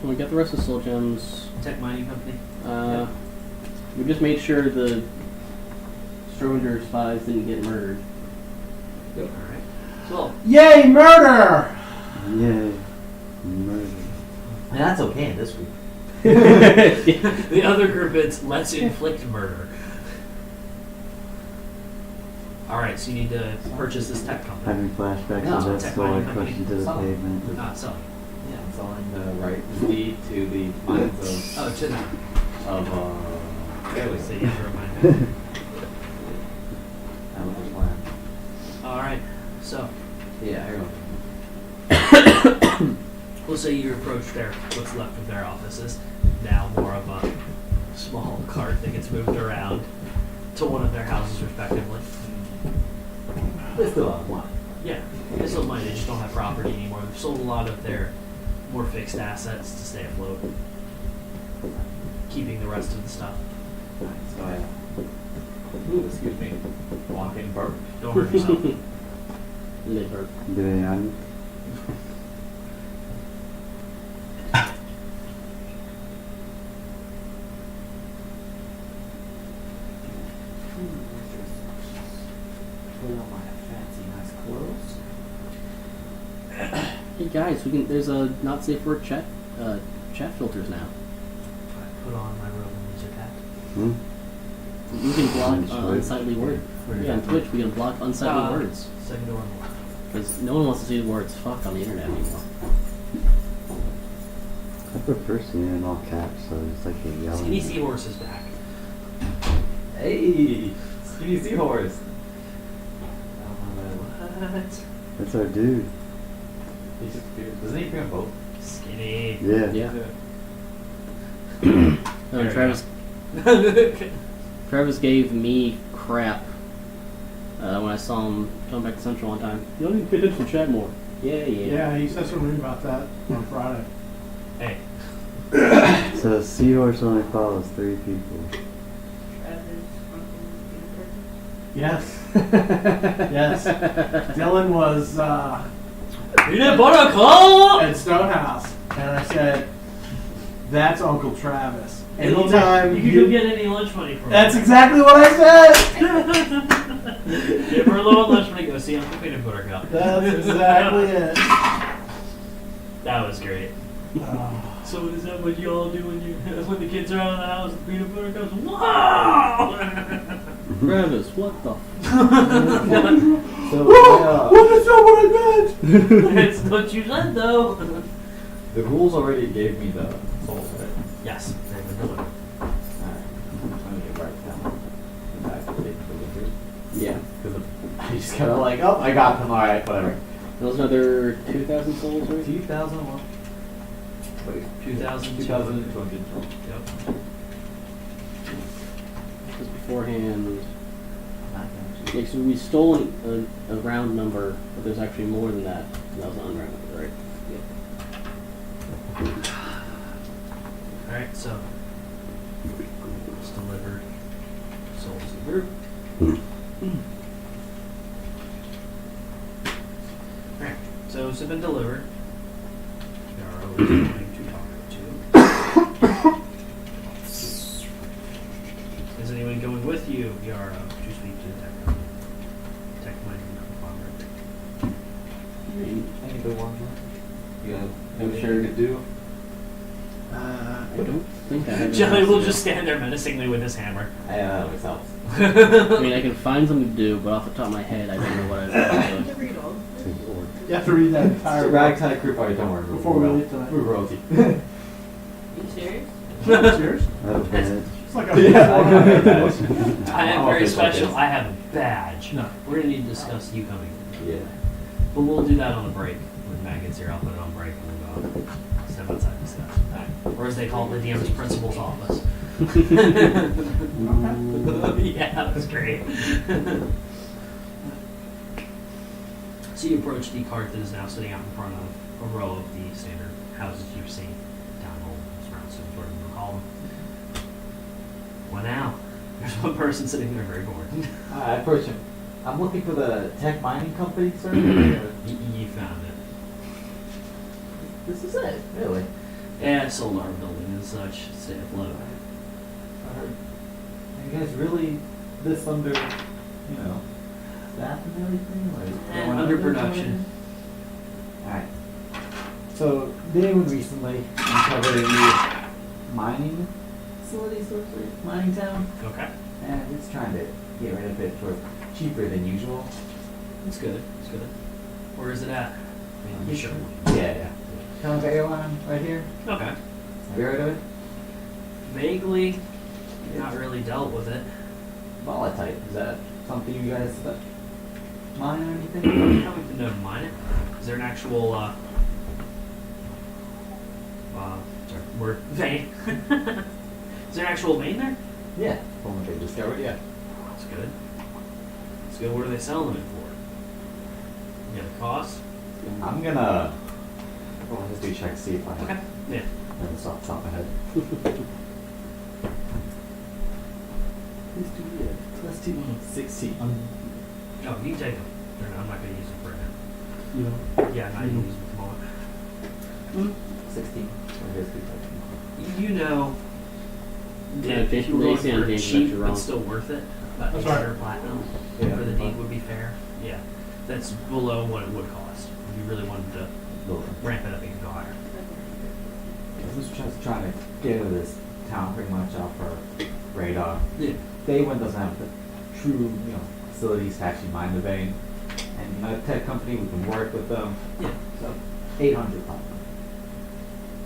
we got the rest of Soul Gems. Tech mining company. We just made sure the Stronger spies didn't get murdered. Yep. All right. So. Yay, murder! Yay, murder. And that's okay in this week. The other group, it's let's inflict murder. All right, so you need to purchase this tech company. Having flashbacks No, of that tech skull I mining crushed company. into the Solid. pavement. Not selling. Yeah, it's selling the right lead to the mines of Oh, to them. Fairly. So you have to remind me. Amateur land. All right, so Yeah, I remember. we'll say you approach what's left of their offices. Now more of a small cart that gets moved around to one of their houses, respectively. They still have one. Yeah, they still might. They just don't have property anymore. They've sold a lot of their more fixed assets to stay afloat, keeping the rest of the stuff. So ooh, excuse me. Walking bird. Don't hurt yourself. Liver. Do they have me? Put on my fancy nice clothes. Hey guys, there's a not safe word chat filters now. I put on my robe and lizard hat. Hmm? You can block On Twitch? unsightly words. Yeah, on Twitch we can block unsightly words. Second door more. Because no one wants to see the words fuck on the internet anymore. I prefer seeing it in all caps, so it's like a yelling. Skinny Seahorse is back. Hey, skinny seahorse. What? That's our dude. He just appeared. Doesn't he appear on both? Skinny. Yeah. Yeah. There No, we Travis gave me crap when I saw him come back to Central one time. You don't need to pay attention to chat more. Yeah. Yeah, he said something about that on Friday. Hey. So Seahorse only follows 3 people. Yes. Yes. Dylan was Peanut butter cup! at Stonehouse, and I said, "That's Uncle Travis." You can go get any lunch money from That's him. exactly what I said. Give her a little lunch money, go see Uncle Peanut Butter Cup. That's exactly it. That was great. So is that what you all do when the kids are out of the house and peanut butter cups? Wow! Travis, what the So What is that what I meant? That's what you said, though. the rules already gave me the souls, right? Yes, they've been delivered. Alright. I'm gonna write down the back of the delivery. Yeah. Because I just kind of like, oh, I got them. Alright, whatever. That was another 2,000 souls, right? 2001. Wait, 2,200. Yep. Just beforehand. Not gonna Like, so we stole a round number, but there's actually more than that. And that was an unround number, right? Alright, so. It's delivered. Souls to the group. Alright, so it's been delivered. Yarrow is going to talk to. Is anyone going with you, Yarrow, to speak to the tech mining conglomerate? Any good ones? You have anything sure you could do? I don't think I have Jelly anything will to just stand there menacingly with his hammer. Yeah, that always helps. do. I mean, I can find something to do, but off the top of my head, I don't know what I'd do. You have to read that It's entire a book ragtag group party, don't worry. before we leave tonight. We're royalty. You serious? Cheers. I have a badge. It's like a Yeah, I know that. I am I'm very official special. kids. I have a badge. No. We're going to need to discuss you coming. Yeah. But we'll do that on a break. When Matt gets here, I'll put it on break and we'll go step outside and discuss. Or as they call it, the DM's principal's office. Yeah, that's great. So you approach the cart that is now sitting out in front of a row of the standard houses you've seen down home, surround cities, whatever you call them. What now? There's one person sitting there very bored. I approach him. I'm looking for the tech mining company, sir. You found it. This is it, really. Yeah, solar building and such, stay afloat. Are you guys really this under, you know, staff and everything? Like, going Under under production. Alright. So, they would recently uncovered a new mining facility, sort of mining town, Okay. and it's trying to get rid of it for cheaper than usual. That's good. That's good. Where is it at? I mean, you sure. Yeah. Kind of airline right here. Okay. Have you heard of it? Vaguely, not really dealt with it. Volatile. Is that something you guys mine or anything? Coming to know to mine it. Is there an actual, sorry, word, vein? Is there an actual vein there? Yeah. From what they discovered, yeah. That's good. That's good. What are they selling it for? You got a cost? I'm gonna. Well, I'll just do a check to see if I have Okay. Yeah. this off the top of my head. Plus 2, 16. Oh, you can take them. I'm not going to use them for now. You know. Yeah, I'm not going to use them at the moment. 16. Or here's the You know, Yeah, if you were going basically on for James cheap Butcher but wrong. still worth it, about That's 800 right. platinum Yeah. for the deed would be fair. Yeah, that's below what it would cost. If you really wanted to ramp it up, you could go higher. This was just trying to get rid of this town pretty much off our radar. Yeah. Day one doesn't have the true, you know, facilities to actually mine the vein. And you know, a tech company, we can work with them. Yeah. So 800 platinum.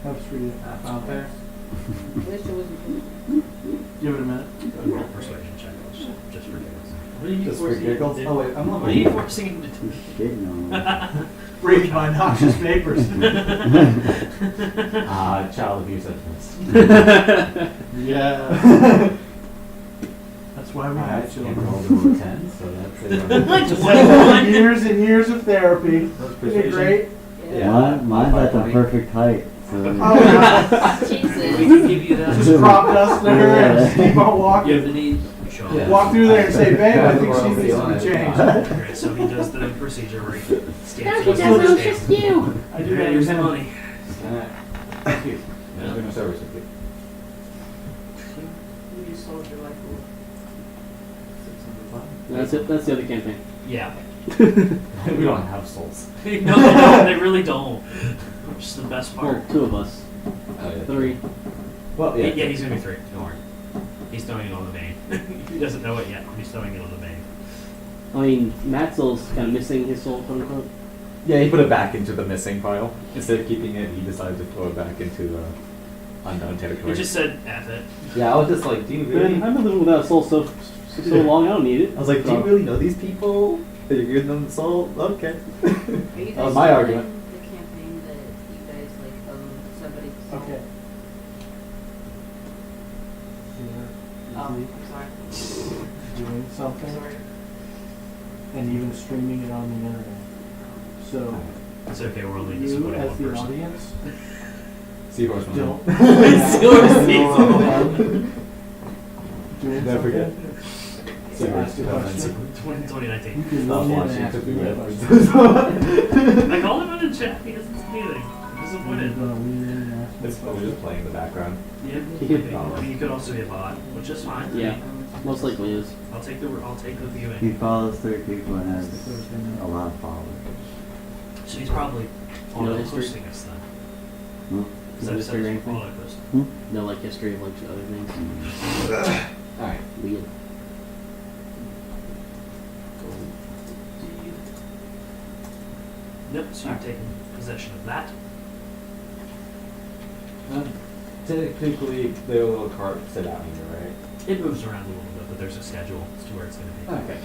Helps for you. Found there. At least it wasn't. Give it a minute. Roll persuasion check, just for giggles. What are you Just for forcing him to giggles. do? Oh wait, I'm What are you looking. forcing him to do? Getting on. Reading my noxious papers. Child abuse offense. Yeah. That's why we Alright, have can't children. roll to a 10, so that's a Years and years of therapy. That's Isn't it great? Yeah. Mine's at the perfect height. So Oh, yeah. We Jesus. can give you that. Just crop dust there and Yeah. just keep on You have walking. the need. Sure. Yeah. Walk through there and say, babe, I think We're she all needs to feeling be it. changed. Alright, so he does the procedure where he stamps That it. doesn't know, it's just you. I do that Here's the every time. money. Thank you. There's been no service with you. You just sold your life away. 600 platinum. That's it. That's the other campaign. Yeah. We don't have souls. No, they don't. They really don't. Which is the best Well, part. 2 of us. Oh, yeah. 3. Well, Yeah, yeah. he's gonna be 3. Don't worry. He's throwing it on the vein. He doesn't know it yet. He's throwing it on the vein. I mean, Matzel's kind of missing his soul, quote unquote. Yeah, he put it back into the missing pile. Instead of keeping it, he decided to throw it back into unknown He territory. just said F it. Yeah, I was just like, do you really? Man, I've been living without a soul so long. I don't need it. I was like, do you So- really know these people? That you're giving them the soul? Okay. Are you That guys was my still argument. in the campaign that you guys like own somebody's soul? Okay. Oh, I'm sorry. Doing I'm something sorry. and even streaming it on the internet. So It's okay. We're only you disappointing as one the person. audience Seahorse man. don't Seahorse doing Never forget. something. Seahorse Ask a question. 2019. You can Stop lean in watching and ask to be me a red. question. I called him in the chat. He doesn't say anything. I'm You're disappointed. gonna lean in and ask me a It's probably just playing in the background. Yeah. Yeah. I mean, you could also be a bot, which is fine. Yeah, most likely is. I'll take the He viewing. follows 3 people and has a lot of followers. So he's probably No auto history? posting us then. Hmm? Is No that history or anything? auto posting? Hmm? No, like history of like other things. Alright. Weird. Nope. So you've taken possession of that. Typically, the little cart sit out here, right? It moves around a little bit, but there's a schedule as to where it's going to be. Okay.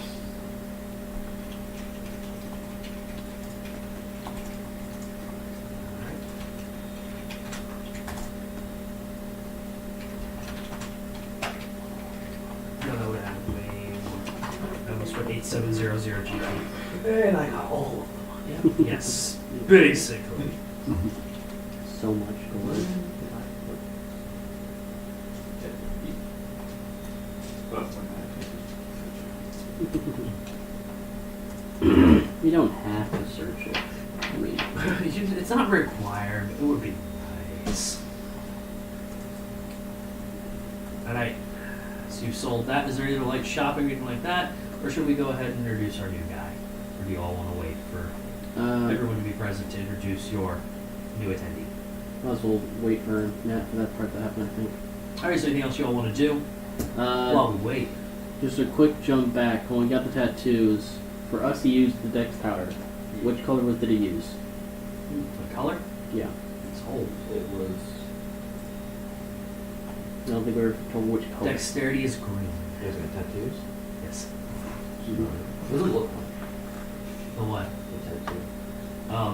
Alright. No, that would have I almost put 8700 GP. And I got all of them. Yes, basically. So much gold. You don't have to search it. I mean, It's not required, but it would be nice. Alright. So you've sold that. Is there any like shopping or anything like that? Or should we go ahead and introduce our new guy? Or do you all want to wait for everyone to be present to introduce your new attendee? Might as well wait for Nat for that part to happen, I think. Alright, so anything else you all want to do while we wait? Just a quick jump back. When we got the tattoos, for us he used the Dex powder. Which color did he use? The color? Yeah. It's old. It was. I don't think we were told which color. Dexterity is green. You guys got tattoos? Yes. What does it look like? The what? The tattoo.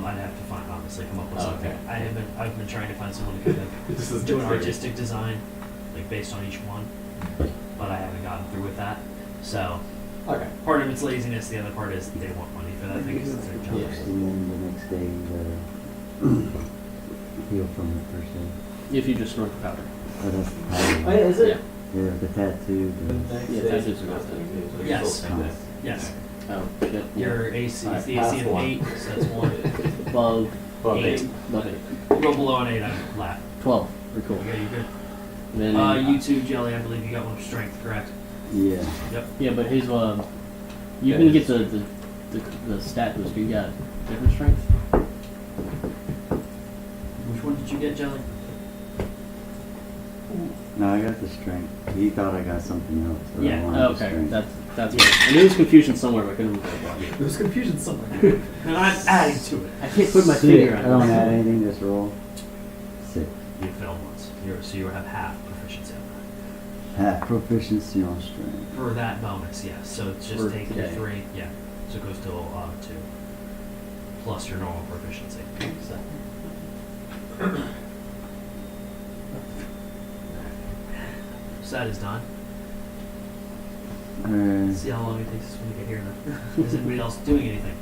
I'd have to find honestly come up with Oh, something. okay. I've been trying to find someone to kind of do an artistic design, like based on each one, but I haven't gotten through with that. So Okay. part of it's laziness, the other part is they want money for that thing because it's their job. Yes. And then the next day you gotta heal from it per se. If you just snort the powder. Oh, that's the powder. Oh, yeah, is it? Yeah. Yeah, the tattoo. Yeah, tattoos are good. Yes. Nice. Yes. Oh, shit. Your AC, it's the Pass AC of one. 8, so that's 1. Above Above 8. 8. Above 8. Roll below an 8, I'm laugh. 12. Very cool. Okay, you good? Then, You too, Jelly, I believe you got one strength, correct? Yeah. Yep. yeah, but his, you can get the stat booster. You got different strength? Which one did you get, Jelly? No, I got the strength. He thought I got something else. But Yeah. I wanted Oh, the okay, strength. that's right. I knew there was confusion somewhere, but I couldn't remember what it was. There's confusion somewhere. And I'm adding to it. I can't put my Sick. finger I on don't it. add anything, just roll. 6. You failed once. So you have half proficiency on Half proficiency on strength. that. For that bonus, yes. So it's just For take your today. 3. Yeah. So it goes to 2. Plus your normal proficiency. So. So that is done. Alright. See how long it takes us when we get here then. Is anybody else doing anything?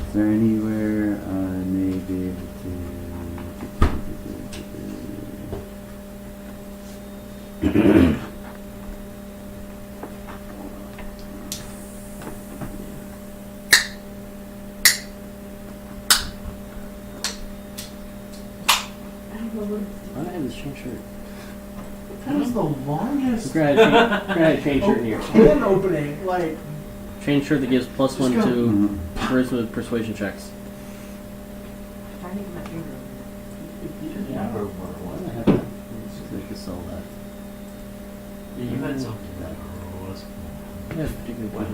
Is there anywhere I may be able to... I have this chain shirt. That was the longest Grab a chain shirt in here. can opening. Like, Chain shirt that gives +1 Just go. to Mhm. charisma persuasion checks. Trying to get my finger over Yeah. Why do I have that? I could sell that. Yeah, you had something. I don't remember what it was. Yeah, particularly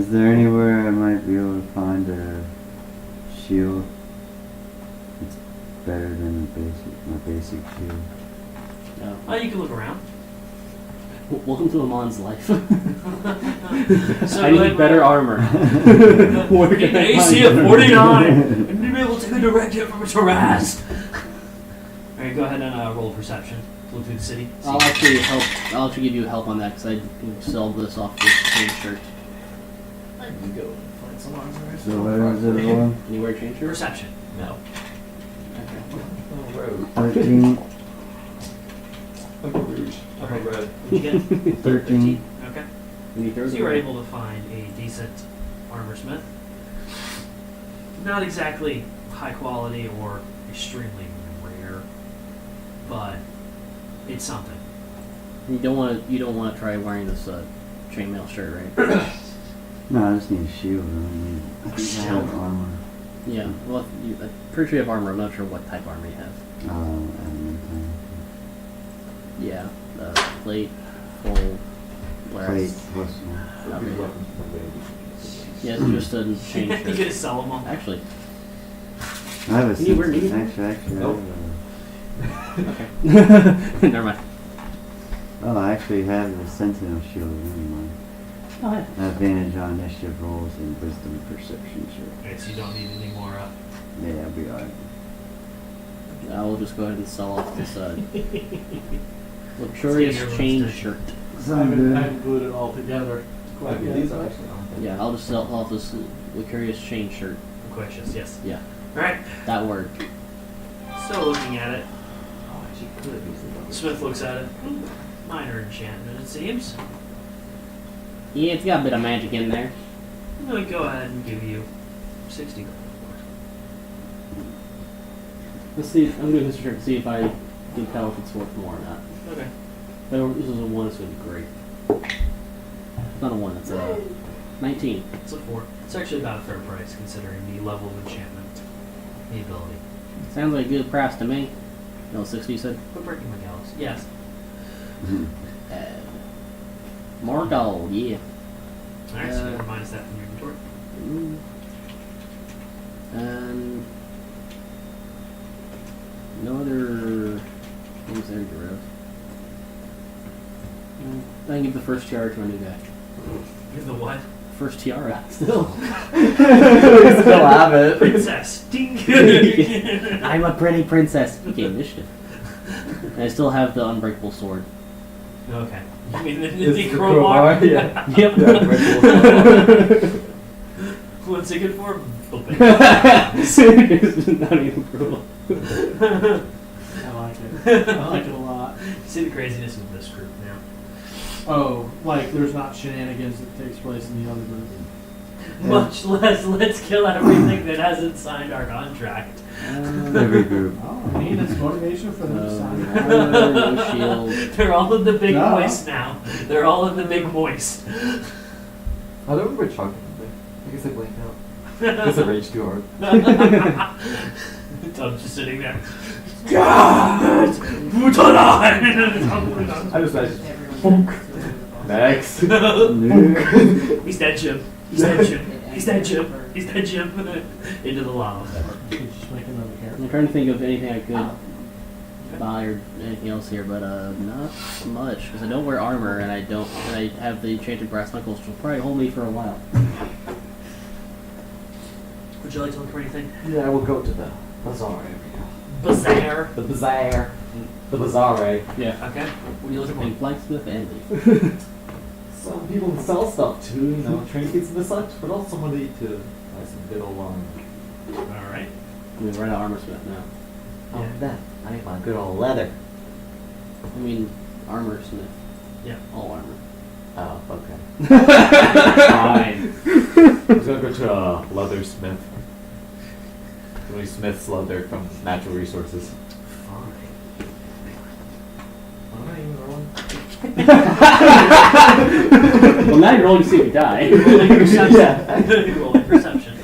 Is there anywhere I might be able to find a shield? It's better than my basic shield. No. Oh, you can look around. Welcome to Amon's life. So I need better armor. Where Get can an I AC find of it? 49! And be able to take a direct hit from its harass! Alright, go ahead and roll perception. Look through the city. I'll actually help. I'll actually give you help on that because I can sell this off this chain shirt. you go find some arms there. So where was it on? Can you wear a chain shirt? Perception. No. Oh, road. 13. Upper Rouge. Upper Road. What'd you get? 13. Okay. Can you throw So it you were away? able to find a decent armor smith. Not exactly high quality or extremely rare, but it's something. You don't want to. You don't want to try wearing this chainmail shirt, right? No, I just need a shield. I don't need Shield? armor. Yeah. Well, I'm pretty sure you have armor. I'm not sure what type armor you have. I don't know. Yeah. Plate, full, Plate glass. plus one. Okay. Weapons from baby. Yeah, it's just a chain You shirt. gonna sell them all? Actually, I have a Can you wear sense. these? Actually, Nope. okay. Never mind. I actually have the Sentinel shield. Never mind. Oh, yeah. Advantage on initiative rolls and wisdom perception shield. Okay, so you don't need any more Yeah, I'll be alright. I will just go ahead and sell off this luxurious everyone's chain dish. shirt. I've glued it all together. Okay, these are actually on. Yeah, I'll just sell off this luxurious chain shirt. Loquacious, yes. Yeah, Alright, that word. so looking at it, Oh, actually could have used the Smith looks at it. Minor enchantment, it seems. Yeah, it's got a bit of magic in there. I'm gonna go ahead and give you 60 gold. Let's see. I'm doing this check to see if I can tell if it's worth more or not. Okay. If this is a 1, it's going to be great. It's not a 1, it's a 19. It's a 4. It's actually about a fair price considering the level of enchantment, the ability. Sounds like a good price to me. No, 60 you said? But breaking my galaxy. Yes. More gold, yeah. Alright, so never minus that from your inventory. Mm. And no other things there to get rid of. I can give the first tiara to a new guy. You're the what? First tiara, still. Still have it. Princess. Ding. I'm a pretty princess. Became initiative. And I still have the unbreakable sword. Okay. You mean the It's crowbar? Yeah. Yep. What's it good for? Open. It's not even brutal. I like it. I like it a lot. See the craziness of this group now. Oh, like there's not shenanigans that takes place in the other group. Much less, let's kill everything that hasn't signed our contract. Every group. Oh, I mean, it's motivation for them to sign. Armor, no shield. They're all in the big No. moist now. They're all in the big moist. I don't remember talking to them. I guess I blanked out. Because I raged too hard. Tom's just sitting there. God! Butonan! I just imagine. Everyone. Next. He's dead, Jim. He's dead, Jim. He's dead, Jim. He's dead, Jim. Into the lava. You could just make another character. I'm trying to think of anything I could buy or anything else here, but not much because I don't wear armor and I have the enchanted brass knuckles, which will probably hold me for a while. Would you like to look for anything? Yeah, we'll go to the bazaar area. Bazaar. The bazaar. The bazaar area. Yeah. Okay. What are you looking And for? blacksmith and leaf. Some people sell stuff too, you know, trinkets and such, but also somebody to buy some good old Alright. I mean, we're not armor smith now. Yeah. that. I need my good old leather. I mean, armor smith. Yeah. All armor. Oh, okay. Fine. I was gonna go to a leathersmith. Somebody smiths leather from natural resources. Fine. I'm not even rolling. Well, now you're rolling to see if you die. Rolling perception. Yeah. Rolling perception.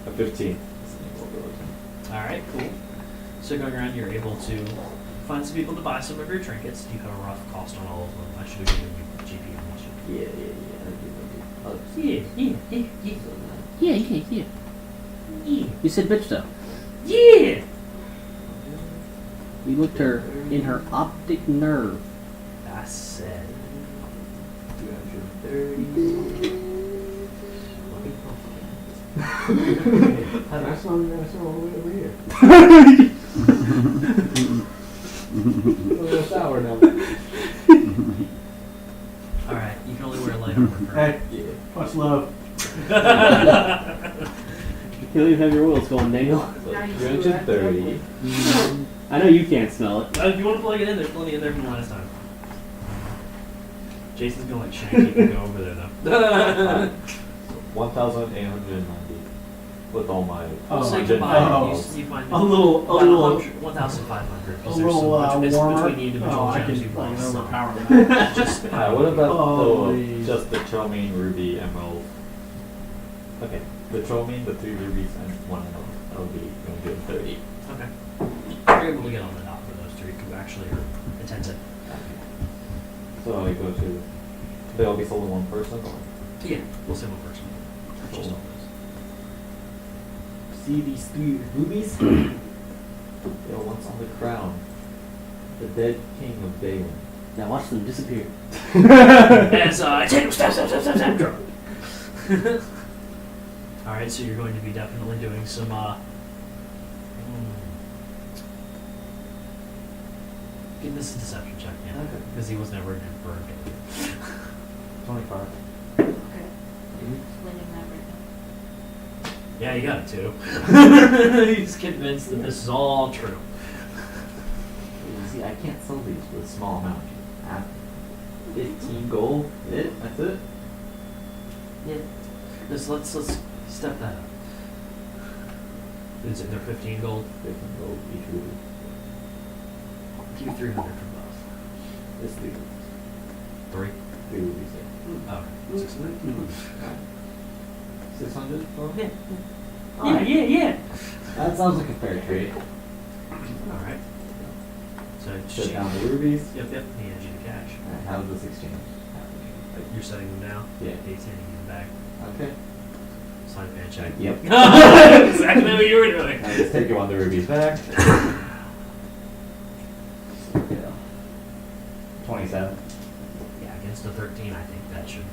A 15. Alright, cool. So going around, you're able to find some people to buy some of your trinkets. Do you have a rough cost on all of them? I should have given you GP information. Yeah. You said bitch though. Yeah! We looked her in her optic nerve. I said. 230. That's not even all the way over here. It's an hour now. Alright, you can only wear light armor for Hey, Yeah. much love. You can't even have your oils going, Daniel. So 330. I know you can't smell it. If you want to plug it in, there's plenty in there from the last time. Jason's gonna like shank you and go over there though. 1,890 with all my. Oh, Say my goodbye. goodness. You find A little, 1,500. a little warmer. Between the individual Oh, I gems can you've lost. So. overpower that. Just What about Holy. just the Tromine, Ruby, Emerald? Okay, the Tromine, the 3 rubies, and 1 emerald. That'll be going to be 30. okay. You're able to get on the dot for those three who actually are attentive. So I go to. They'll be sold to one person, or? Yeah, we'll say one person. Purchased all See these 3 rubies? Yo, what's on the crown? The dead king of Daylin. Now watch them disappear. those. As take step. Alright, so you're going to be definitely doing some give this a deception check, yeah. Okay. Because he was never in for 25. Okay. Winning that right Yeah, you got it too. He's convinced that this is all true. See, I can't sell these with a small amount. 15 gold. That's it. Yeah. Let's step that up. Is it? They're 15 gold. 15 gold each ruby. Give you 300 for both. It's 3 rubies. 3. 3 rubies, yeah. Okay. 600. 600 for Yeah. Alright. Yeah. That sounds like a fair trade. All right. So Shut down the rubies. Yep. He hands you the cash. Alright, how does this exchange Like, you're setting them down. Yeah. He's handing you the bag. happen? Okay. Sign a check. Yep. Exactly what you were doing. I just take you on the rubies back. Yeah. 27. Yeah, against a 13, I think that should I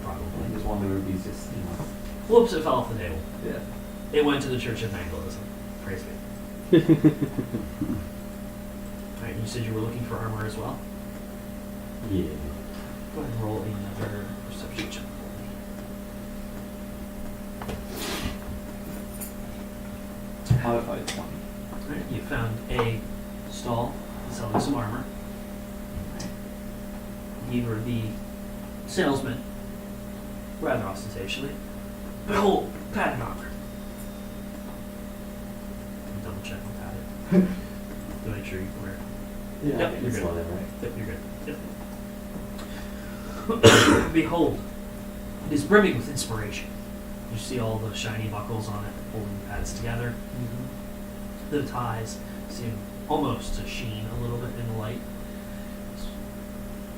probably. just want the rubies, just, you know. Whoops! It fell off the table. Yeah. It went to the Church of Magdalism. Praise God. All right. You said you were looking for armor as well. Yeah. Go ahead and roll another perception check for me. Modified 20. Alright, you found a stall selling some armor. You were the salesman, rather ostentatiously. Behold, padded armor. Double check on padded. To make sure you can wear it. Yeah, Yep, I think you're it's good. leather, right? Yep, you're good. Yep. Behold, it is brimming with inspiration. You see all the shiny buckles on it, holding the pads together. The ties seem almost to sheen a little bit in the light.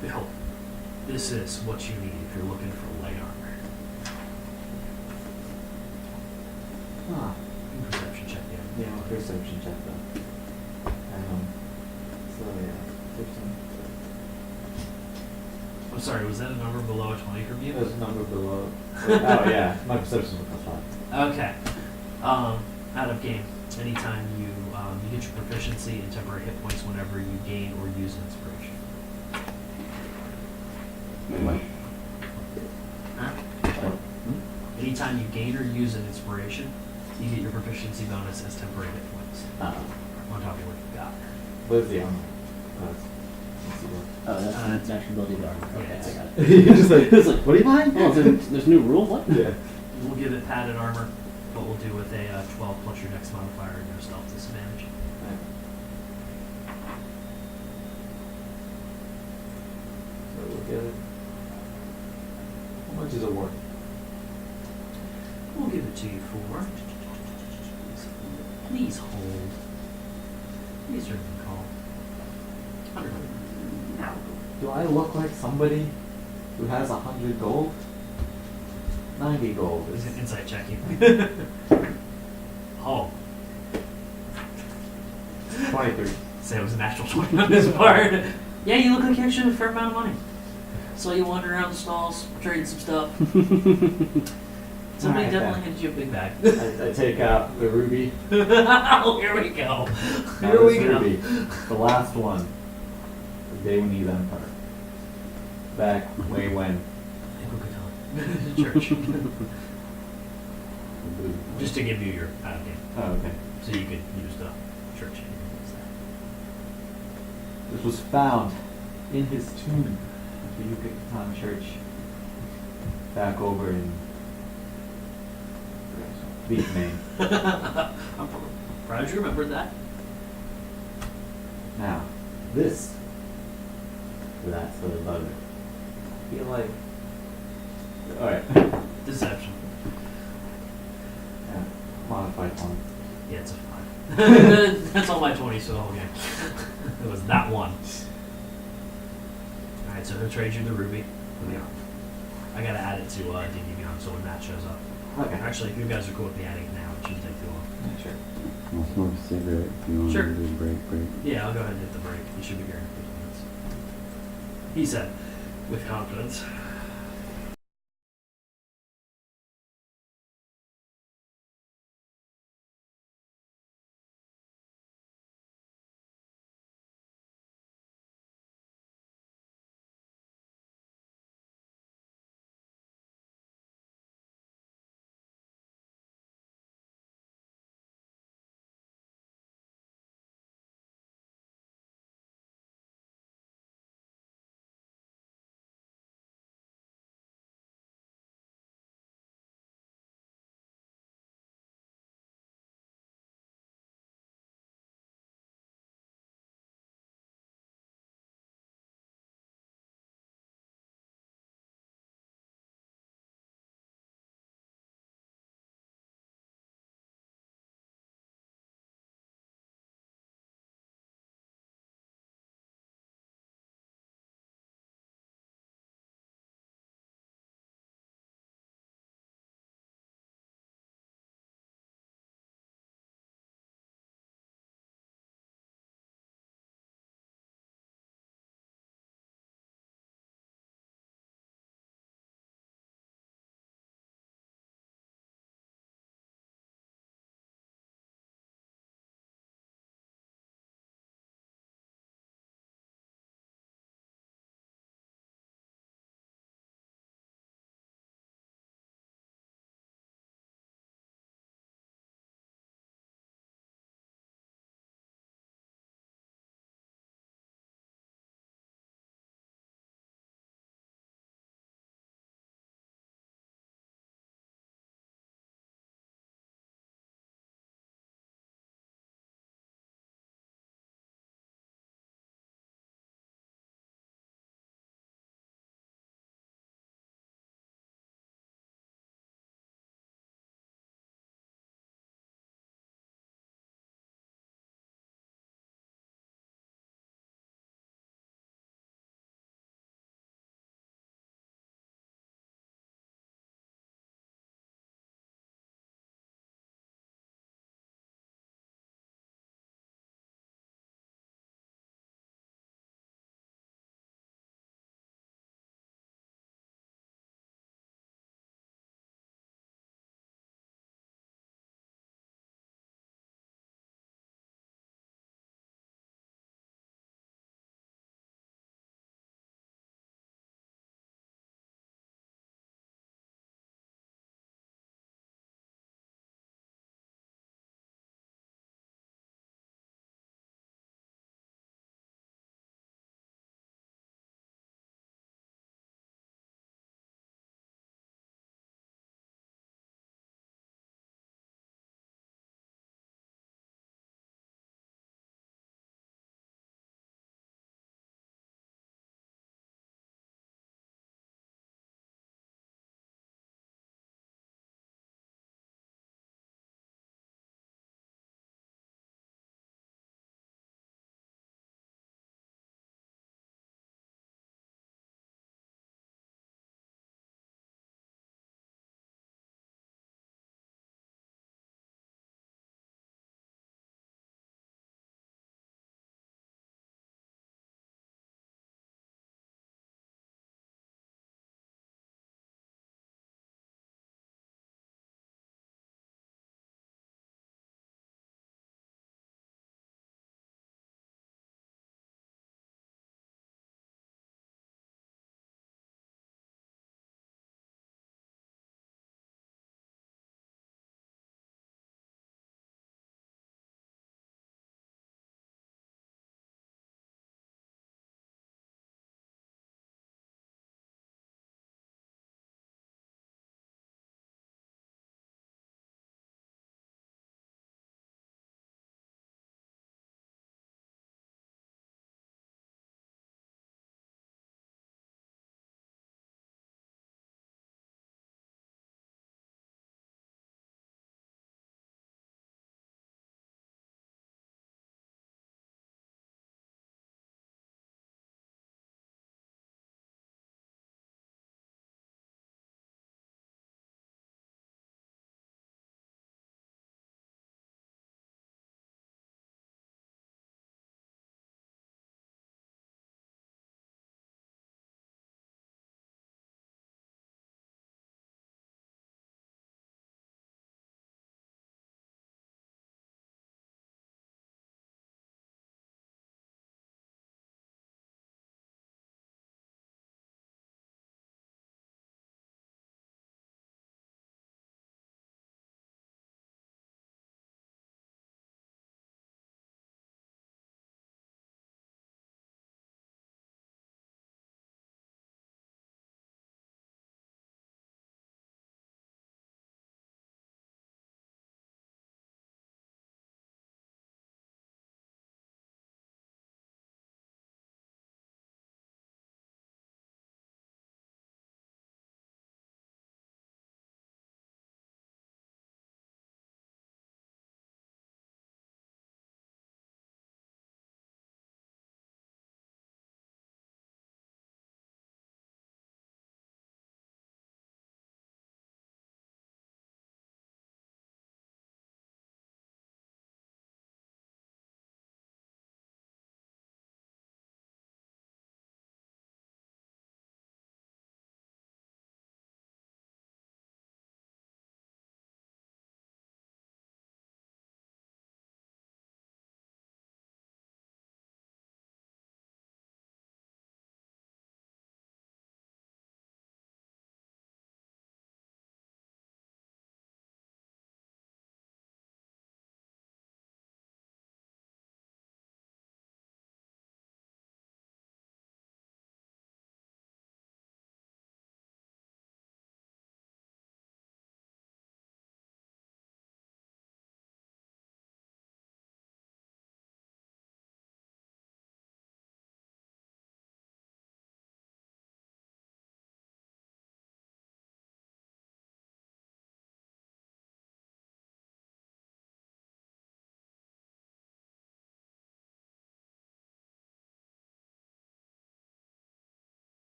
Behold, this is what you need if you're looking for light armor. Ah. Perception check, yeah. Yeah, perception check though. So yeah, 15. I'm sorry, was that a number below a 20 from you? There's a number below. Oh yeah, my perception was +5. Okay. Out of game. Anytime you get your proficiency in temporary hit points whenever you gain or use an inspiration. What? Huh? Anytime you gain or use an inspiration, you get your proficiency bonus as temporary hit points. On top of what you got. What is the armor? Let's see what. Oh, that's natural ability of armor. Okay, yes. I got it. You're just like, it's like, what are you buying? Oh, there's new rule? What? Yeah. We'll give it padded armor, but we'll do with a 12 plus your dex modifier and your stealth disadvantage. So we'll get it. How much is it worth? We'll give it to you for. Please hold. Please remain calm. 100. Do I look like somebody who has 100 gold? 90 gold. Is Is it insight checking? Oh, 23. say it was a natural 20 on this part. Yeah, you look like you actually have a fair amount of money. Saw you wander around the stalls, trading some stuff. Somebody Alright, definitely then. handed you a big bag. I take out the ruby. Oh, here we go. Now Here we this go. ruby, the last one. The day we need Empire. Back way when. Church. Just to give you your game. Oh, okay. So you could use the church. This was found in his tomb at the Yucatan Church. Back over in Leaf, Maine. I'm proud you remembered that. Now, this. That's the leather. I feel like. Alright. Deception. Yeah. Modified one. Yeah, it's a 5. That's all my 20s for the whole game. It was that one. Alright, so he'll trade you the ruby. Yeah. I gotta add it to D&D Beyond so when Matt shows up. Okay. Actually, if you guys are cool with me adding it now, it shouldn't take too long. Yeah, sure. I'll smoke a cigarette if you want Sure. to do break. Yeah, I'll go ahead and hit the break. You should be here in 15 minutes. He said, with confidence.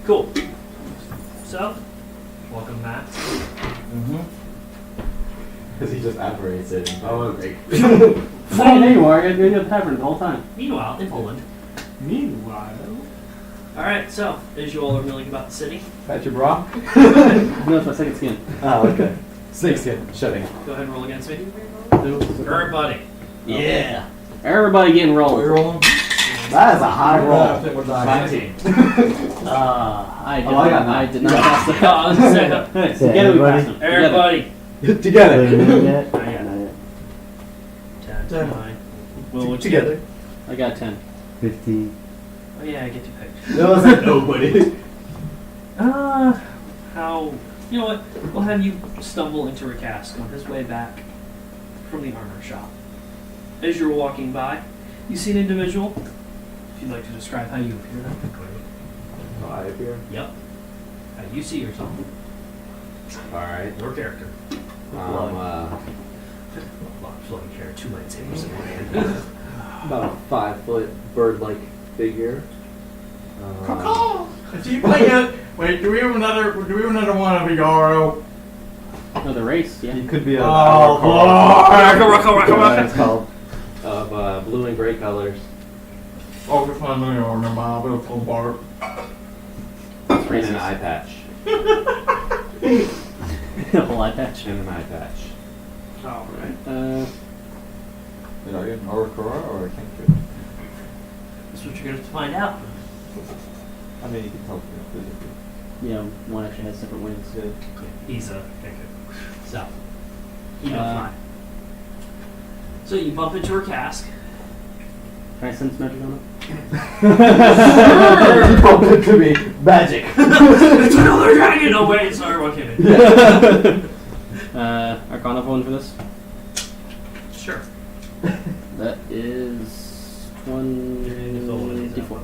Cool. So, welcome back. Mm-hmm. Because he just apparates it. And okay. Hey, there you are. You're in the tavern the whole time. Meanwhile, in Poland. Meanwhile. Alright, so, as you all are milling about the city, Pat your bra? No, it's my second skin. Oh, okay. Snake skin. Shedding. go ahead and roll against me. Two. Everybody. Yeah. Everybody getting rolled. rolling? That is a high roll. I think we're dying. 19. I did Oh, I got not. I nine. did not pass the. I was gonna say, Say Together we everybody. passed them. Together. everybody. Together. Yet? Not yet. Not yet. 10, Ten. 9. Will, what's Together. I got 10. 15. Oh yeah, I get to pick. There wasn't nobody. How... You know what? We'll have you stumble into Rikask on his way back from the armor shop. As you're walking by, you see an individual. If you'd like to describe how you appear, that'd be great. Oh, I appear. Yep. How you see yourself. Alright. Your character. About Long flowing hair, 2 lightsabers in one hand. a 5-foot bird-like figure. Is he playing it? Wait, do we have another one of Yaro? Another race, yeah. You could be a. Oh, That's called. Of blue and gray colors. Oh, we find the Yaro, no matter, but full bar. And an eye patch. A whole eye patch. And an eye patch. Alright. Are you an Orokora or a Kenku? That's what you're going to find out. I mean, you can tell physically. You know, one actually has separate wings. He's a Kenku. So, you don't Uh, fly. So you bump into her cask. Can I sense magic on It could be magic. It's another dragon! No, wait, sorry, what came in? it? Arcana phone for this? Sure. That is You're gonna fill one of these out. 24.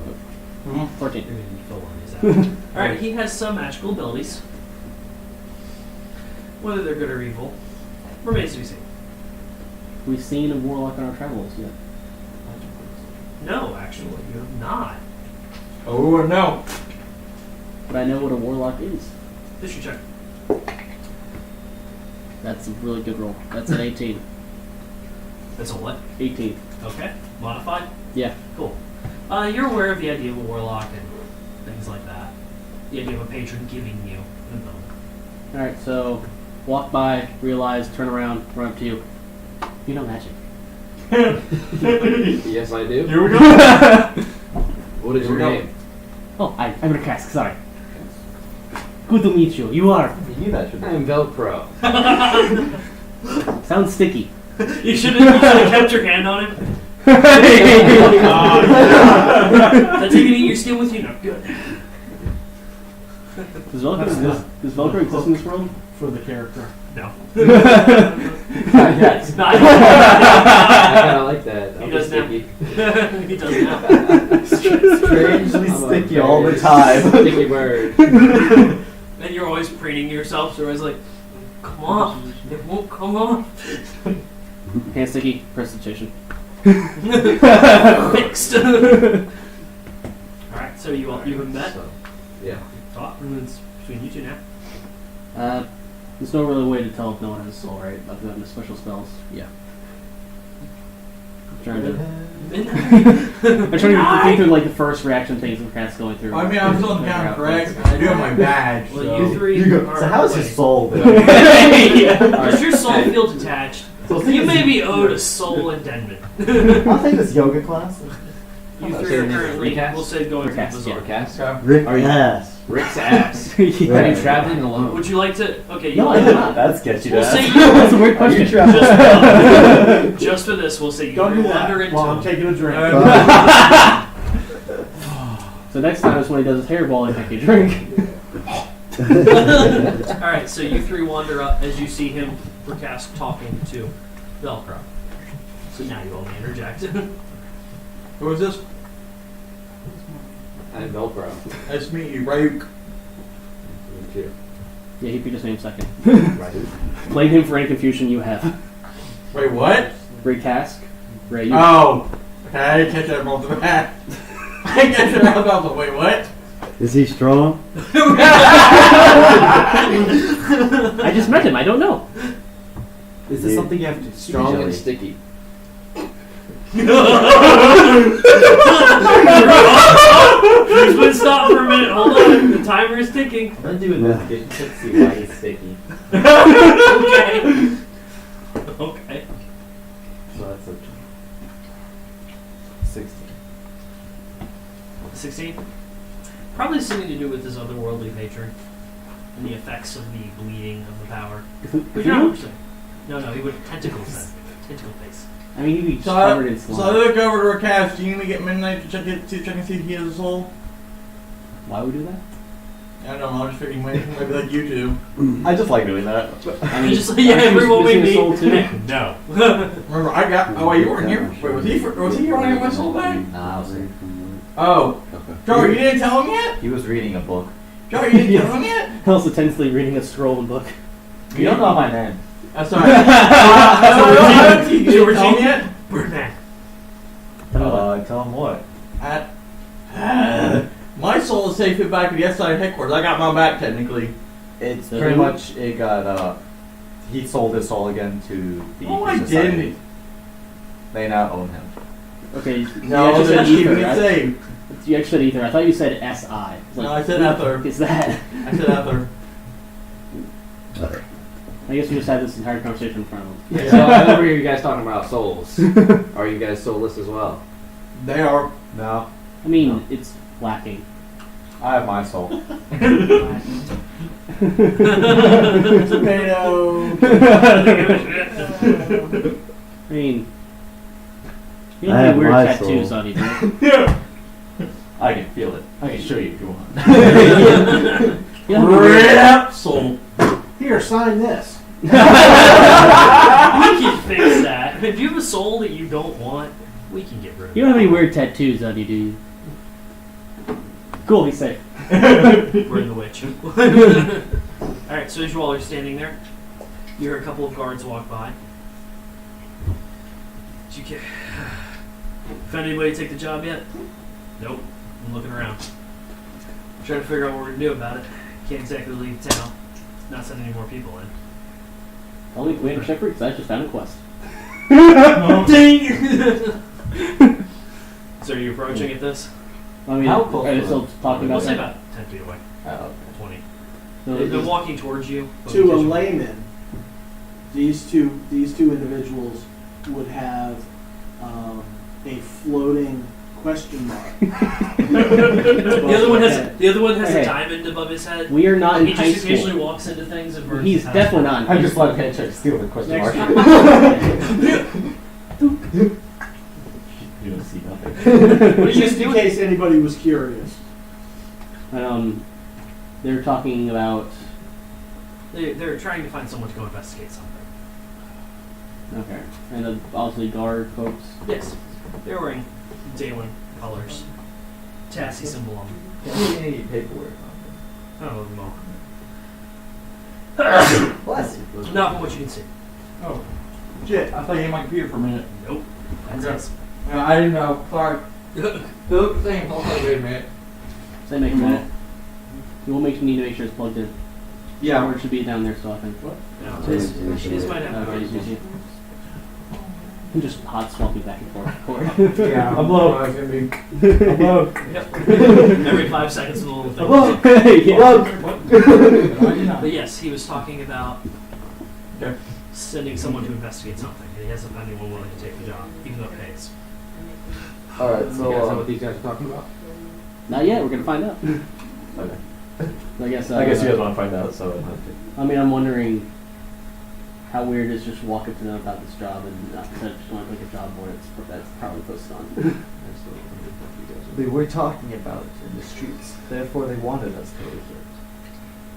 Mhm. 14. You're going to fill one of these out. Alright, he has some magical abilities. Whether they're good or evil remains to be seen. We've seen a warlock on our travels yet. No, actually, you have not. Oh, no. But I know what a warlock is. History check. That's a really good roll. That's an 18. That's a what? 18. Okay. Modified? Yeah. Cool. You're aware of the idea of a warlock and things like that. The idea of a patron giving you an ability. Alright, so walk by, realize, turn around, run up to you. You know magic. Yes, I do. Here we go. What is Here your we go. name? Oh, I'm in a cask, sorry. Good to meet you. You are. You knew that should be. I'm Velcro. Sounds sticky. You should have kept your hand on him. That's you can eat your skin with you? No, good. Does Velcro exist in this world? For the character. No. Yes. Not I kind of like that. He I'm does now. sticky. He does now. Strangely I'm a sticky all the very time. Sticky bird. And you're always preening yourself, so you're always like, come on, it won't come off. Hand sticky, presentation. Fixed. Alright, so you have met. So, yeah. Talk, and it's between you two now. There's no really way to tell if no one has a soul, right? Other than the special spells. Yeah. I'm trying to think through like the first reaction things the cat's going through. I mean, I'm still in town, correct? I do have my badge, Well, so. you three are So how's away. his soul then? Does your soul feel detached? You may be owed a soul endowment. I'll take this yoga class. You Say three your are name. currently, Recast? we'll say, going through the Recast, yeah. bazaar. Cast? Okay. Rick, Are you- yes. Rick's ass. Are Yeah. you traveling alone? Would you like to? Okay, No, you I did not. That's sketchy. We'll say That's a you. weird Are you question. traveling? Just for this, we'll say you Don't do wander that into. while I'm taking a drink. So next time is when he does his hairball, I take a drink. All right, so you three wander up as you see him, Recast, talking to Velcro. So now you all may interject. Who is this? I'm Velcro. Nice to meet you, Ryuk. Me too. Yeah, he picked his name second. Right. Blame him for any confusion you have. Wait, what? Ray Cask. Ray, you. Oh. Okay, I didn't catch that off the bat. I catch it off the wait, what? Is he strong? I just met him. I don't know. Is this Yeah. something you have to Strong and usually- sticky. He's been stopped for a minute. Hold on. The timer is ticking. I'm gonna do an investigation check to see why he's sticky. Okay. Okay. So that's a 16. 16? Probably something to do with his otherworldly nature and the effects of the bleeding of the power. But you're not percent. No, he would tentacles then. Tentacle face. I mean, he'd be So covered in I slime. look over to Rakesh. Do you need me to get midnight to check and see if he has a soul? Why would we do that? I don't know. I'm just figuring maybe like you two. I just like doing that. I mean, Just like, yeah, aren't you everyone we missing a meet. soul too? No. Remember, I got. Oh wait, you weren't here. Wait, was he here when I got my soul back? Nah, I was Away there. from work. Oh, Okay. Joey, you didn't tell him yet. He was reading a book. Joey, you didn't tell him yet. Also intensely reading a scroll and book. You don't know my name. That's alright. I don't you ever seen yet? Birdman. Tell him what? My soul is safe back at the SI headquarters. I got my back technically. It's So pretty who- much, it got, he sold his soul again to the Oh, I Society. didn't. They now own him. Okay, you No, actually said just ether, keeping it right? safe. You actually said ether. I thought you said SI. It's No, I said ether. What is that? I said ether. I guess we just had this entire conversation in front of him. So I overhear you guys talking about souls. Are you guys soulless as well? They are. No, I mean, it's lacking. I have my soul. Tomato. I mean, you I don't have have weird my tattoos soul. on you, do you? I can feel it. I can show you if you want. You don't have weird- Rip soul. Here, sign this. We can fix that. If you have a soul that you don't want, we can get rid of it. You don't have any weird tattoos on you, do you? Cool, he's safe. We're in the witch. Alright, so as you all are standing there, you hear a couple of guards walk by. Did you get... Found anybody to take the job yet? Nope. I'm looking around. Trying to figure out what we're going to do about it. Can't exactly leave town. Not send any more people in. Only Commander Shepard, because I just found a quest. Ding! So are you approaching at this? I mean, How close are they was still it? talking We'll about say that? about 10 feet away. Oh, 20. So They're just- walking towards you. but To a because- layman, these two individuals would have a floating question mark. The other one has Hey. a diamond above his head. we are not in He high just occasionally school. walks into things and burns He's his house. definitely not in high I'm just school. letting him check steal the question Next mark. You don't see nothing. What are you Just in doing? case anybody was curious. They're talking about. They're trying to find someone to go investigate something. Okay, and obviously guard folks. Yes. They're wearing Dalen colors. Chassis symbol on them. Can I see any paperwork I don't know them all. on Bless you. Not from what you can see. Oh, shit! I thought you had my computer for a minute. Nope. That's us. I didn't know. Sorry. Look, thing. Hold on, wait a minute. So they make sure. You will need to make sure it's plugged in. Yeah. Or it should be down there still, I think. No, this might have Okay, to you can just hot swap you back and forth. Yeah. I'm low. I'm gonna be. I'm low. Yep. Every 5 seconds, a little thing. But yes, he was talking about Okay. sending someone to investigate something, and he hasn't found anyone willing to take the job, even though it pays. Alright, You guys know so, what these guys are talking about? Not yet. We're gonna find out. okay. I guess. I guess you guys want to find out, so. I mean, I'm wondering how weird it is just walk up to them about this job and not instead of just going to click a job board. That's probably posted on. They were talking about it in the streets, therefore they wanted us to leave it.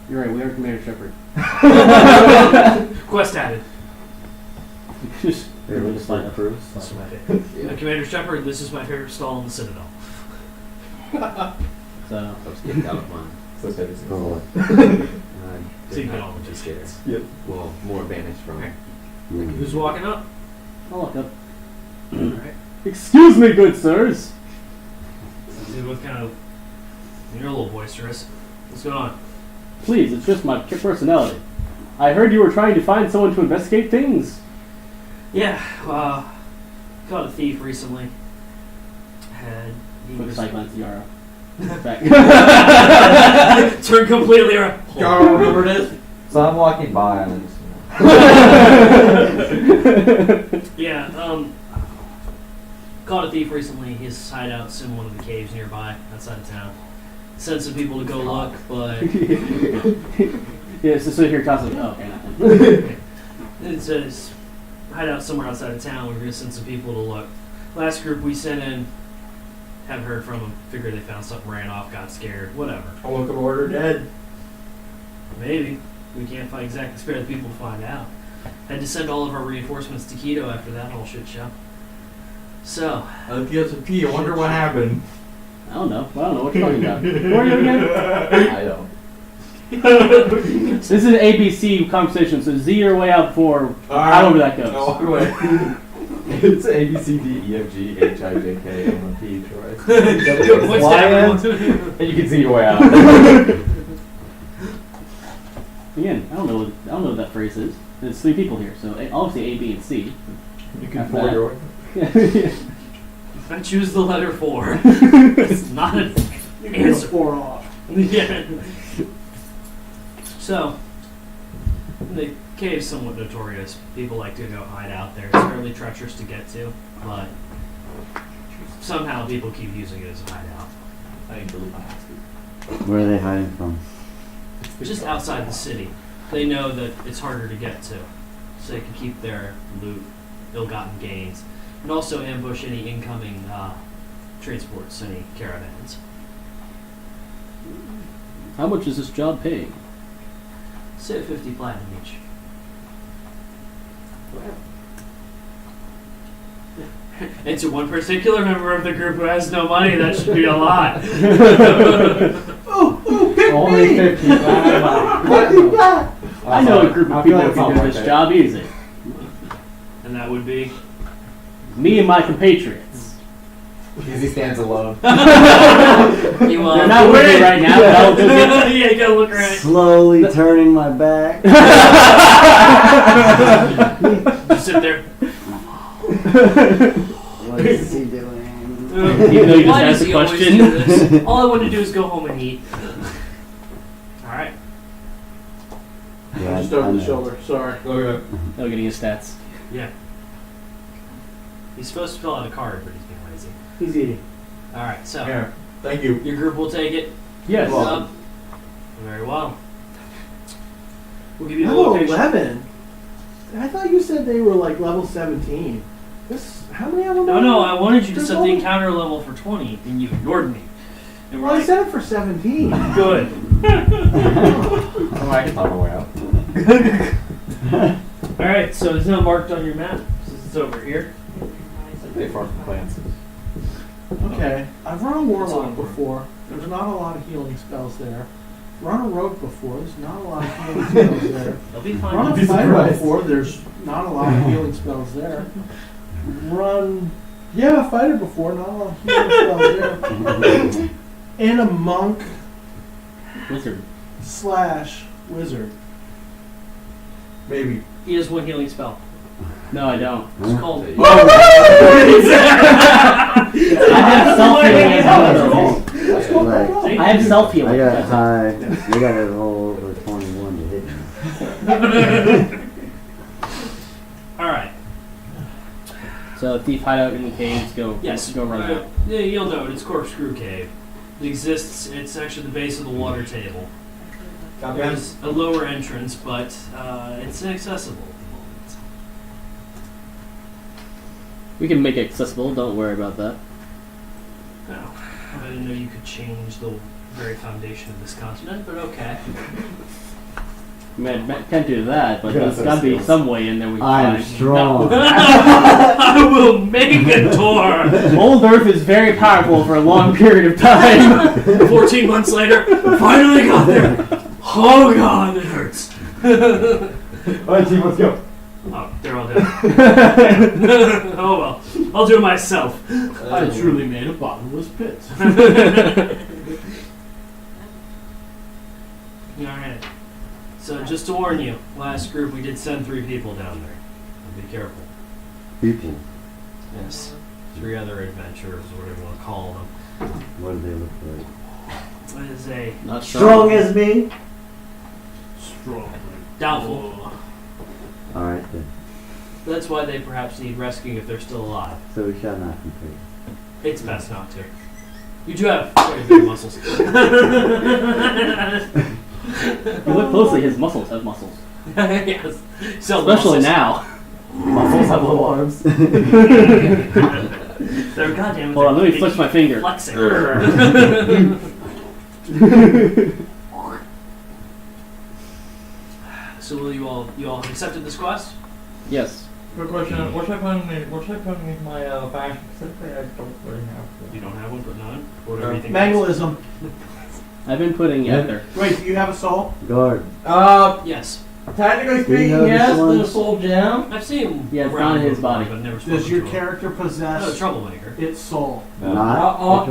You're right. We are Commander Shepard. Quest added. Just They were just like proof. This is my favorite. Commander Shepard, this is my favorite stall in the Citadel. so. I was kicked out of mine. So it's every single Oh, one. So you Didn't get have all the just scared. Yep. Well, more advantage from Okay. mm. Who's walking up? I'll look up. Alright. Excuse me, good sirs. They both kind of You're a little boisterous. What's going on? Please, it's just my personality. I heard you were trying to find someone to investigate things. Yeah, caught a thief recently. He Quick was sight glance at Yara. Back. turned completely around. Y'all remember this? So I'm walking by and it's, Yeah, caught a thief recently. His hideout's in one of the caves nearby, outside of town. Sent some people to go look, but Yeah, so here, toss it. Oh, okay, nothing. it says hideout somewhere outside of town. We're gonna send some people to look. Last group we sent in, haven't heard from them. Figured they found something, ran off, got scared, whatever. I'll look at order dead. Maybe. We can't find exactly spare the people to find out. Had to send all of our reinforcements to Quito after that whole shit show. So, LTSP, I wonder what happened. I don't know. I don't know what you're talking about. Who are you again? I don't. This is an ABC conversation, so Z your way out before however that goes. No, walk away. It's A B C D E F G H I J K L M P H O S. what's that? And you can see your way out. Again, I don't know what that phrase is. There's 3 people here, so obviously A, B, and C. You can After pour that. your way. I choose the letter 4. It's not an You can answer. 4 off. Yeah. So, the cave's somewhat notorious. People like to go hide out there. It's fairly treacherous to get to, but somehow people keep using it as a hideout. I ain't believe my ass. Where are they hiding from? Just outside the city. They know that it's harder to get to, so they can keep their loot, ill-gotten gains, and also ambush any incoming transports, any caravans. How much is this job paying? Say 50 platinum each. And to one particular member of the group who has no money, that should be a lot. Only 50. I know a group of people who can do this job easy. And that would be. Me and my compatriots. Easy stands alone. You, They're not with me right now, but I'll go get yeah, you gotta look around. Slowly turning my back. Just sit there. What is he doing? Even though you just Why asked does the he always question. do this? All I want to do is go home and eat. Alright. Yeah, Just I over the know. shoulder. Sorry. Okay. No getting his stats. Yeah. He's supposed to fill out a card, but he's being lazy. He's eating. Alright, so Here. Thank you. your group will take it. Yes. Very well. We'll give you the Level location. 11? I thought you said they were like level 17. How many of them? No, I wanted you to There's set the only- encounter level for 20, and you ignored me. And we're Well, I like, set it for 17. good. Oh, I can talk my way out. Alright, so it's now marked on your map, since it's over here. They far from Clancy's. Okay. I've run a It's warlock on. before. There's not a lot of healing spells there. Run a rogue before. There's not a lot of healing spells there. They'll be fine. Run You'd a be fighter surprised. before. There's not a lot of healing spells there. Run. Yeah, a fighter before. Not a lot of healing spells there. And a monk Wizard. / wizard. Maybe. He has one healing spell. No, I don't. It's called. I have self healing as well. Like, I have self I healing. got high. You got to roll over 21 to hit me. Alright. So thief hideout in the caves. Go. Yes. Go run out. Yeah, you'll know it. It's Corkscrew Cave. It exists. It's actually the base of the water table. Copy on. There's a lower entrance, but it's inaccessible at the moment. We can make it accessible. Don't worry about that. No, I didn't know you could change the very foundation of this continent, but okay. I mean, I can't do that, but Yeah, there's that's got to be skills. some way in there we can I am find. strong. I will make a door. Old Earth is very powerful for a long period of time. 14 months later, finally got there. Oh god, it hurts. Alright, team, let's go. Oh, they're all dead. Oh well, I'll do it myself. I truly made a bottomless pit. Alright. So just to warn you, last group we did send 3 people down there. So be careful. People. Yes. 3 other adventurers, or whatever you want to call them. What do they look like? What is a Not Strong as me. Strong. doubtful? Alright then. That's why they perhaps need rescuing if they're still alive. So we shall not compare. It's best not to. You do have very big muscles. If you look closely, his muscles have muscles. Yes. So Especially muscles. now. Muscles have little arms. They're goddamn. Hold on, let me flex my finger. Flexing. So will you all have accepted this quest? Yes. Quick question, what should I put in my fashion? Specifically, I don't really have You don't have one, but none. Whatever you think. Mangalism. I've been putting Yeah. ether. Wait, do you have a soul? Guard. Yes. Technically Do you speaking, know yes, this the one? soul gem. I've seen him. Yeah, it's around not in his before, body. but never spoken Does your to him. character No, possess troublemaker. its soul? Not.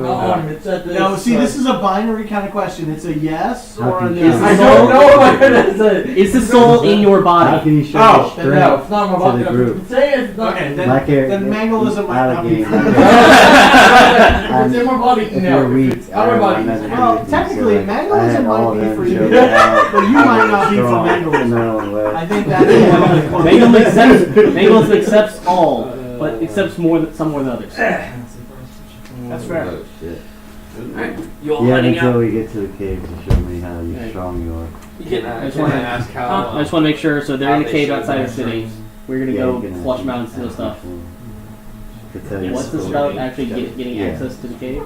It said this. No, see, this is a binary kind of question. It's a yes How or a can no. you- I don't know what it is. Is the soul in your How body? can you show Oh, your Then no, it's strength not my to body. the group? Say it's not. Okay, My then, character. then Mangalism might out not of be game. for you. It's in my body. If No, you're weak, it's out of my body. nothing to do Well, with you, technically, so I Mangalism had all might of be them for show you, me how but you I might was not be for strong Mangalism. in my own way. I think that's one of the questions. Mangalism accepts all, but accepts some more than others. That's fair. Oh, shit. Alright. You all Yeah, heading until out? we get to the cave to show me how Right. strong you are. You Can get, I, I just can I wanna- ask how? I just want to make sure. So they're how in a they cave show outside their the city. strength? We're gonna Yeah, go you can flush ask them out and steal me stuff. to tell you What's the this story. about actually getting Yeah. access to the cave?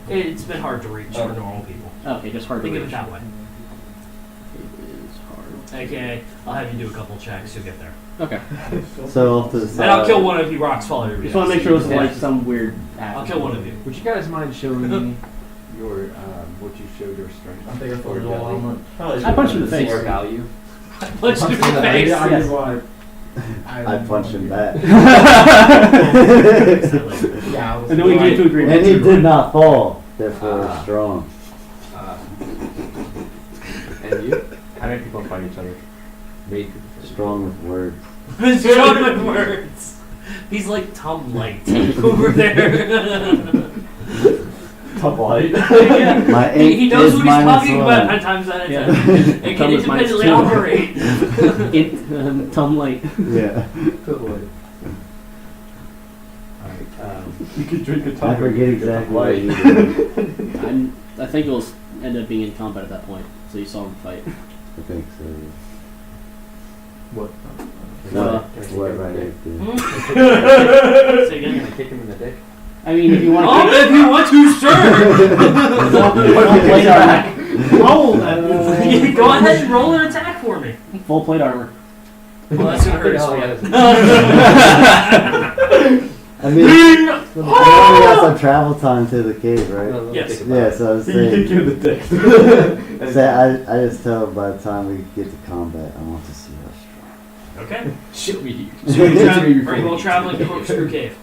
it's been hard to reach for normal people. Okay, just hard to Think of reach. it that way. It is hard. AKA, I'll have you do a couple checks. You'll get there. Okay. So off to the side. And I'll kill one of you. Rocks fall every Just want to make sure this is like some weird act. I'll kill one of you. Would you guys mind showing me your what you showed your strength? I think it's or a little value? I punched him in the face. Or value? Punch you in the face. Yes. I punched him back. Yeah, And then we get into agreement. And he did not fall, therefore Ah. strong. And you? How many people fight each other? Made Strong with words. Strong with words. He's like Tom Light over there. Top light. My he eight knows is what he's talking -1. about 9 times out of 10. Yeah. And Tom can is minus independently 2. operate. Tom Light. Yeah. You could drink a I tumbler. forget exactly what light. you did. I think you'll end up being in combat at that point, so you saw him fight. I think so. What? What right there? Say again. Can I kick him in the dick? I mean, if you want Oh, if you want to, sure. plate armor. Roll that. Go ahead and roll an attack for me. Full plate armor. Well, that's gonna hurt his Oh, hand. I mean, I only got some travel time to the cave, right? Yes. Yeah, so I was You kick saying. you in the dick. Say, I just tell by the time we get to combat, I want to see how strong. Okay. Show me. So are you all traveling to Corkscrew Cave?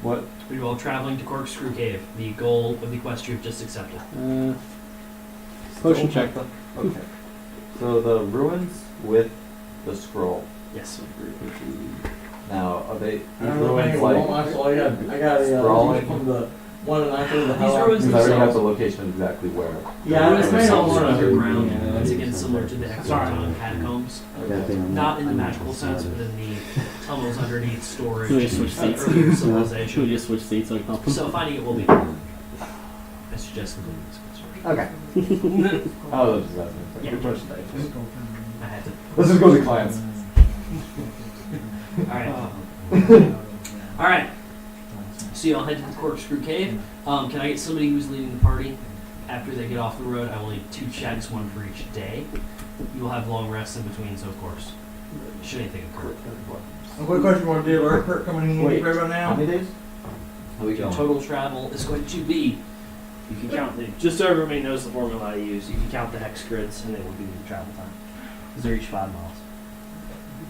What? Are you all traveling to Corkscrew Cave? The goal of the quest you've just accepted. Potion check. Okay. So the ruins with the scroll. Yes. Now, are they these I don't know if ruins anyone like? wants to- I got a Sprawling. from the one and I threw the These hell out. ruins Because I already have the themselves. location of exactly where. Yeah, Ruins it's made themselves all are one. underground. Yeah. Once again, similar to the Exoton catacombs. That thing Not in the I'm magical sense, but in the tunnels underneath storage Should we switch seats? of earlier Should we civilization. just switch seats so I can help him? So finding it will be. I suggest completing this quest Okay. first. Oh, that's that. Yeah. Good question. I had to. Let's just go to clients. Alright. Alright. So y'all head to the Corkscrew Cave. Can I get somebody who's leading the party after they get off the road? I will need 2 checks, 1 for each day. You will have long rests in between, so of course, should anything occur. A quick question, want to do Earth Perk coming in Wait, right How now? many days? Your total travel is going to be. You can count the, just so everybody knows the formula I use, you can count the hex grids and they will give you the travel time. Because they're each 5 miles.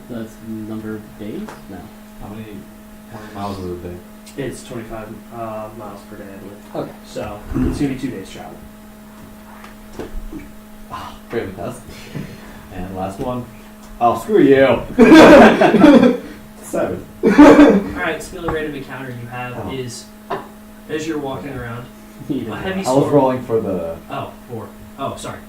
That's number of days? No. How many miles is a day? It's 25 miles per day, I believe. Okay. So, it's going to be 2 days travel. Fail the test. And last one. Oh, screw you. 7. Alright, so the only random encounter you have is as you're walking around. A heavy I storm. was rolling for the. Oh, 4. Oh, sorry.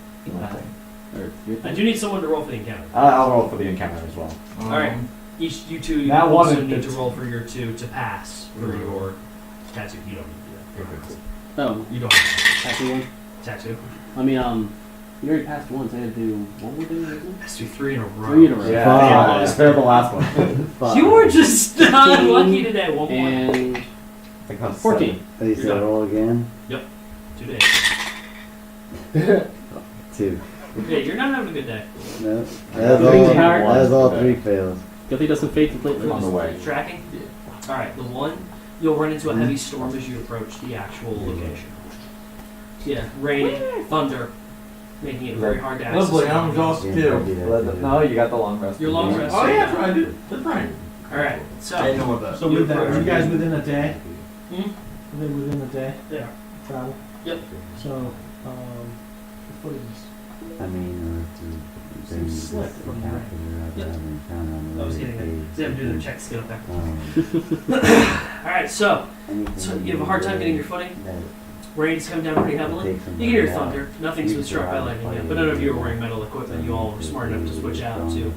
Or your I do need someone to roll for the encounter. I'll roll for the encounter as well. Alright. Each you two That one also is need to 15. roll for your 2 to pass for your tattoo. You don't need to do that. Oh, You don't have tattoo one. tattoo. I mean, you already passed one, so I had to do one more thing. Isn't it? Let's do 3 in a row. 3 in a row. Yeah, I failed the last one. Fuck. You were just unlucky today. One more. And I think I was 14. Oh, you said roll again? 2 days. 2. Yeah, you're not having a good day. No. I That's got all, 3 that's all today. 3 fails. Good thing it doesn't fade completely. On the way. Tracking? Alright, the 1, you'll run into a heavy storm as you approach the actual location. Yeah, raining, thunder, making it very hard to access. Lovely, I'm exhausted Yeah, too. probably that, No, you got the long rest. Your long rest. Oh yeah, that's right, I did. That's right. Alright, so. I know what that. So with that, are you guys within a day? Hmm? Are they within a day? There. Travel? Yep. So, the footage is I mean, or to bring this Slip from the encounter I've Yep. ever encountered on the I was road getting page, it. They have to do their checks to get up there. um, Alright, so anything you have a hard time getting your footing. that Rain's come down pretty heavily. takes You can hear somebody out. thunder. Nothing's been struck by lightning yet, but none of you are wearing metal equipment. You all were smart enough to switch out to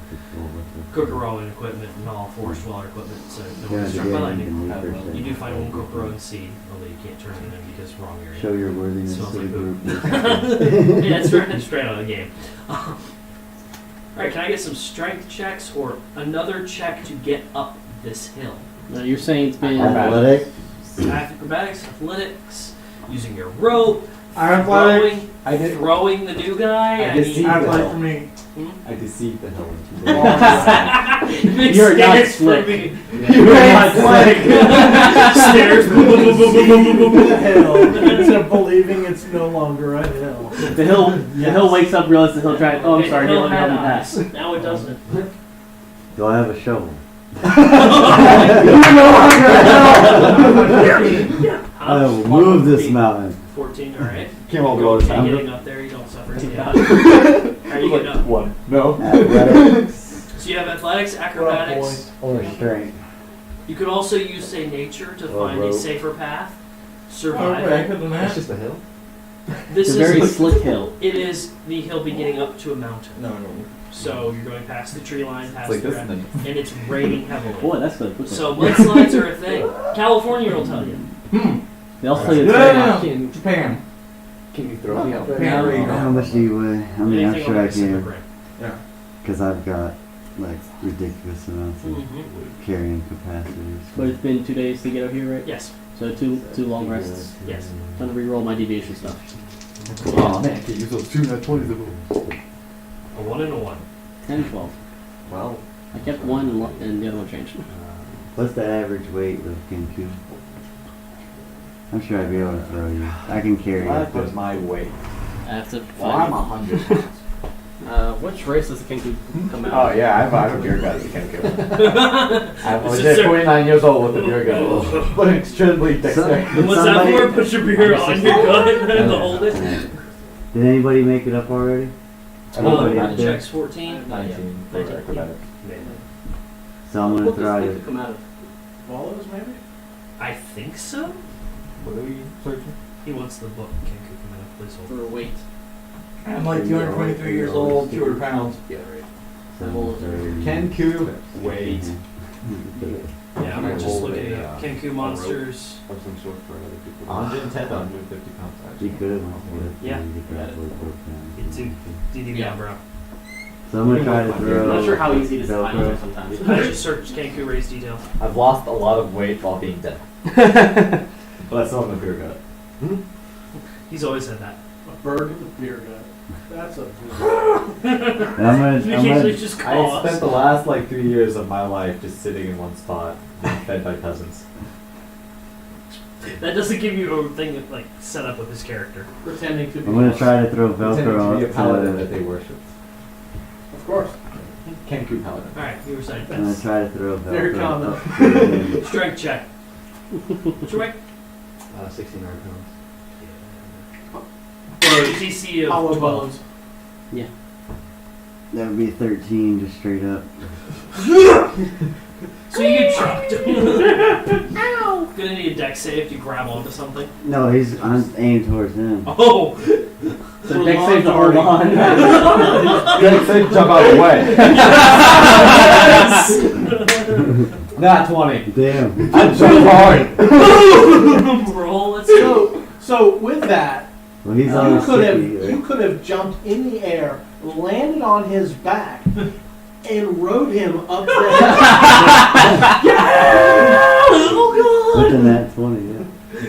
Kokoroan equipment and all Forest Dweller equipment, so no one's struck by lightning. You do find one Kokoroan seed, although you can't turn it in because wrong area. Show your worthiness Smells to the like group. Yeah, it's straight out of the game. Alright, can I get some strength checks or another check to get up this hill? No, you're saying it's been. Athletics? Acrobatics, athletics, using your rope, Athletic. throwing the new guy. I deceived the Athletic hill. for me. I deceived the hill. You're not Stairs for slick. me. You're not slick. Stairs. the hill into believing it's no longer a hill. The hill wakes up, realizes the hill tried. Oh, I'm sorry, Hill hill had had eyes. pass. Now it doesn't. Do I have a shovel? I will move this mountain. 14, alright. Came all the way to Okay, town. getting up there, you don't suffer any damage. How are you getting up? 1. No. Athletics So you have athletics, acrobatics. or strength? You could also use, say, nature to Or find a rope. safer path. Okay, Survival. good than It's that. just a hill. This It's a very is slick hill. it is the hill beginning up to a mountain. No. So you're going past the tree line, It's past like the this ground, and then. and it's raining heavily. Boy, that's good. So mudslides are a thing. California will tell you. They also say it's Yeah. Japan. Can you throw me out there? Japan region. How much do you weigh? I mean, I'm Anything sure over I the Pacific can, Rim. because I've got like ridiculous amounts of Mhm. carrying capacities. But it's been 2 days to get out here, right? Yes. So two long rests. Yes. I'm gonna re-roll my deviation stuff. Oh man, can you use those 2 net 20s? A 1 and a 1. 10, 12. Well, I kept one and the other one changed. What's the average weight of Kenku? I'm sure I'd be able to throw you. I can carry that it. was my weight. I have to Well, I'm find. 100 pounds. Which race does the Kenku come out? Oh yeah, I have a beer gut. You can't kill. I'm This is legit their- 29 years old with a beer gut, but extremely dexterous. Did What's that somebody- for? Put your beer on your gut and then hold it. Did anybody make it up already? Anybody up The there? check's 14. 19 for 19, acrobatic. So I'm gonna What throw does you. Kenku come out of? Wallows, maybe? I think so. What are we searching? He wants the book. Can't cook him in a placeholder. For weight. I'm like 223 years old, 200 pounds. Yeah, right. So I'm gonna throw you. Kenku weight. Yeah, I'm Can I just roll looking a, up Kenku monsters. Of some sort for other people. 110 to 150 pounds. You Actually. could. Yeah. It's in DDB Yeah. bro. So I'm gonna try to throw. I'm not sure how easy it is to find Velcro. those sometimes. I just searched Kenku race details. I've lost a lot of weight while being dead. But I still have a beer gut. He's always said that. A bird with a beer gut. That's a good And I'm You gonna usually just call I spent us. the last like 3 years of my life just sitting in one spot, being fed by peasants. That doesn't give you a thing of, like set up with his character. pretending to be. I'm gonna try to throw Pretending Velcro to be a up paladin that to. they worshipped. Of course. Kenku paladin. Alright, you were saying I'm gonna fence. try to throw Very Velcro common. up to. Strength check. What's your weight? 69 pounds. Or DC of Hollow 12. bones. Yeah. That would be 13 just straight up. So you get chucked. Ow! Gonna need a deck save to grab onto something. No, I'm aimed towards him. Oh! So deck save to hold on. Dex save, jump out of the way. Not 20. Damn. I jumped hard. Roll, let's go. So with that, Well, he's you on could have sticky. you could have jumped in the air, landed on his back, and rode him up the hill. Within that 20, yeah.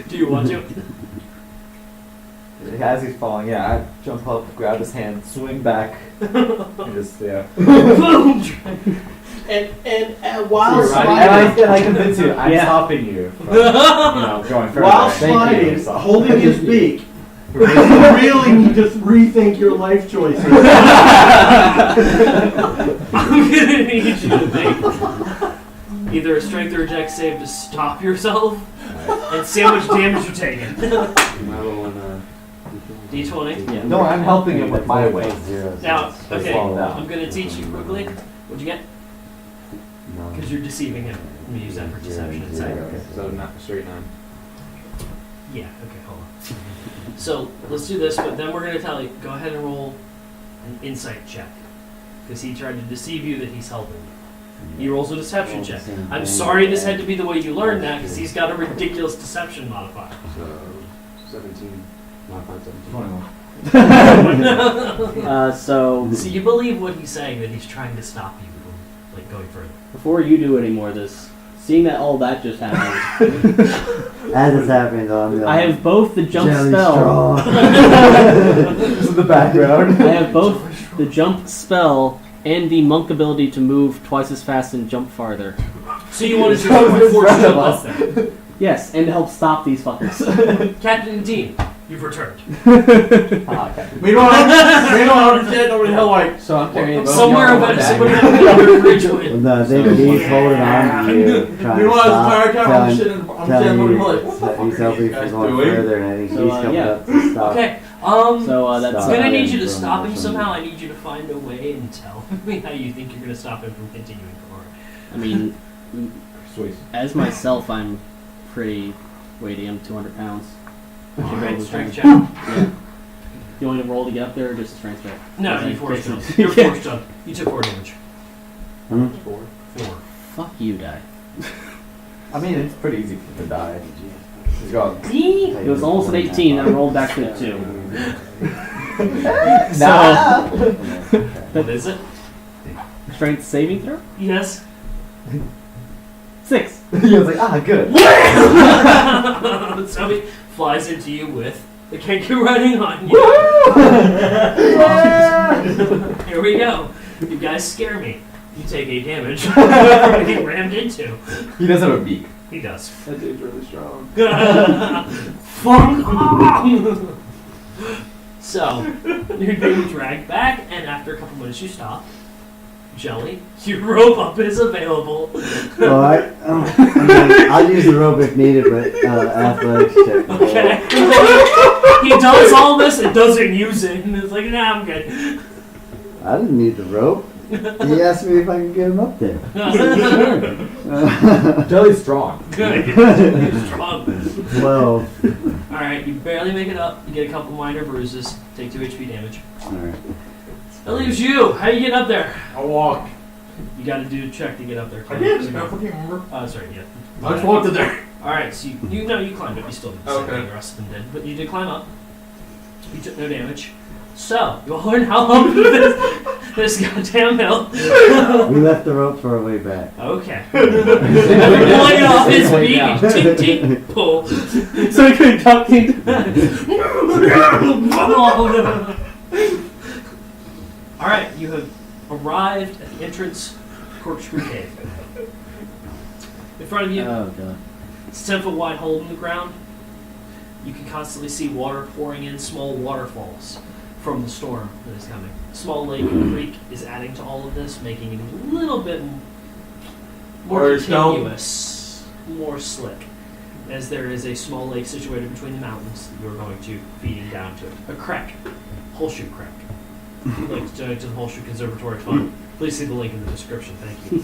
Do you want to? As he's falling, yeah, I jump up, grab his hand, swing back, and just, yeah. And while And sliding, I convince you, I'm Yeah. stopping you from, going further. while Thank you, sliding, so. holding his beak, you really need to rethink your life choices. I'm gonna need you to think either a strength or a deck save to stop yourself and see how much damage you're taking. My little D20. Yeah. No, I'm helping him with my weight. Now, okay, fall down. I'm gonna teach you quickly. What'd you get? No. Because you're deceiving him. I'm gonna use that for deception inside. Okay, so not straight 9. Yeah, okay, hold on. So, let's do this, but then we're gonna tell you, go ahead and roll an insight check. Because he tried to deceive you that he's helping you. He rolls a deception check. I'm sorry this had to be the way you learned that, because he's got a ridiculous deception modifier. So 17. Modified 17. 21. So So you believe what he's saying, that he's trying to stop you from like going further. before you do any more of this, seeing that all that just happened, As it's happening, though, I'm I have both the jump jelly spell. strong. Just in the background. I have both the jump spell and the monk ability to move twice as fast and jump farther. So you want to do a force jump up there. Yes, and to help stop these fuckers. Captain Dean, you've returned. Ah, okay. Meanwhile, I'm dead over the hill like. So I'm carrying both Somewhere y'all about back. somebody on the bridge with. No, he's holding on to you, trying to Meanwhile, the stop, entire time I'm telling, sitting, I'm telling standing over you the hill like, what the that fuck he's are helping you you from guys going doing? further, and I think So, he's coming yeah. up to stop. Okay. So that's I'm gonna need you to from stop him from- somehow. I need you to find a way and tell me how you think you're gonna stop him from continuing forward. I mean, Sweet. as myself, I'm pretty weighty. I'm 200 pounds. Alright, strength check. Yeah. You want me to roll to get up there, or just a strength check? No, Okay, you forced fix jump. it. You're forced jump. You took 4 damage. Hmm? 4. Fuck you, die. I mean, it's pretty easy for him to die. He's got. It was almost an 18, and I rolled back to a 2. Nah. What is it? Strength saving throw? Yes. 6. He was like, ah, good. So he flies into you with the Kenku running on you. Here we go. You guys scare me. You take 8 damage from getting rammed into. He does have a beak. He does. That dude's really strong. Fuck off! So, you're being dragged back, and after a couple minutes you stop. Jelly, your rope up is available. Well, I'll use the rope if needed, but athletics check. Okay. He does all this and doesn't use it, and it's like, nah, I'm good. I didn't need the rope. He asked me if I could get him up there. Jelly's strong. Good. You're strong. 12. Alright, you barely make it up. You get a couple minor bruises. Take 2 HP damage. Alright. That leaves you. How you getting up there? I walk. You gotta do a check to get up there. I did. I fucking remember. Oh, sorry, yeah. I just walked in there. Alright, so you climbed up. You still did the same Okay. thing the rest of them did. But you did climb up. You took no damage. So, you all learn how long this goddamn hill. We left the rope for our way back. Okay. Pulling it off his beak. Tink, tink, pull. So we could talk to Alright, you have arrived at the entrance to Corkscrew Cave. In front of you, Oh, God. it's a 10-foot wide hole in the ground. You can constantly see water pouring in small waterfalls from the storm that is coming. A small lake and creek is adding to all of this, making it a little bit more Or stone. continuous, more slick, as there is a small lake situated between the mountains that you're going to feeding down to it. A creek, Horseshoe Creek. you'd like to donate to the Holster Conservatory Fund, please see the link in the description. Thank you.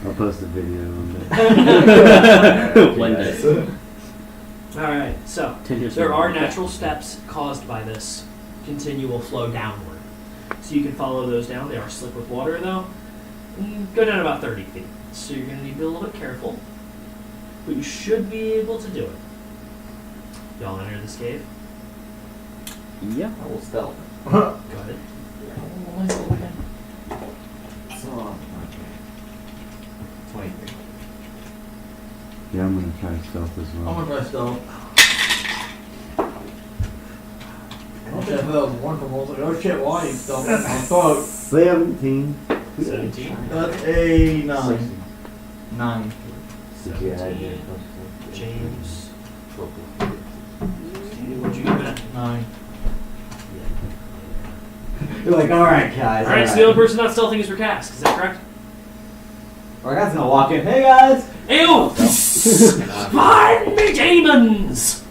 I'll post a video on that. One day. Alright, so 10 years there from are now. natural steps caused by this continual flow downward. So you can follow those down. They are slick with water though. Go down about 30 feet. So you're going to need to be a little bit careful. But you should be able to do it. Y'all enter this cave. Yeah. I will stealth. Go ahead. So, 23. Yeah, I'm gonna try stealth as I'm well. gonna try stealth. Oh shit, I thought that was wonderful. I was like, oh shit, why you stealth? I thought 17. 17. that's a 9. 9. James. What'd you get at? 9. You're like, alright, guys. Alright, so the only person not stealthing is Rakask. Is that correct? Our guy's gonna walk in. Hey guys! Ew! Find me demons!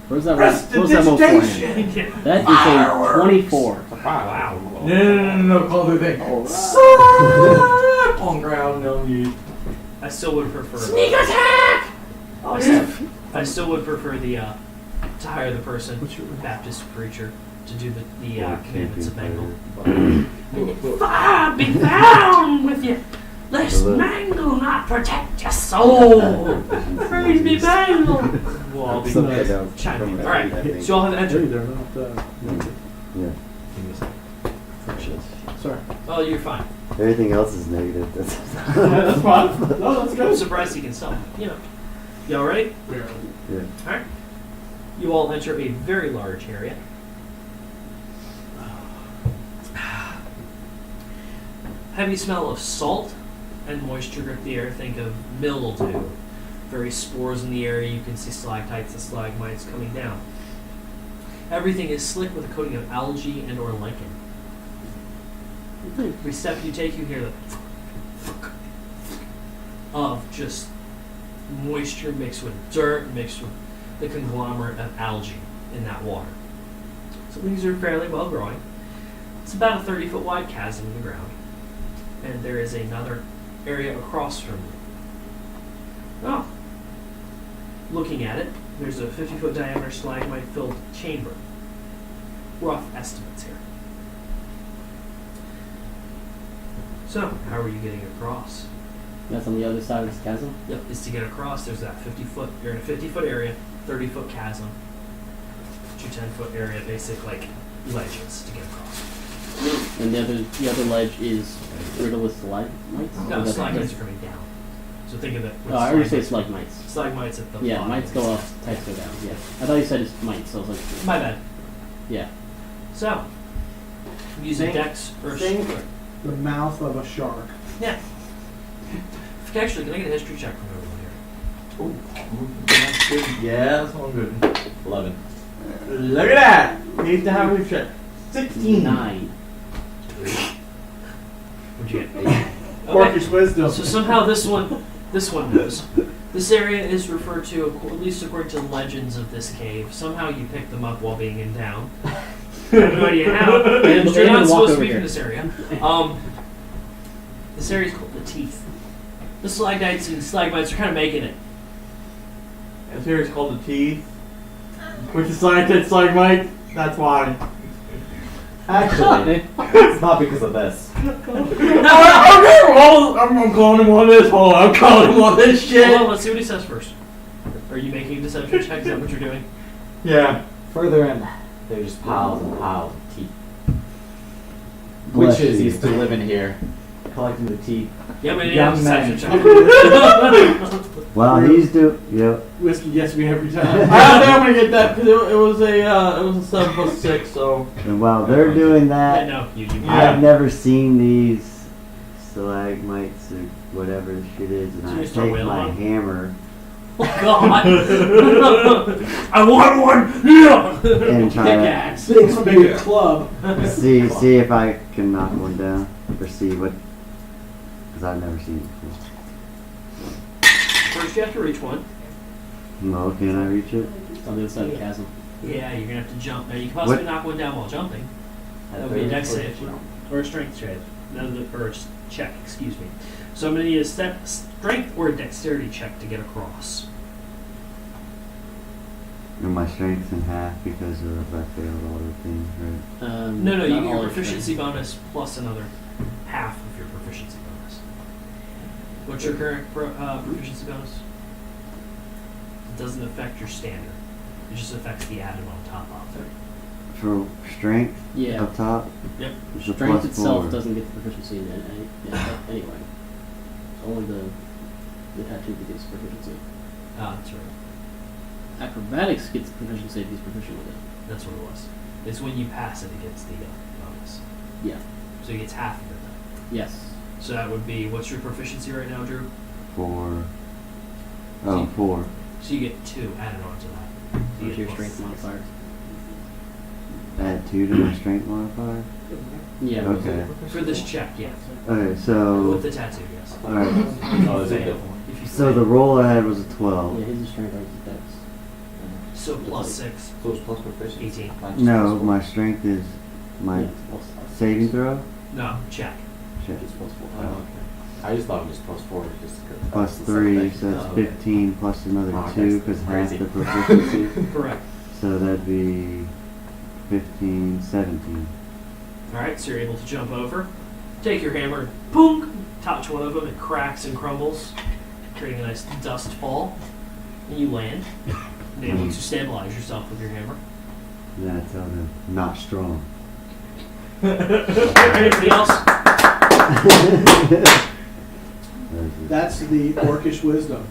Where's that? What's that move for him? That is a 24. Wow. No, call the thing. On ground, no need. I still would prefer. Sneak attack! I still would prefer the to hire the person, Baptist preacher, to do the commandments of Bengal. Be found with you, lest mangle not protect your soul. Praise be Bengal. Well, I'll be chiming. All right, so y'all have entered. They're not. Yeah. Sorry. Oh, you're fine. Everything else is negative. That's That's fine. No, that's I'm good. surprised he can sell. Y'all ready? yeah. All right. You all enter a very large area. Heavy smell of salt and moisture grip the air. Think of mildew. Very spores in the area. You can see stalactites and stalagmites coming down. Everything is slick with a coating of algae and or lichen. Every step you take, you hear the of just moisture mixed with dirt, mixed with the conglomerate of algae in that water. So these are fairly well growing. It's about a 30-foot wide chasm in the ground. And there is another area across from you. Oh. Looking at it, there's a 50-foot diameter stalagmite-filled chamber. Rough estimates here. So, how are you getting across? That's on the other side of this chasm. Yep, is to get across. There's that 50-foot. You're in a 50-foot area, 30-foot chasm, 10-foot area, basic like ledges to get across. And the other ledge is riddled with stalagmites? No, stalagmites are coming down. So think of it. with Oh, I already say stalagmites. stalagmites. Stalagmites at the Yeah, bottom. mites go up, tights go down. Yeah. I thought you said it's mites, so I was like, My bad. yeah. So, using Think- dex or think the mouth of a shark. yeah. Actually, can I get a history check from everyone here? Yeah, that's one good. 11. Look at that! Need to have a check. 16. 9. What'd you get? Okay. Orcish wisdom. So somehow this one knows. This area is referred to, at least according to the legends of this cave. Somehow you picked them up while being in town. I have no idea how. And You're not walk supposed to over be here. from this area. This area is called the Teeth. The stalactites and stalagmites are kind of making it. This here is called the Teeth. Which is stalagmite. That's why. Actually, it's not because of this. Okay, well, I'm calling him on this hole. I'm calling him on this shit. Hold on, let's see what he says first. Are you making a deception check? Is that what you're doing? Yeah. Further in. There's just piles and piles of teeth. Bless Witches you. used to live in here. Collecting the teeth. Yeah, but Young deception man. check. Well, he's yep. Whiskey gets me every time. I don't think I'm gonna get that because it was a 7 plus 6. So And while they're doing Yeah, that, no, you. Yeah. I've never seen these stalagmites or whatever the shit is, and So I you start take wailing my on 'em? hammer Oh God! I want one. Yeah. and try Pickaxe. Big, big club. to see if I can knock one down or see what, because I've never seen it before. First, you have to reach one. No, can I reach it? It's on the other side of the chasm. Yeah, you're gonna have to jump. Now you can possibly knock one down while jumping. That would be a dex save or a strength save. No, or a check. Excuse me. So I'm going to need a strength or a dexterity check to get across. And my strength's in half because of I failed all the things, right? No, you not get all your your proficiency bonus plus another half of your proficiency bonus. What's your current proficiency bonus? It doesn't affect your standard. It just affects the added on top of it. For strength Yeah. up top, Yep. it's a Strength plus itself 4. doesn't get the proficiency in anyway. Only the tattoo that gets proficiency. Ah, that's right. Acrobatics gets proficiency if he's proficient with it. That's what it was. It's when you pass it, it gets the bonus. Yeah. So it gets half of it then. Yes. So that would be, what's your proficiency right now, Drew? 4. Oh, 4. So you get 2 added on to that. So you With get your plus strength 6. modifier. Add 2 to my strength modifier? Yeah. Okay. For this check, yeah. Okay, With so. the tattoo, yes. Alright. Oh, is it Fail. different? If you So the fail. roll I had was a 12. Yeah, his is strength, ours is dex. So plus 6. So it's plus proficiency. 18. Not just No, plus my strength is my Yeah, plus saving throw? No, check. Shit. It's plus 4. Oh, okay. I just thought it was plus 4 just because. Plus 3, so that's 15 plus another Oh, 2 that's because half crazy. the proficiency. Correct. So that'd be 15, 17. Alright, so you're able to jump over. Take your hammer, boom, touch one of them, it cracks and crumbles, creating a nice dust fall. And you land, and able to stabilize yourself with your hammer. Then I tell them, not strong. Anything else? That's the orcish wisdom.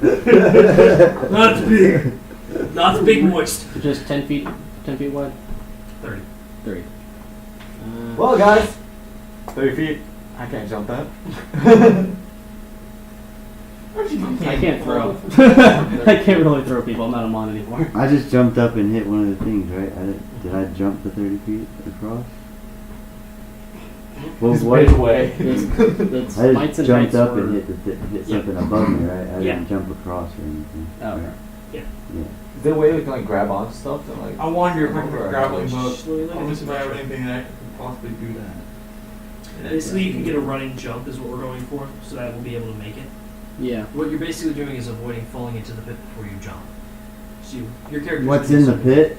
Not big. Not big moist. Just 10 feet wide? 30. 30. Well, guys, 30 feet. I can't jump that. I can't throw. I can't really throw people. I'm not a mon anymore. I just jumped up and hit one of the things, right? Did I jump the 30 feet across? Well, He's what? way away. That's I mites just and jumped heights up for- and hit Yeah. something above me, right? I Yeah. didn't jump across or anything. Oh, okay. Yeah. Yeah. Is there a way we can like grab onto stuff and like? I wonder if I Remember, could I grappling was- hook. Slowly I want to see if I have look at anything that could possibly do that. Basically, you can get a running jump is what we're going for, so that we'll be able to make it. Yeah. What you're basically doing is avoiding falling into the pit before you jump. So your character. What's in the pit?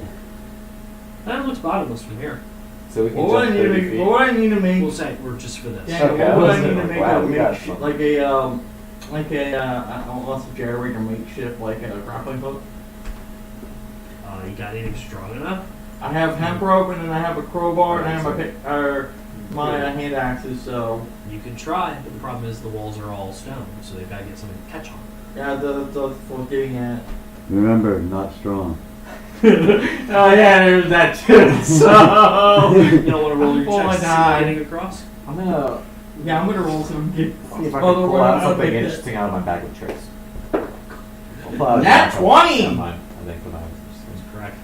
That looks bottomless from here. So we can What would I jump need to 30 make? feet. What would I need to make? We'll say we're just for this. Yeah, Okay, what would I I was need to like, make wow, a we got makeshift, some. like a I don't know, a generator makeshift, like a grappling hook? You got anything strong enough? I have hemp rope and then I have a crowbar and I have my hand axes. So You can try, but the problem is the walls are all stone, so they've got to get something to catch on. yeah, that's what I'm getting at. Remember, not strong. Oh yeah, there's that too. So You don't want to roll your Oh my checks to see God. getting across? I'm gonna yeah, I'm gonna roll some. see if I can Oh, pull we're out gonna something make this. interesting out of my bag of tricks. I'll pull out a Nat knife. 20! Never mind. I think for that. That's correct.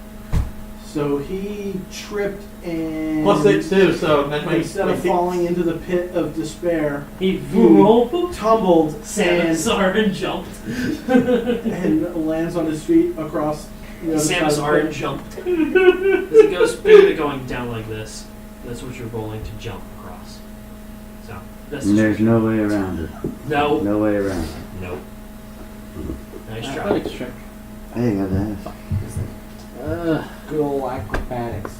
So he tripped and Plus 6 too, so that's why instead of falling into the pit of despair, He rolled, tumbled Samus and, Aran jumped. and lands on his feet across the other side of Samus the Aran pit. jumped. As it goes, think of it going down like this. That's what you're rolling to jump across. So, that's And there's no way around it. No. No way around it. Nope. Nice try. Athletics check. Hey, got that. good old acrobatics.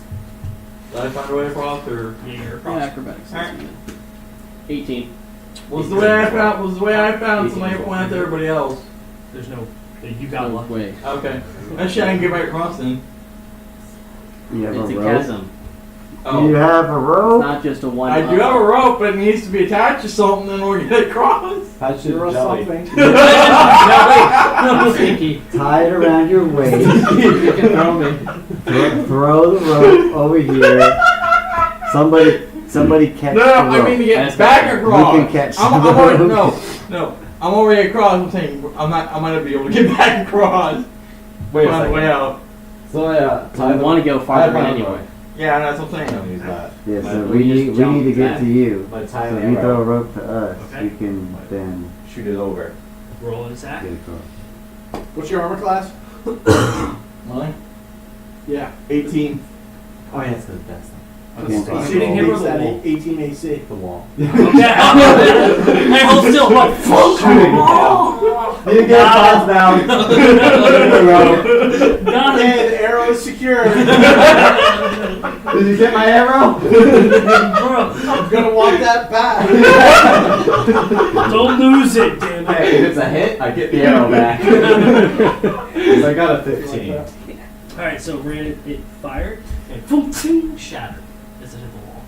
Did I find a way across or? Yeah, you're Yeah, across. acrobatics. That's good. 18. Was the way I found so I can point out to everybody else. There's no. You got No luck. way. Okay. That shit I can get right across then. You have It's a a rope? chasm. You have a It's rope? not just a one. I do have a rope, but it needs to be attached to something in order to get across. How should You're a jelly? something. Stinky. Tie it around your waist. You can throw me. Throw the rope over here. Somebody catch No, the I rope. mean to get That's back not- across. You can catch I'm the already, rope. no. I'm already across. I'm saying I'm gonna be able to get back across. Wait a on the way second. out. So yeah, I want to go farther in anyway. Yeah, that's what I'm I saying. don't use that. Yeah, But so we we just need to jump get back. to you. My So tiny if you throw a arrow. rope to us, Okay. you can then Shoot it over. Roll an attack. get across. What's your armor class? Mine? Yeah. 18. Oh yeah, it's the best. Can't fine. Shooting him or Beats the that wall? 18 AC. The wall. Okay. Hey, hold still. What? You get tossed down. Got Okay, it. the arrow is secure. Did you get my arrow? Bro, I'm gonna want that back. Don't lose it, damn it. Hey, if it's a hit, I get the arrow back. So I got a 15. All right, so ran it fired. and boom, ting, shattered as it hit the wall.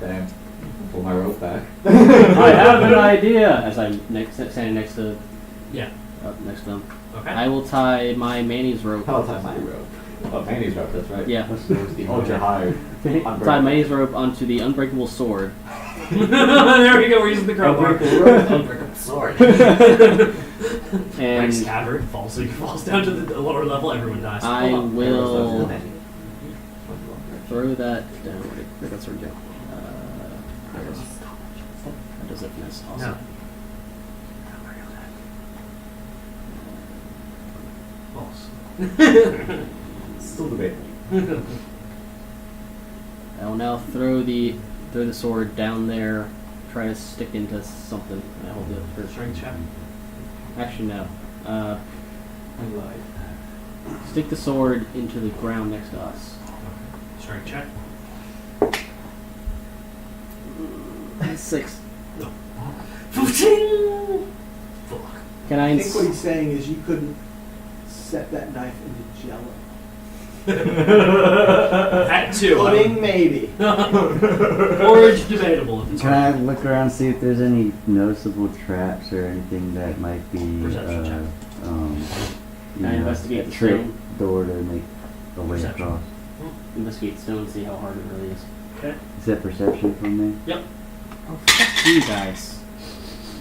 Damn. Pull my rope back. I have an idea. As I'm standing next to Yeah. next to them, Okay. I will tie my Manny's rope. I'll tie my rope. Oh, Manny's rope, that's right. Yeah. Oh, you're hired. Tie Manny's rope onto the unbreakable sword. There we go. We're using the crowbar. Unbreakable sword. And Breaks cavern, falls down to the lower level. Everyone dies. I Hold on. will throw that down. Where'd that sword go? There it is. That does it for this. Awesome. No. False. Still debating. I will now throw the sword down there. Try to stick into something. I hold it for Strength check. Actually, no. I lied. Stick the sword into the ground next to us. Strength check. 6. 15. Fuck. Can I? I think what he's saying is you couldn't set that knife into jello. That too. Pudding, maybe. Porridge debatable if it's Can I look around and see if there's any noticeable traps or anything that might be Perception check. Can I investigate a the trick stone? door to make a way Perception. across? Investigate stone, see how hard it really is. Okay. Is that perception from me? Yep. Oh, fuck you guys.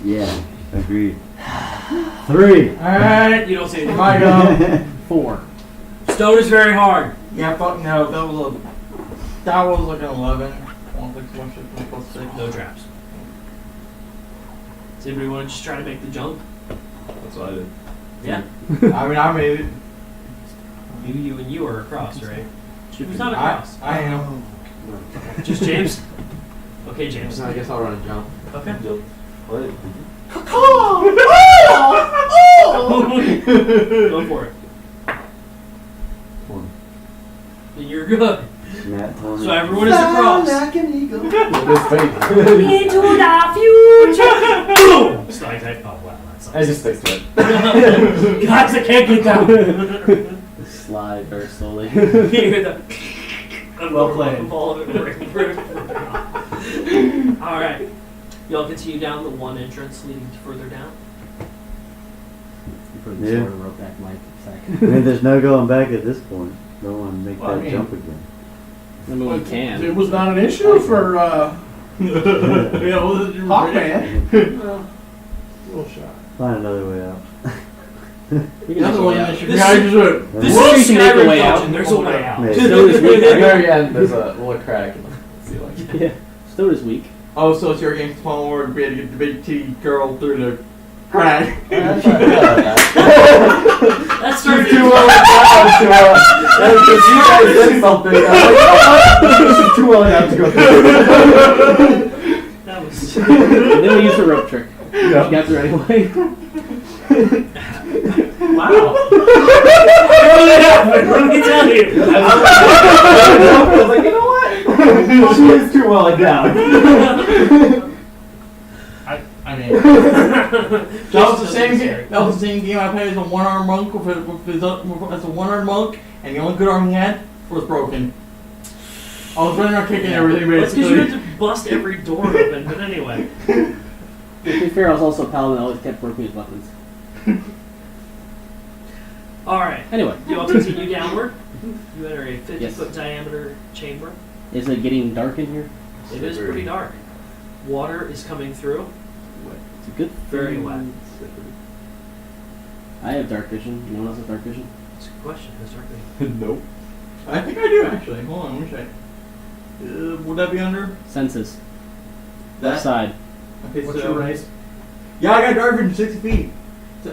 Yeah, agreed. 3. Alright, you don't see anything. My go. 4. Stone is very hard. Yeah, fuck no. That was like an 11. 1, 6, 1, 6, 1 plus 6. No traps. Does anybody want to just try to make the jump? That's what I did. Yeah. I mean, I made it. You and you are across, right? Who's not I across? am. Just James? Okay, James. I guess I'll run a jump. Okay. What? Go for it. One. You're good. Matt told me. So everyone is across. Like an eagle. This face. Into the future. Boom. Stalactite. Oh wow, that sucks. I just fixed it. Guys, I can't get down. Slide very slowly. You hear the Well played. ball of it break. All right, y'all continue down the one entrance leading further down. You put the Yeah. sword and rope back, Mike. I mean, there's no going back at this point. No one make Well, I that mean- jump again. I mean, we can. It was not an issue for Yeah, well, Hawkman. Little shot. Find another way out. We can The other make a one way out. that you guys do it. This Well, we is can make a Skyrim way out. Dungeon. There's a way out. Maybe. Stone is weak. At the very end, there's a little crack. See, like, Yeah. Stone is weak. Oh, so it's your game small word to be able to get the big T girl through the crack. That's Too starting too well down to because you guys did something. I'm like, you know what? This is too well down to go through. That was. And then we use the rope trick. She got through anyway. Wow. What did happen? What did he tell you? I was like, you know what? She is too well down. I mean, that was the same game. That was the same game I played as a one-armed monk as a one-armed monk, and the only good arm he had was broken. I was running around kicking everything, That's because you basically. had to bust every door open. But anyway. To be fair, I was also a paladin that always kept working his weapons. All right. Anyway, You all continue downward. You enter a 50-foot Yes. diameter chamber. is it getting dark in here? It is pretty dark. Water is coming through. It's a good Very thing. wet. I have dark vision. No one else has dark vision? That's a good question. Who's dark vision? Nope. I think I do actually. Hold on, let me check. Would that be under Senses. that? Left side. Okay, What's so your race? yeah, I got dark vision 60 feet.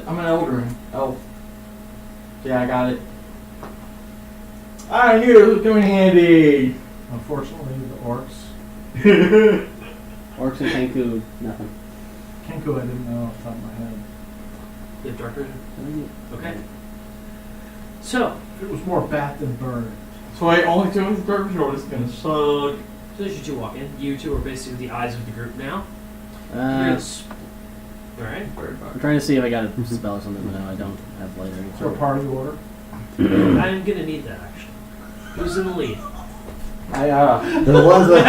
I'm an elder elf. Yeah, I got it. I knew it was coming handy. Unfortunately, the orcs. Orcs and Kenku, nothing. Kenku, I didn't know off the top of my head. You have dark vision? Okay. So, It was more bat than bird. So wait, only two of the dark vision. It's gonna suck. so as you two walk in, you two are basically the eyes of the group now. Alright. I'm trying to see if I got a spell or something, but no, I don't have light or Is there a anything. party order? I'm gonna need that actually. Who's in the lead? The ones with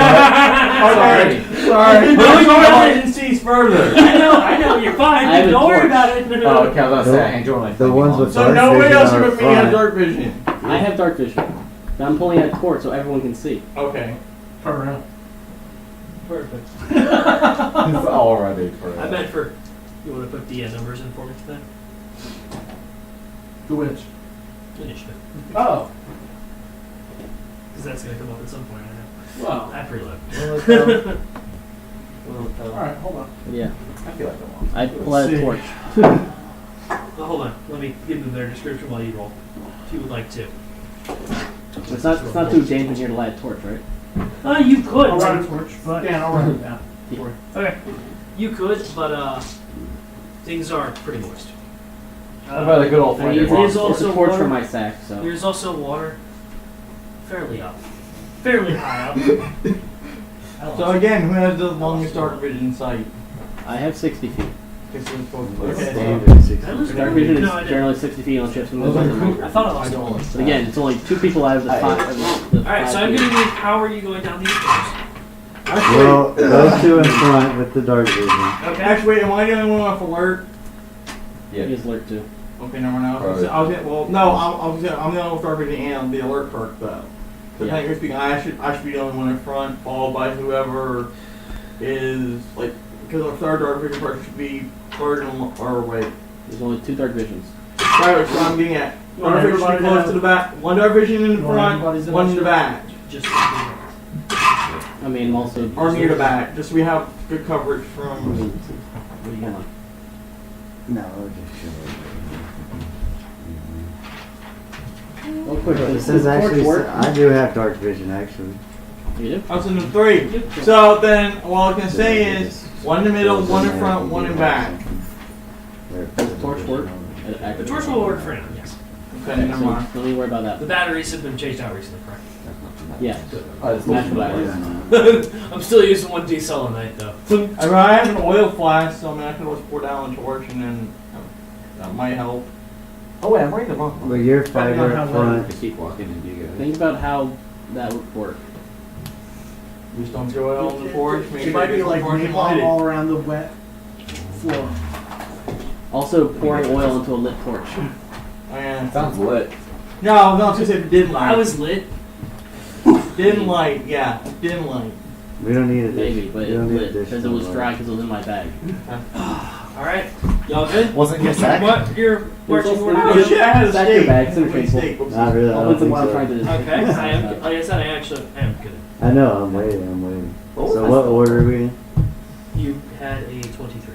Sorry. Moving our agencies further. I know, you're fine. I have a Don't worry torch. about it. Oh, okay, I was about to say, I ain't doing like the ones with So dark nobody vision else are but me has front. dark vision. I have dark vision. But I'm pulling out a torch so everyone can see. Okay. Turn around. Perfect. It's all ready for I meant for. You want to put the numbers in for me today? The witch. Initiative. Oh. Because that's going to come up at some point, I know. Well. At preload. Alright, hold on. But yeah, I feel like I'm on. I pull out a See. torch. Well, hold on. Let me give them their description while you roll. If you would like to. It's not too dangerous here to light a torch, right? You could. I'll write a torch. But Dan, I'll write it down. okay. You could, but things are pretty moist. What about a good old I friend? mean, It is it's a also torch water. from my sack, so. There's also water fairly high up. So again, who has the longest dark vision sight? I have 60 feet. Guess it's supposed to What's be. Okay. standard? That 60. was Dark vision is No, I didn't. generally 60 feet on ships and moves. I thought I lost all. But again, it's only 2 people out of the 5. Alright, so I'm going to need how are you going down these stairs? Well, those two in front with the dark vision. Okay. Actually, wait, am I the only one off alert? Yeah. He is alert too. Okay, never mind. I was Probably. gonna, well, no, I'm the only one with dark vision and the alert perk though. So Yeah. technically speaking, I should be the only one in front, followed by whoever is like, because our third dark vision perk should be third or wait. There's only 2 dark visions. Right, so I'm getting at. Want Dark vision should be everybody to close have- to the back. One dark vision in the You want front, everybody's one in the back, Just I mean, I'm also. or near the back, just so we have good coverage from. Hold on. No, I'll just show Real quick, it. does This is the torch actually, work? I do have dark vision actually. You do? I was in the 3. So then, what I can say is one in the middle, one in front, one in back. Does the torch work? the torch will work for now, yes. Okay, Okay, never so mind. don't need to worry about The that. batteries have been changed out recently, correct? Yeah. Oh, it's Natural not batteries. I'm still using 1 deselenite though. I have an oil flash, so I mean I can always pour down a torch and then that might help. Oh wait, I'm wearing the wrong But one. you're Depending on fighter how up long- front. I keep walking into you guys. Think about how that would work. We just don't throw it on the porch. Make It sure might you be get like the torch and light napalm it. all around the wet floor. Also, pouring oil into a lit torch. And Sounds lit. no, I was not just say it didn't light. I was lit. Didn't light, yeah, it didn't light. We don't need it. Maybe, but we it don't need lit because it additional was light. dry because it was in my bag. Alright. Y'all good? Wasn't your sack? What? You're marching also- order? Oh shit, I had a Stack your steak. bags, they're Wait, thankful. steak. Whoops. Not really. I Well, don't that's think what I'm so. trying to do. Okay, I am. Like I said, I actually am good. I know. I'm waiting. I'm waiting. What was So my what spell? order are we in? You had a 23.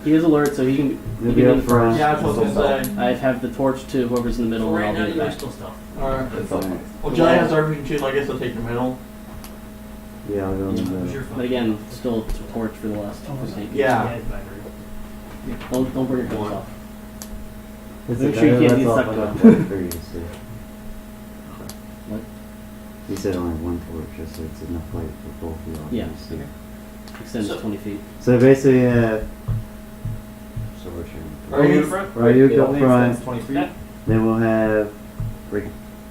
He is alert, so he can. You'll He be can up do the front. first. Yeah, that's what I was gonna say. I have the torch to whoever's in the middle, So and right I'll now be in you the are back. still stealth. Alright. It's all right. Well, Johnny has dark vision too, so I guess I'll take the middle. Yeah, I'll go in the Who's middle. your But phone? again, still torch for the last. Yeah. Don't bring your guns off. It's Make okay, sure you can't that's be all sucked enough up. light for you to see. What? You said only one torch, just so it's enough light for both of y'all Yeah. to see. Extends So- 20 feet. So basically, So we're shooting. Are you in front? Ryuk It up only front, extends 20 feet. Okay. then we'll have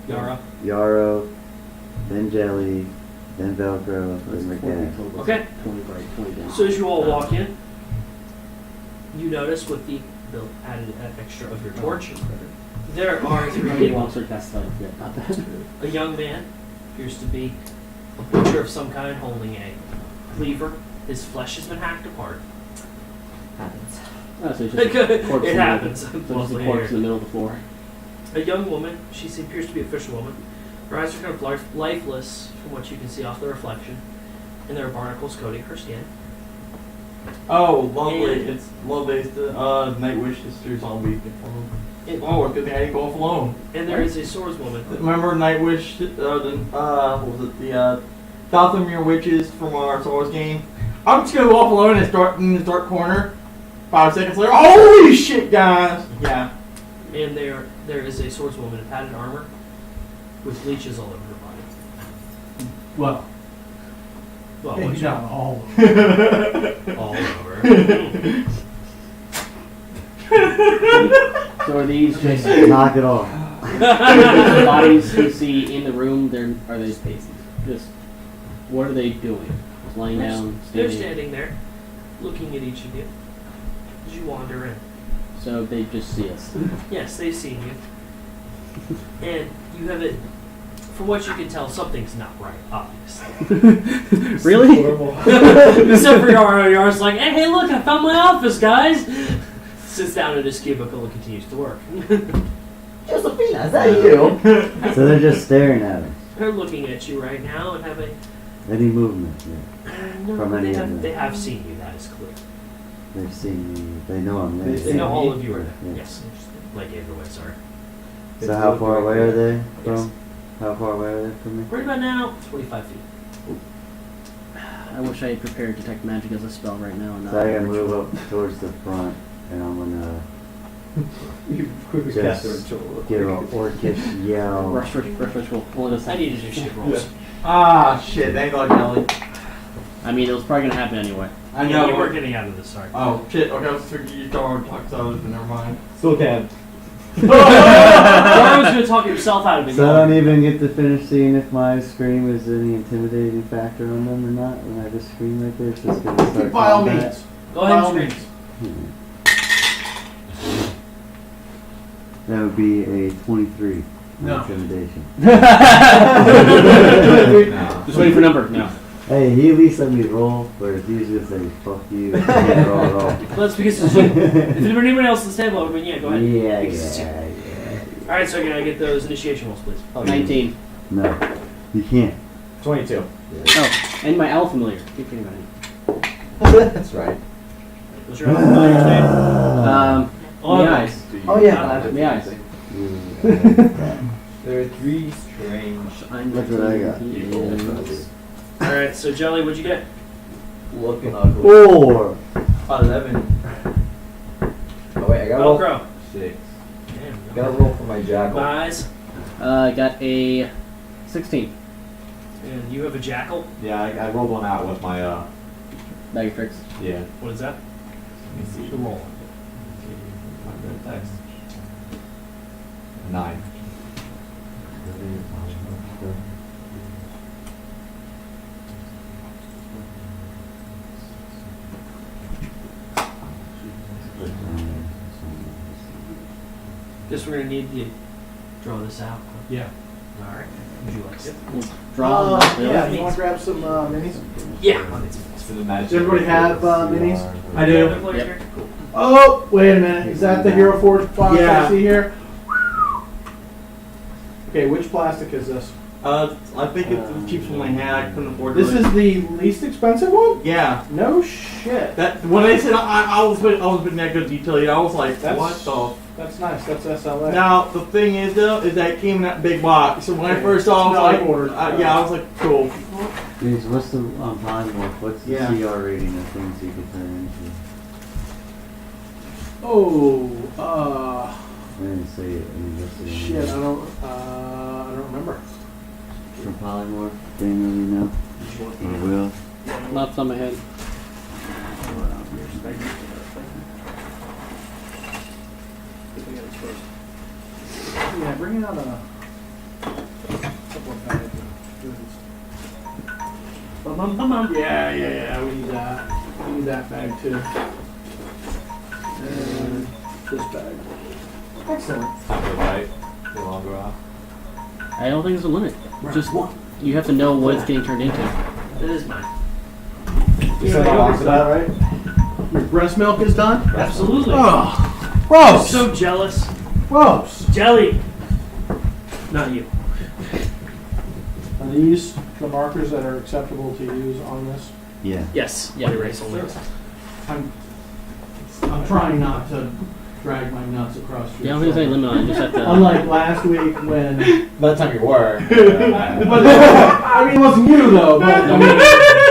Yara. Yarrow, then Jelly, then Velcro, That's then 40 Rick. total. Okay. 20 right, 20 down. So as you all walk in, you notice with the added extra of your torch, there are Three 3 people. long cast I forget about that. A young man appears to be a butcher of some kind holding a cleaver. His flesh has been hacked apart. Happens. Oh, so it's just a corpse It in the- happens. So just Lovely a corpse here. in the middle of the floor. A young woman, she appears to be a fisherwoman. Her eyes are kind of lifeless from what you can see off the reflection, and there are barnacles coating her skin. Oh, lovely. And- It's lovely. It's the Nightwish Sisters all week. Oh, good thing I didn't go off alone. And there is a swordswoman. Remember Nightwish, what was it, the Dathomir Witches from our Star Wars game? I'm just gonna go off alone in this dark corner. 5 seconds later, holy shit, guys! Yeah. And there is a swordswoman in padded armor with leeches all over her body. Well, Well, maybe what's not all of them. all over. So are these just Knock it off. the bodies you see in the room? Are they just what are they doing? Just lying down, They're standing. standing there, looking at each of you as you wander in. So they just see us. Yes, they've seen you. And you have it, from what you can tell, something's not right, obviously. Really? Except for Yar's like, hey, look, I found my office, guys! Sits down in his cubicle and continues to work. Josephina, is that you? So they're just staring at us. They're looking at you right now and have a... Any movement? Yeah. No, From any they, of them. they have seen you, that is clear. They've seen me. They know I'm there. They know all of you are there. Yeah. Yes. Like everywhere, sorry. So how far away are they Yes. from? How far away are they from me? Right about now, 25 feet. I wish I had prepared detect magic as a spell right now. And not So I gotta ritual. move up towards the front, and I'm gonna You quickly Just cast a ritual real give a quick. orcish yell. Rush ritual. Hold us. I need to do shit rolls. Ah, shit, thank God, Jelly. I mean, it was probably gonna happen anyway. I Yeah, know. you were getting out of this, sorry. Oh, shit, okay, I was thinking you don't talk to others, but never mind. Still can. Yar's gonna talk himself out of it. So I don't even get to finish seeing if my scream is any intimidating factor on them or not. When I just scream right there, it's just gonna start By all combat. means. Go ahead By all and scream. means. That would be a 23. No. Intimidation. Just waiting for number. No. Hey, he at least let me roll, whereas usually it's like, fuck you. I can't roll at all. Well, that's because it's you. If there were anyone else at the table, I would have been, yeah, go ahead. Yeah, Because it's you. yeah. Alright, so can I get those initiation rolls, please? 19. No, you can't. 22. Oh, and my owl familiar. Keep forgetting about it. That's right. What's your familiar's name? The eyes. Oh yeah. The eyes. There are 3 strange. I'm Look what I got. He is- Alright, so Jelly, what'd you get? Looking ugly. 4. 11. Oh wait, I gotta Oh, roll. Crow. 6. Damn. Gotta roll for my jackal. My eyes. I got a 16. And you have a jackal. Yeah, I rolled one out with my, Bag of tricks. yeah. What is that? Let me see. The roll. Find the text. 9. Guess we're gonna need to draw this out. Yeah. Alright. Would you like it? We'll draw. Yeah, you want to grab some minis? Yeah. It's for the magic. Does everybody have minis? I You have do. it, Blazer? Yep. Oh, wait a minute. Is that the Hero Forge box Yeah. I see here? Okay, which plastic is this? I think it's the cheapest one I had. I couldn't afford This it. is the least expensive one? Yeah. No shit. That when they said I was putting that good detail, I was like, That's- what the? That's nice. That's SLA. Now the thing is though, is that it came in that big box. So when I first saw, it, No, I I was ordered. like, yeah, I was like, cool. Jeez, what's the polymorph? What's the Yeah. CR rating of things you can turn into? Oh, I didn't say it. I mean, what's the shit. I don't remember. For polymorph, Daniel, you know? Or Will? Not some ahead. Yeah, bring out a couple of bags of goods. Yeah. We need that. We need that bag too. And this bag. Excellent. Time to light. No longer off. I don't think there's a limit. Just you have to know what it's getting turned into. That is mine. You said my box of that, right? Your breast milk is done? Absolutely. Oh, I'm gross. so jealous. Gross. Jelly. Not you. Are these the markers that are acceptable to use on this? Yeah. Yes. Yeah, erase only. I'm trying not to drag my nuts across your Yeah, I don't think there's any limit on it. Just have to. Unlike last week when. By the time you were. But, I mean, it wasn't you though. But I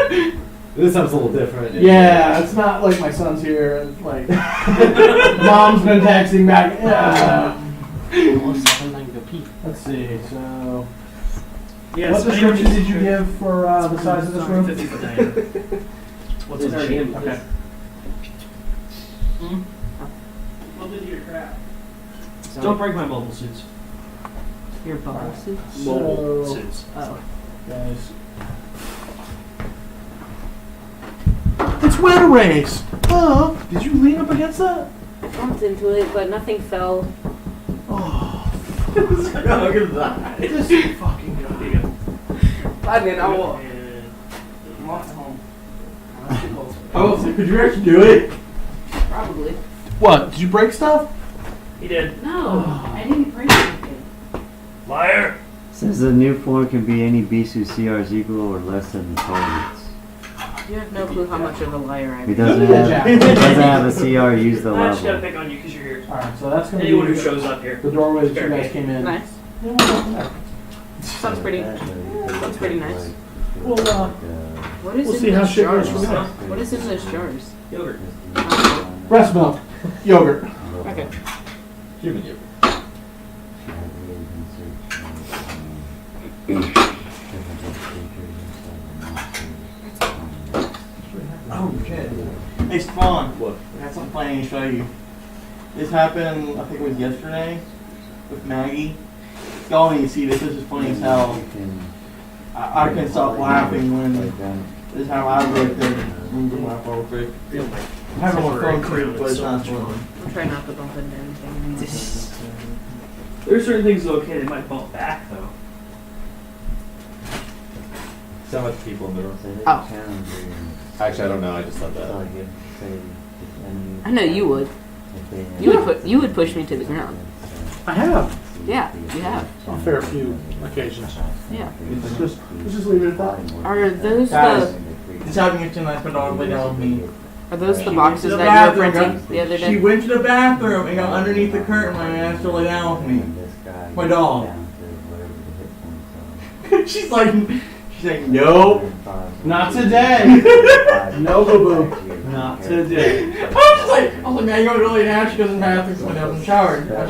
mean, This time's a little different. yeah, it's not like my son's here and like mom's been texting back. Yeah. Let's see. So, Yes, what description did you give for the size of this room? 50 foot diameter. What's in there? Okay. What did your crap? Don't break my mobile suits. Your bubble suit? Mobile So- suits. Oh. Guys, It's wind race. Oh, did you lean up against that? I bumped into it, but nothing fell. Oh, look at that. this fucking guy. Here you go. I mean, I will. And I'm off home. Oh, so could you actually do it? Probably. What? Did you break stuff? he did. No, I didn't break anything. Liar! Says the new form can be any beast whose CR is equal or less than the target's. You have no clue how much of a liar I He am. doesn't have a CR, use the I just gotta level. pick on you because you're here. Alright, so that's gonna Anyone be who shows up here. the doorway that you guys came in. Nice. Sounds pretty. Sounds pretty nice. Well, What is We'll in see how those shit jars? goes from there. What is in those jars? Yogurt. breast milk, yogurt. Okay. Human you. Oh shit. Hey Spawn. What? I got something funny to show you. This happened, I think it was yesterday, with Maggie. Y'all need to see this. This is funny as hell. I can't stop laughing when this is how I looked at it. I'm gonna laugh over quick. Feel like I'm having my phone Temporary too, but it's so not much funny. I'm trying not to bump into anything. There's certain things that okay, they might bump back though. So much people in the room. Oh. Actually, I don't know. I just thought that. I know you would. You would push me to the ground. I have Yeah, you have. a fair few occasions. Yeah. Let's just leave it at that. Are those Guys. the This happened yesterday. My dog lay down with me. are those the She boxes went to the that you were bathroom, printing the other She day? went to the bathroom and got underneath the curtain when I asked her to lay down with me. My dog. she's like, nope. Not today. No boo boo. Not today. I was like, man, you want to go lay down? She goes in the bathroom, so I was in the shower. And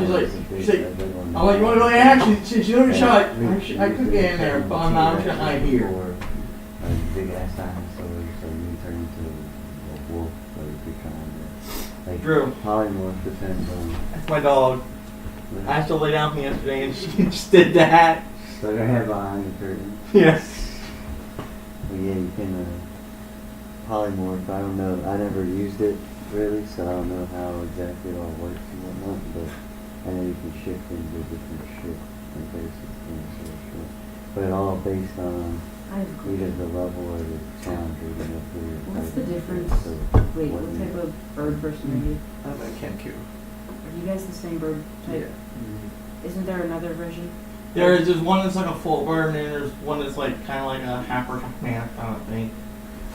she's like, I'm like, you want to go lay down? She looked at the shower, like, I could get in there, but I'm not here. Big ass dinosaurs, so you turn into a wolf, or you could kind of like Drew. polymorph depends on. That's my dog. I asked her to lay down with me yesterday, and she just did that. So her head behind the curtain. Yeah. But yeah, you can polymorph. I don't know. I never used it really, so I don't know how exactly it all works and whatnot. But I know you can shift into different shit and basic things. So sure. But it all based on either the level or the challenge or who you're What's the fighting. difference? So Wait, what type of bird person are you? I'm a Kenku. Are you guys the same bird type? Isn't there another version? There's one that's like a full bird, and then there's one that's like kind of like a half bird, half man kind of thing.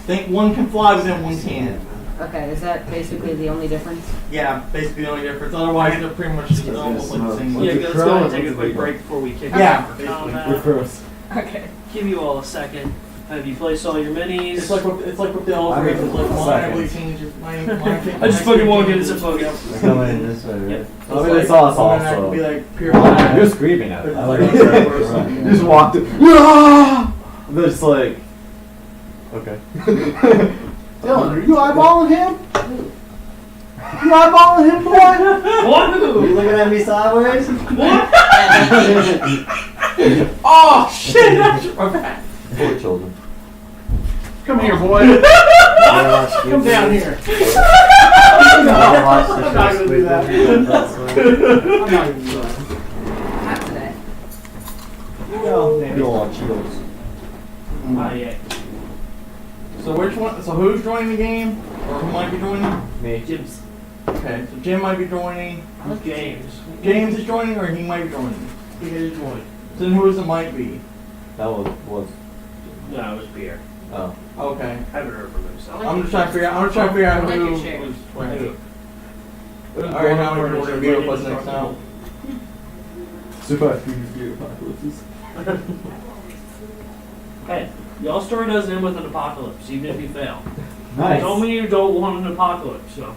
Think one can fly, but then one can't. Okay, is that basically the only difference? Yeah, basically the only difference. Otherwise, they're pretty much almost like the same. Yeah, one. let's go and take a quick break before we kick Yeah, off for basically. combat. Okay. Give you all a second. Have you placed all your minis? It's like with the elephant. It's like mine really changes. Mine I just fucking want to get this info. We're coming in this way, right? Yep. I mean, they saw us all, That could be so. like pure. You're screaming at it. I like it. Person. You just walked in. Ah! They're just like. Okay. Dylan, are you eyeballing him? You eyeballing him, boy? What? You looking at me sideways? Oh shit! That's my bad. Poor children. Come here, boy. Come down here. I'm I'm not gonna do that. I'm not gonna do that. Not today. You all Cheetos. Yeah. So which one? So who's joining the game, or who might be joining? Me. Jim's. Okay, so Jim might be joining. James. James is joining, or he might be joining. He is joining. Then who is it might be? That was. No, it was Pierre. Oh. Okay. Haven't heard from him. So. I'm just trying to figure out. I'm just trying to figure out I like who your shirt. was where. Who? All right, now we're gonna be with us next time. Survive previous apocalypses. Hey, y'all story doesn't end with an apocalypse, even if you fail. Nice. Tell me you don't want an apocalypse, so.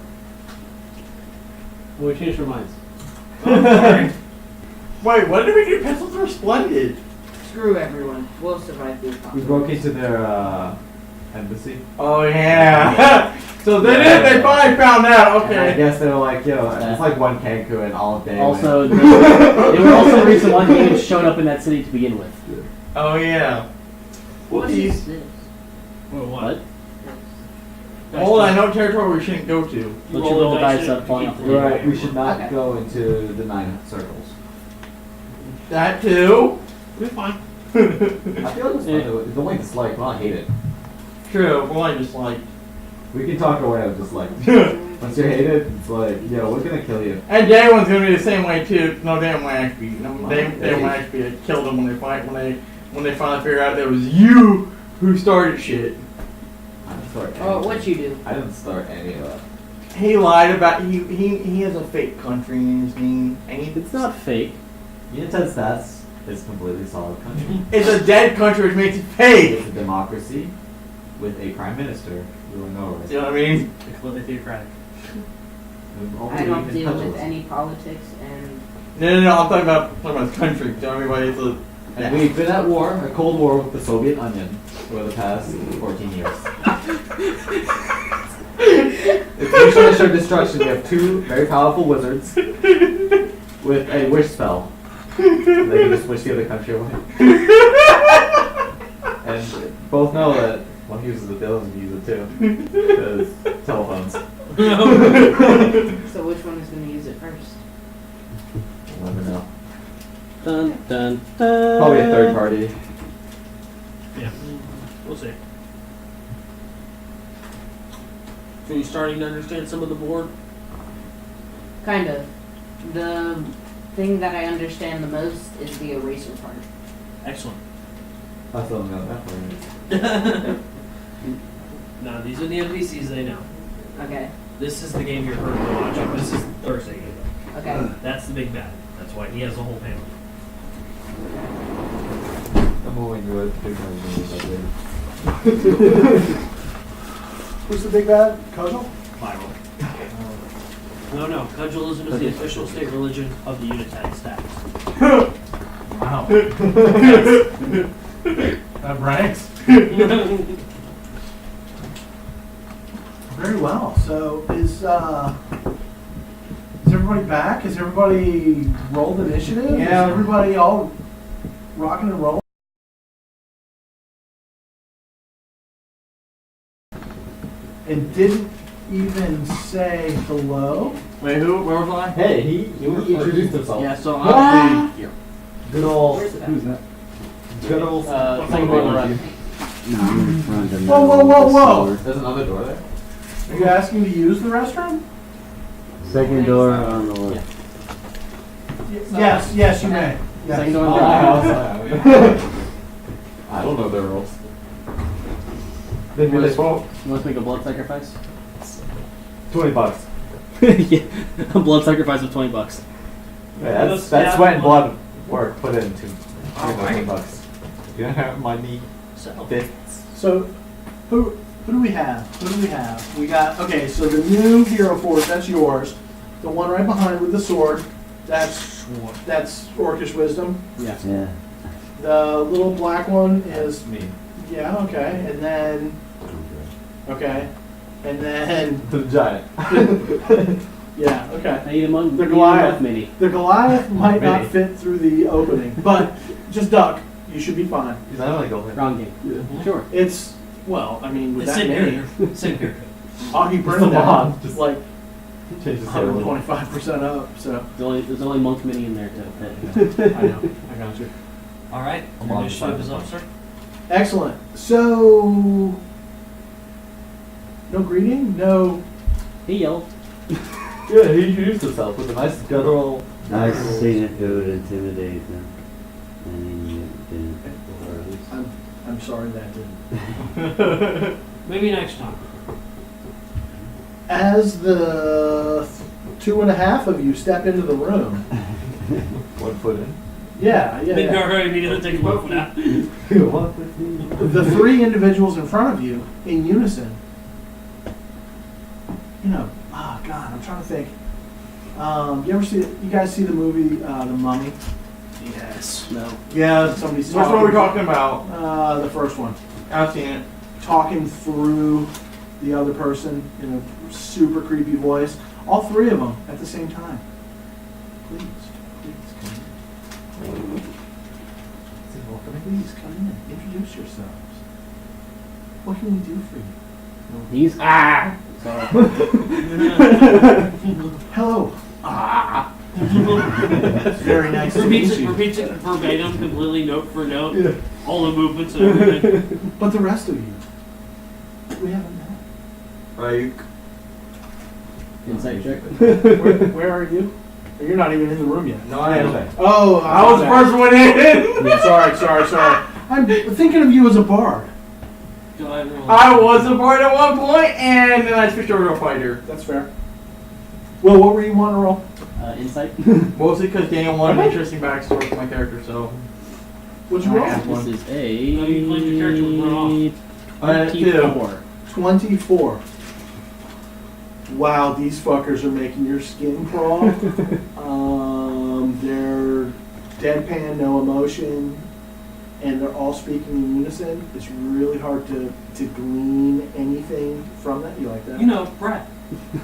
Well, we changed our minds. Wait, what did we do? Pencils are splendid. Screw everyone. We'll survive the We apocalypse. broke into their embassy. Oh yeah. So they did. They finally found out. And I Okay. guess they were like, yo, it's like one Cancun all day. Also, they were also the reason why he even showed up in that city to begin with. Oh yeah. What is this? Well, What? Hold on, I know territory we shouldn't go to. Don't roll you little the guys dice start to falling keep off the the- table. Right, we should not Okay. go into the 9 circles. That too. We're fine. I feel like it's fun. The way it's like, well, I hate it. True. Well, I just like. We can talk away of just like, once you hate it, it's like, yo, we're gonna kill you. And day one's gonna be the same way too. No damn Waxby. No damn Waxby. I killed them when they finally figured out that it was you who started shit. I didn't start Oh, any- what you do? I didn't start any of that. He lied about he has a fake country in his name. And It's not fake. United States is a completely solid country. It's a dead country, which makes it fake. It's a democracy with a prime minister ruling over it. You know what I mean? Completely theocratic. I don't deal with any politics and No. I'm talking about his country. Tell everybody it's a. And we've been at war, a cold war with the Soviet Union for the past 14 years. It's mutual assured destruction. We have 2 very powerful wizards with a wish spell. They can just wish the other country away. And both know that one uses it, the other one uses it too. Because telephones. so which one is going to use it first? We'll never know. Dun, dun, dun. Probably a third party. Yeah. We'll see. So you starting to understand some of the board? Kind of. The thing that I understand the most is the eraser part. Excellent. I still don't know that part. No, these are the NPCs they know. Okay. This is the game you're currently watching. This is Thursday game. Okay. That's the big bad. That's why he has the whole panel. I'm moving to it. Big man, Who's the big bad? Cudgel? Bible. No. Cudgelism is the official state religion of the United States. Wow. That ranks. Very well. So is everybody back? Has everybody rolled initiative? Yeah. Is everybody all rocking and rolling? And didn't even say hello. Wait, who? Where was I? Hey, he introduced himself. Yeah, so I'm here. Good old. Where's that? Who's that? Good old. Second door on the right. No, I'm in front of Whoa, whoa, whoa, whoa. There's another door there. Are you asking to use the restroom? Second door on the left. Yes, you may. Yes. Second door Oh, on the right. I don't know their rules. You Maybe they won't. want to make a blood sacrifice? $20. Yeah, a blood sacrifice of $20. Yeah, that's sweat and blood work put into $20. You don't have money. So, Bits. So, who do we have? Who do we have? We got, okay, so the new Hero Force, that's yours. The one right behind with the sword, that's Orcish Wisdom. Yeah. Yeah. The little black one is, Me. yeah, okay, and then, okay, and then, The giant. yeah, okay. I need a monk. The Goliath. Mini. The Goliath might not Mini. fit through the opening, but just duck. You should be fine. He's not only going. Wrong game. Sure. It's, well, I mean, with it's that same many, period. Same period. Augie Just burned a down mod, just- like Change the scale a little. 125% up, so. There's only monk mini in there too. I know, I got you. All right. I'm Your on initiative is side. up, sir. Excellent. So, no greeting? No. He yelled. Yeah, he introduced himself with a nice guttural. Nice seeing if it would intimidate them. And you didn't. Or at least. I'm I'm sorry that didn't. Maybe next time. As the 2.5 of you step into the room, 1 foot in. yeah. Midgar immediately takes one foot out. The 3 individuals in front of you, in unison, oh God, I'm trying to think. You guys see the movie The Mummy? Yes. No. Yeah, somebody's Which one are we talking about? The first one. I've seen it. Talking through the other person in a super creepy voice. All 3 of them at the same time. Please come in. Please come in. Introduce yourselves. What can we do for you? He's sorry. Hello. It's very nice to meet you. Repeats it verbatim, completely note for note. Yeah. All the movements and everything. But the rest of you, we haven't met. Right. Insight check. Where are you? You're not even in the room yet. No, I am. Oh, I was the first one in. Sorry. I'm thinking of you as a bard. Go ahead and roll. I was a bard at one point, and then I switched over to a fighter. That's fair. Well, what were you wanting to roll? Insight. Mostly because Daniel wanted an interesting backstory for my character, so. What'd you roll? This is a No, you played your character with one off. 24. 24. Wow, these fuckers are making your skin crawl. They're deadpan, no emotion, and they're all speaking in unison. It's really hard to glean anything from that. You like that? Brett.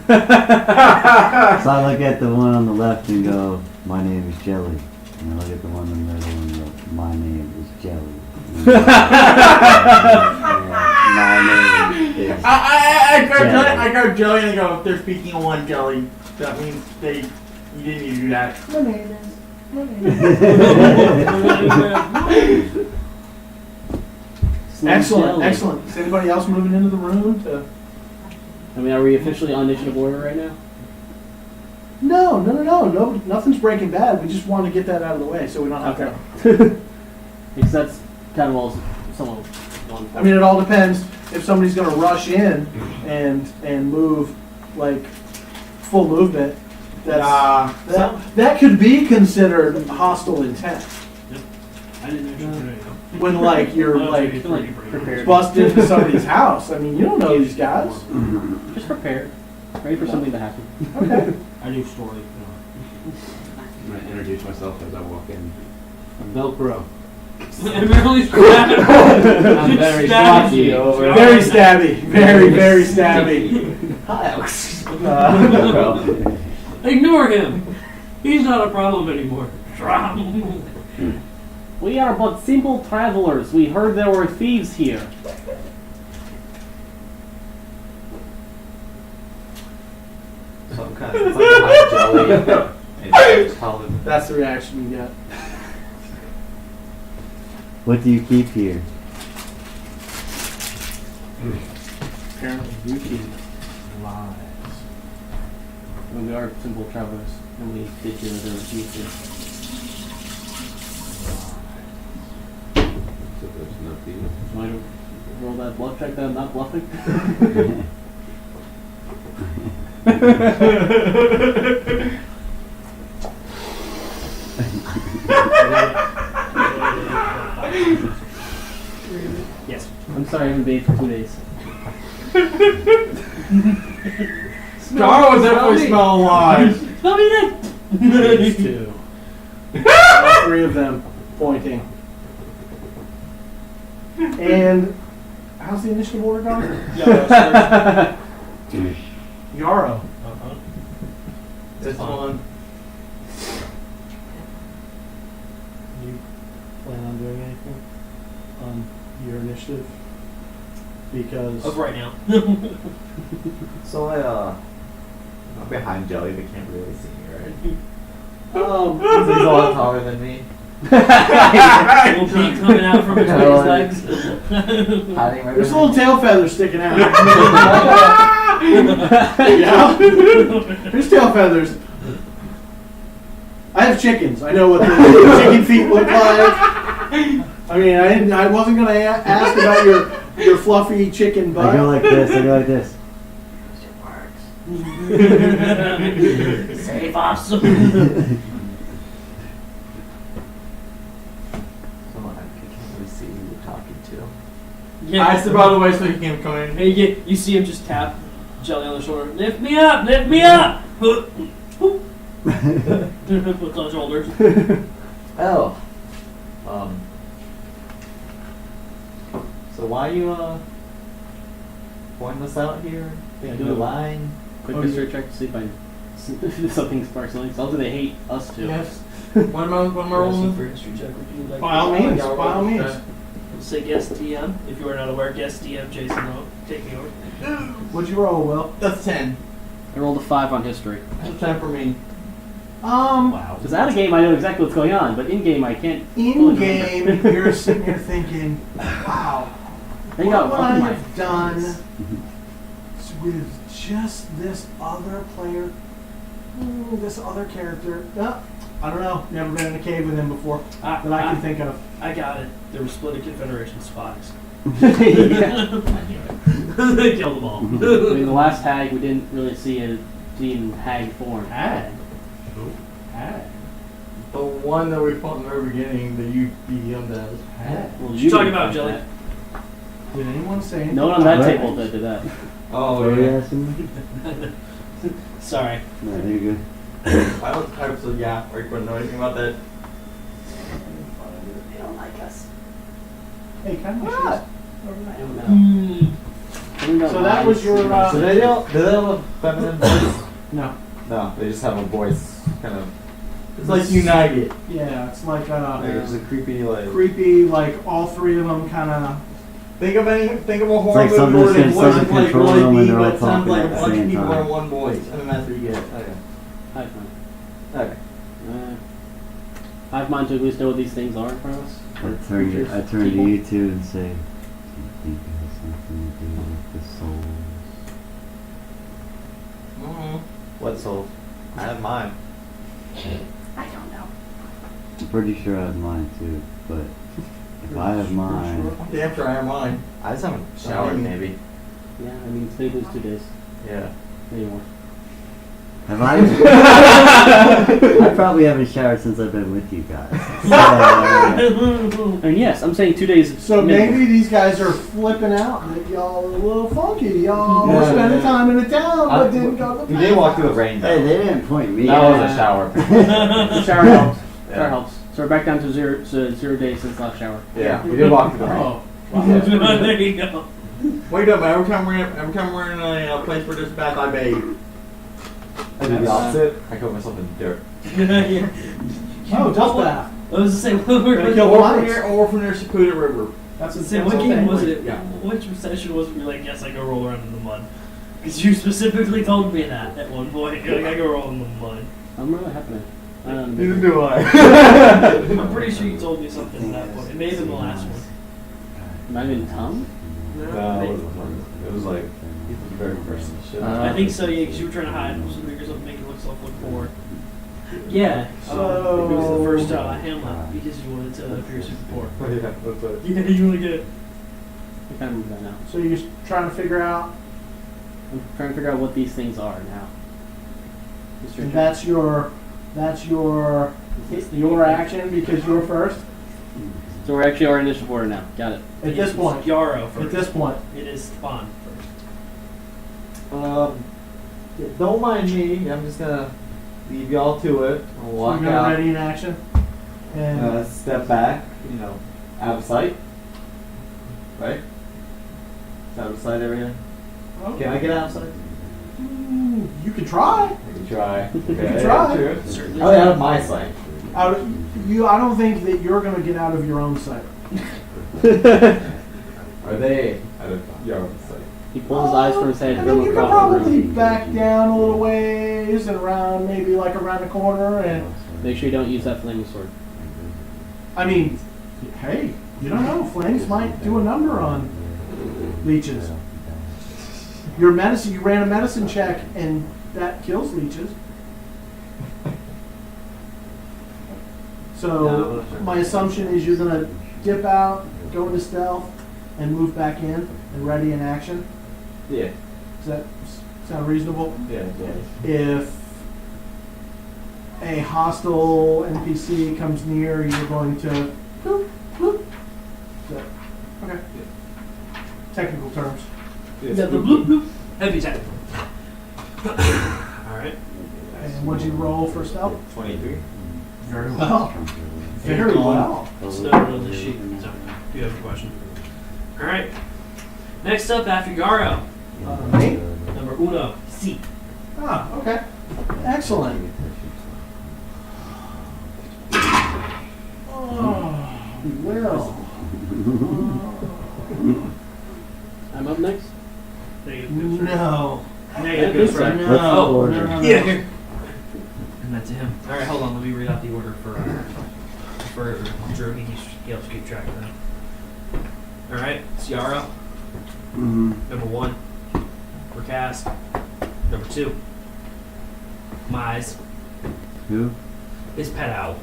So I look at the one on the left and go, my name is Jelly. And I look at the one in the middle and go, my name is Jelly. My name is I grab jelly and I go, if they're speaking in one jelly, that means you didn't need to do that. My name is. Excellent. Is anybody else moving into the room? I mean, are we officially on initiative order right now? No, nothing's breaking bad. We just want to get that out of the way so we don't have to. Because that's kind of all someone. I mean, it all depends if somebody's going to rush in and move like full movement. That could be considered hostile intent. I didn't know you were doing it. When like you're like Prepared. bust into somebody's house. I mean, you don't know these guys. Just prepared. Ready for something to happen. Okay. I knew story. I'm going to introduce myself as I walk in. I'm Velcro. Merely I'm very sloppy over. Very stabby. Very stabby. Hi, Alex. Ignore him. He's not a problem anymore. We are but simple travelers. We heard there were thieves here. Some kind of hot jelly. And solid. That's the reaction you get. What do you keep here? Apparently, you keep lies. When we are simple travelers, and we did hear that there were thieves here. So there's no thief. Want to roll that bluff check that I'm not bluffing? Yes. I'm sorry, I haven't bathed for 2 days. Star was definitely smell alive. Tell me that. These two. All 3 of them pointing. And how's the initiative order going? Yarrow. This one. You plan on doing anything on your initiative? Because Of right now. So I'm behind Jelly. They can't really see me, right? He's a lot taller than me. Little feet coming out from between his legs. Hiding right there's a behind. little tail feather sticking out. Yeah. There's tail feathers. I have chickens. I know what the chicken feet look like. I mean, I wasn't gonna ask about your fluffy chicken butt. I go like this. I go like this. Safe awesome. Someone I can't really see who you're talking to. Yeah. I step out of the way so he can't come in. Hey, you see him just tap Jelly on the shoulder. Lift me up! Lift me up! With those shoulders. Oh. So why you pointing us out here? Yeah, Do do a it. line? Quick Oh, mystery check to see if I if something sparks something. So they hate us too. Yes. What am I rolling? For history check, would you like By all to- means, by all means. Say guest DM. If you are not aware, guest DM Jason Rowe taking over. What'd you roll, Will? That's 10. I rolled a 5 on history. That's a 10 for me. Wow. Because out of game I know exactly what's going on, but in game I can't. In game, you're sitting here thinking, wow, They what got would I fucking have my done face. with just this other player, this other character? I don't know. Never been in a cave with him before that I can think of. I got it. There were split Confederation spies. Yeah. They killed them all. I mean, the last hag we didn't really see in hag form. Hag? Hag. The one that we fought in the very beginning that you DM'd as. Hag. Well, You talking didn't about fight Jelly? that. Did anyone say anything? No one on that What? table that did that. Oh, What were you yeah. asking me? Sorry. No, you're good. I don't type, so yeah, or you wouldn't know anything about that. They don't like us. Hey, kind of. I don't know. Hmm. Something about So that was your, lies. So do they have a feminine voice? No. No, they just have a voice kind of. It's like United. Yeah, it's like Like it's a creepy like. creepy, like all three of them kind of. Think of a horror like movie something's where they gonna voices start like controlling them really and deep, they're all but it sounds talking like a at the bunch of same people time. in one voice, and then that's what you get. Okay. Hive mind. Okay. Hive mind to at least know what these things are in front of us. I turn to People? you two and say, do you think it has something to do with the souls? What soul? I have mine. I don't know. I'm pretty sure I have mine too, but if I have mine, I'm damn sure I have mine. I just haven't showered maybe. Yeah, I mean, today was 2 days. Yeah. Maybe more. have I? I probably haven't showered since I've been with you guys. So, I mean, yes, I'm saying 2 days. So minimum. maybe these guys are flipping out that y'all are a little funky. Y'all were Yeah. spending time in the town, but didn't go to the We did walk through the bathhouse. rain hey, though. they didn't point me That out. was a shower. The shower helps. Yeah. Shower helps. So we're back down to 0 days since last shower. Yeah, we did walk through the rain. Oh. There you go. Wait up, every time we're in a place where there's a bath, I bathe. I do the opposite. I cover myself in dirt. Yeah. Oh, dust bath. I was the same. What Gonna were kill Well, or from nice. here, or from their secluded river. That's what Sam, what game was it? Yeah. Which session was it? You're like, yes, I go roll around in the mud. Because you specifically told me that at one point. You're like, I go roll in the mud. I don't remember what happened. Neither do I. I'm pretty sure you told me something at that point. It may have been the last one. Not even Tom? No, it wasn't fun. It was like the very first shit. I think so, yeah, because you were trying to hide some figures up, make yourself look forward. Yeah, So- it was the first Hamlet because you wanted to appear super poor. Yeah, that's it. Yeah, you really did. I can't remember that now. So you're trying to figure out, I'm trying to figure out what these things are now. Mr. and Jack. that's your action because you're first. So we're actually our initiative order now. Got it. At this point. Yarrow first. At this point. It is Spawn first. Don't mind me. I'm just gonna leave y'all to it. I'll So walk you're gonna out. ready in action. And Step back. Out of sight. Right. Out of sight area. Can I get out of sight? you can try. I can try. Okay. can try. Sure. Certainly. Oh, out of my sight. I don't think that you're gonna get out of your own sight. Are they out of your own sight? He pulls his eyes from his head I and mean, goes you can across the probably room. back down a little ways and around, maybe like around the corner. And Make sure you don't use that flaming sword. I mean, hey, you don't know. Flames might do a number on leeches. Your medicine, you ran a medicine check, and that kills leeches. So my assumption is you're gonna dip out, go into stealth, and move back in and ready in action? Yeah. Does that sound reasonable? Yeah. If a hostile NPC comes near, you're going to boop, boop. Is that, okay. Technical terms. Yeah, the bloop bloop. Heavy technical. Alright. And what'd you roll for stealth? 23. Very well. Very well. So on the sheet. So, you have a question. Alright. Next up after Yaro. Me? Number uno. C. Ah, okay. Excellent. Oh, well. I'm up next. No. Negative goes right. No. Oh, No, no, no. yeah, here. And that's him. Alright, hold on. Let me read out the order for Drew. He helps keep track of that. Alright, Ciara. Number 1. Rakas. Number 2. Mize. Who? His pet owl.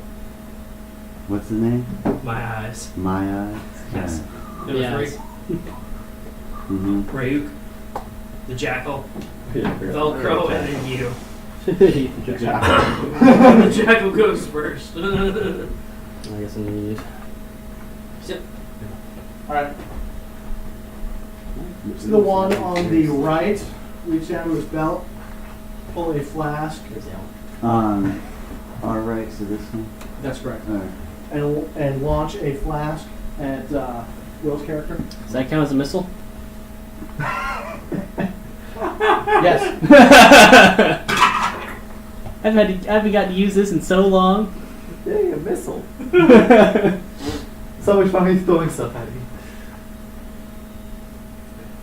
What's the name? My eyes. My Eyes? Yes. Number Yes. 3. Mm-hmm. Ryuk. The Jackal. Velcro, and then you. Good job. The Jackal goes first. I guess I need. Yep. Alright. So the one on the right, reach down to his belt, pull a flask, Our right, so this one? that's correct, Alright. and launch a flask at Will's character. Does that count as a missile? Yes. I haven't got to use this in so long. Dang, a missile. So much fun he's throwing stuff at me.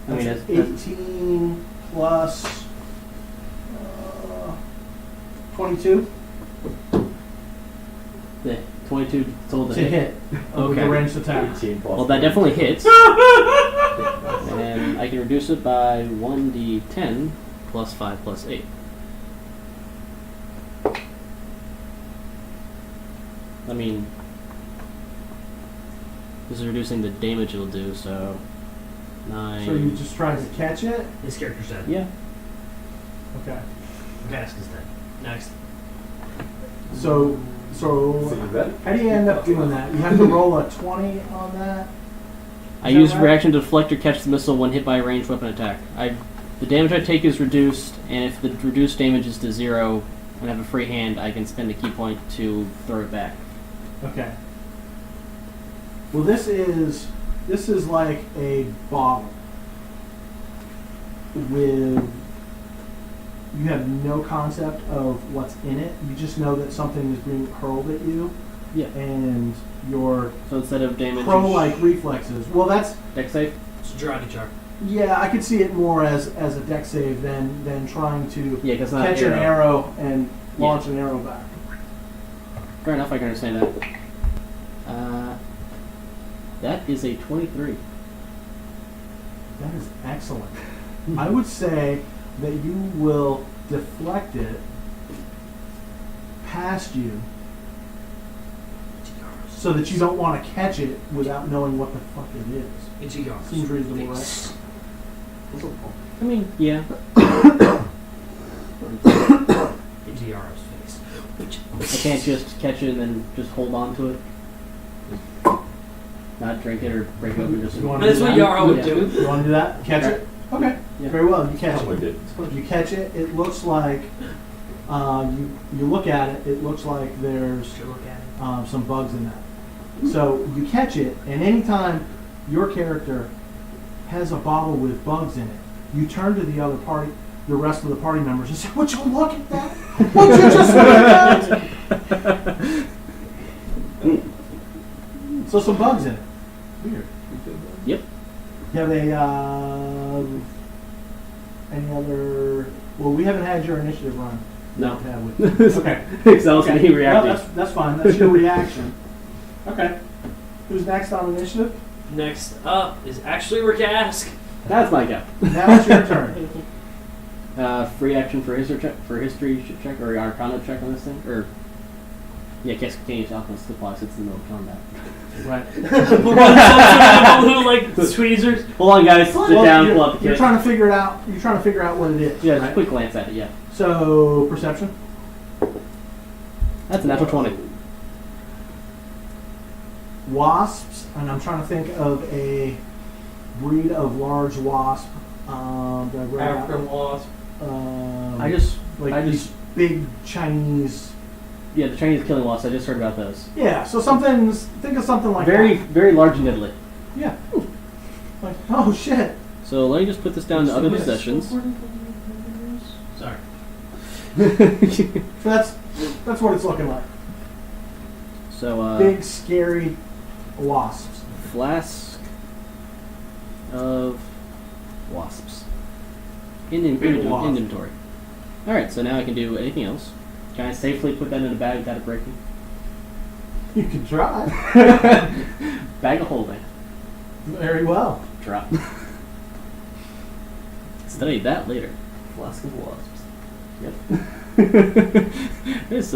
I mean, That's that's 18 plus 22 yeah, 22 total to to hit. hit with Okay. the ranged attack. 18 plus. Well, that definitely hits. And I can reduce it by 1d10 plus 5 plus 8. I mean, this is reducing the damage it'll do, so 9. So you just trying to catch it? His character's dead. Yeah. Okay. Rakas is dead. Next. So how do you end up doing that? You have to roll a 20 on that? I Is that use right? reaction to deflect or catch the missile when hit by a ranged weapon attack. The damage I take is reduced, and if the reduced damage is to 0 and I have a free hand, I can spend a key point to throw it back. Okay. Well, this is like a bottle with you have no concept of what's in it. You just know that something is being hurled at you, Yeah. and your So instead of damage, pro-like reflexes. Well, that's deck save. It's a Jiraiya char. yeah. I could see it more as a deck save than trying to Yeah, because not catch an arrow and launch an arrow back. Fair enough, I can understand that. That is a 23. That is excellent. I would say that you will deflect it past you so that you don't want to catch it without knowing what the fuck it is. It's Yara's Seems reasonable, face. I mean, yeah. It's Yara's face. I can't just catch it and then just hold on to it. Not drink it or break it open. Just. You wanna That's do what that? Yara would Yeah. do. You want to do that? Catch it? Okay. Yeah. Very well. You catch Someone it. did. You catch it. It looks like you look at it. It looks like there's Should look at it. some bugs in that. So you catch it, and anytime your character has a bottle with bugs in it, you turn to the rest of the party members, and say, "Would you look at that? Would you just look at that?" So some bugs in it. Weird. Yep. You have any other? Well, we haven't had your initiative run. No. Have we? Okay. Excel's me No, reacting. that's fine. That's your reaction. Okay. Who's next on initiative? Next up is actually Rakask. That's my go. Now it's your turn. Free action for history check or Arcana check on this thing, or Yeah, cast continuous alchemist applies. It's in the middle of combat. Right. Who like tweezers? Hold on, guys. Sit Well, down. you're, Pull up the you're kit. trying to figure it out. You're trying to figure out what it is. Yeah, just right? a quick glance at it. Yeah, So perception. that's a natural 20. Wasps, and I'm trying to think of a breed of large wasp. Did I write out? African wasp. I just these big Chinese. yeah, the Chinese killing wasps. I just heard about those. Yeah, so think of something like Very that. very large and niddly. Yeah. Like, oh shit. So let me just put this down to other possessions. Sorry. So that's what it's looking like. So Big scary wasps. flask of wasps in Big wasp. inventory. All right, so now I can do anything else. Can I safely put that in a bag without it breaking? You can try. Bag of holding. Very well. Drop. Study that later. Flask of wasps. Yep.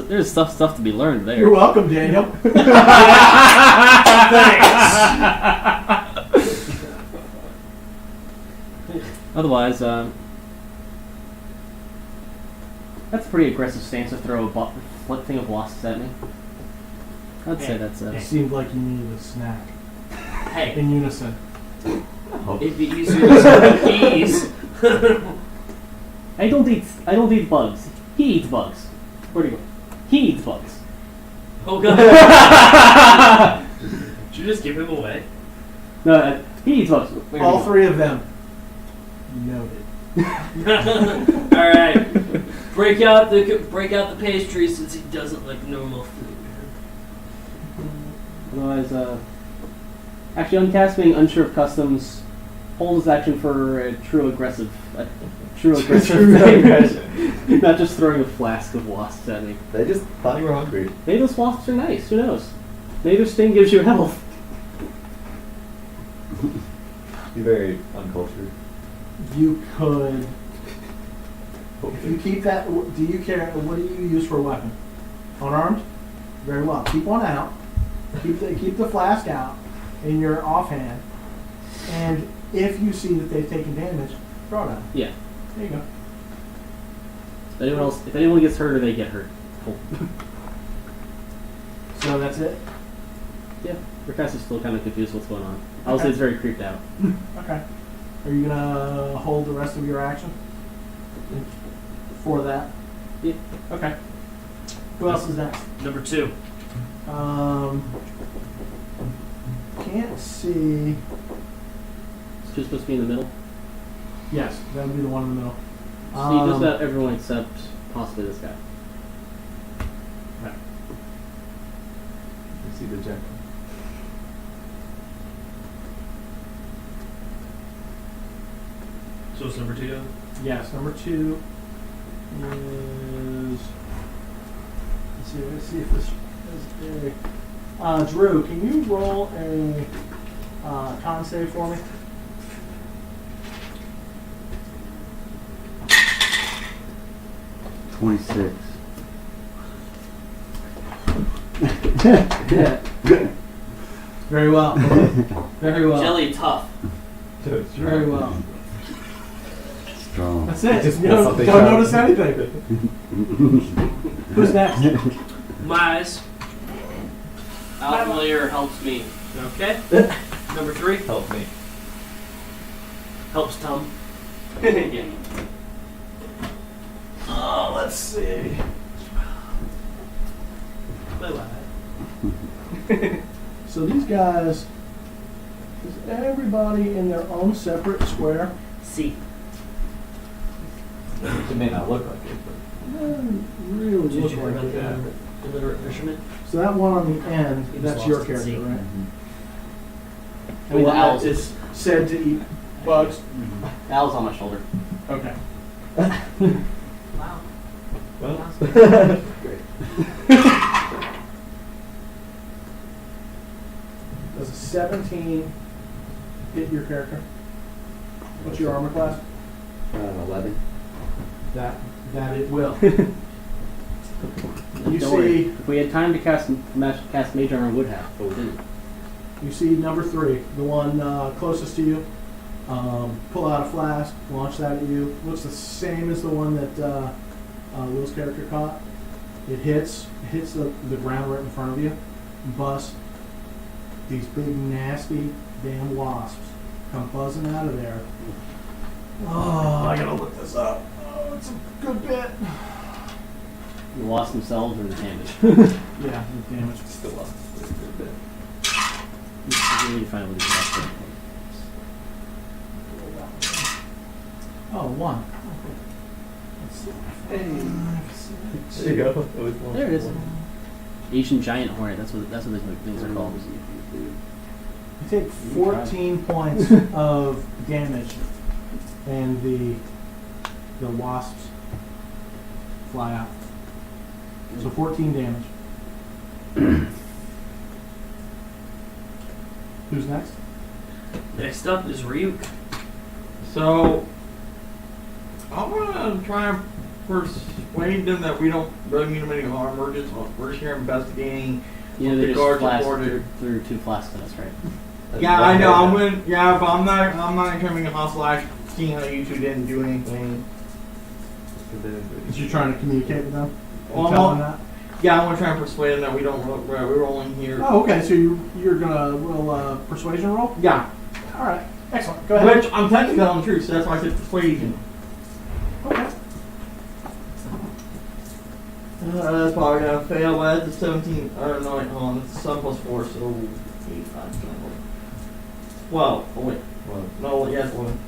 there's stuff to be learned there. You're welcome, Daniel. Otherwise, that's a pretty aggressive stance to throw a thing of wasps at me. I'd say that's It seemed like you needed a snack. Hey, In unison. it'd be easier to sell keys. I don't eat bugs. He eats bugs. Where'd he go? He eats bugs. Oh god. Did you just give him away? No, he eats bugs. Where'd he All go? three of them. Noted. All right. Break out the pastry since he doesn't like normal food. Otherwise, actually, uncasting unsure of customs, hold his action for a true aggressive thing. Not just throwing a flask of wasps at me. They just thought you were hungry. Maybe those wasps are nice. Who knows? Maybe their sting gives you health. Be very uncultured. You could. If you keep that, do you care? What do you use for a weapon? Unarmed? Very well. Keep one out. Keep the flask out in your offhand. And if you see that they've taken damage, throw it out. Yeah. There you go. If anyone gets hurt or they get hurt. Cool. So that's it? Yeah. Rakas is still kind of confused what's going on. I would say it's very creeped out. Okay. Are you gonna hold the rest of your action for that? Yeah. Okay. Who else is next? Number 2. Can't see. It's just supposed to be in the middle. Yes, that would be the one in the middle. So just about everyone except possibly this guy. You see the jack. So it's number 2. Yes, number 2 is. Let's see if this is a. Drew, can you roll a con save for me? $26. Very well. Very well. Jelly tough. Very well. Strong. That's it. Just You pull don't something don't out. notice anything. Who's next? My eyes. Alfamiliar helps me. Okay. Number 3. Help me. Helps Tom. Yeah. Oh, let's see. So these guys, is everybody in their own separate square? C. It may not look like it, but Doesn't really Did look you hear like about that. the illiterate fisherman? So that one on the end, He was that's lost your at character, sea. right? I mean, The the one owls. that is said to eat bugs. Owl's on my shoulder. Okay. Wow. well, Does a 17 hit your character? What's your armor class? 11. That it will. You Don't worry. see, If we had time to cast Mage Armor, we would have, but we didn't. you see number 3, the one closest to you. Pull out a flask, launch that at you. Looks the same as the one that Will's character caught. It hits the ground right in front of you. Bust. These big nasty damn wasps come buzzing out of there. Oh, I gotta look this up. Oh, it's a good bit. The wasps themselves or the damage. Yeah, the damage. Still lost. We need to find what these are. Oh, 1. There you go. It was one. There it is. Asian giant hornet. That's what these things are called. You take 14 points of damage, and the wasps fly out. So 14 damage. Who's next? Next up is Ryuk. So, I'm gonna try and persuade them that we don't really mean them any harm. We're just here investigating. You know, The they just guards flashed reported. through 2 flasks at us, right? Yeah, I know. But I'm not incoming a hostile action. Seeing how you two didn't do anything. Is you trying to communicate with them? Well, And tell them that? Yeah, I want to try and persuade them that we don't. We're rolling here. Oh, okay. So you're gonna roll persuasion roll. Yeah. All right. Excellent. Go ahead. Which I'm technically telling the truth, so that's why I said persuasion. Okay. That's probably gonna fail. That's a 17. Or no, wait, hold on. It's 7 plus 4, so 8, 5, 10, 12. Oh wait. No, yeah, it's 11.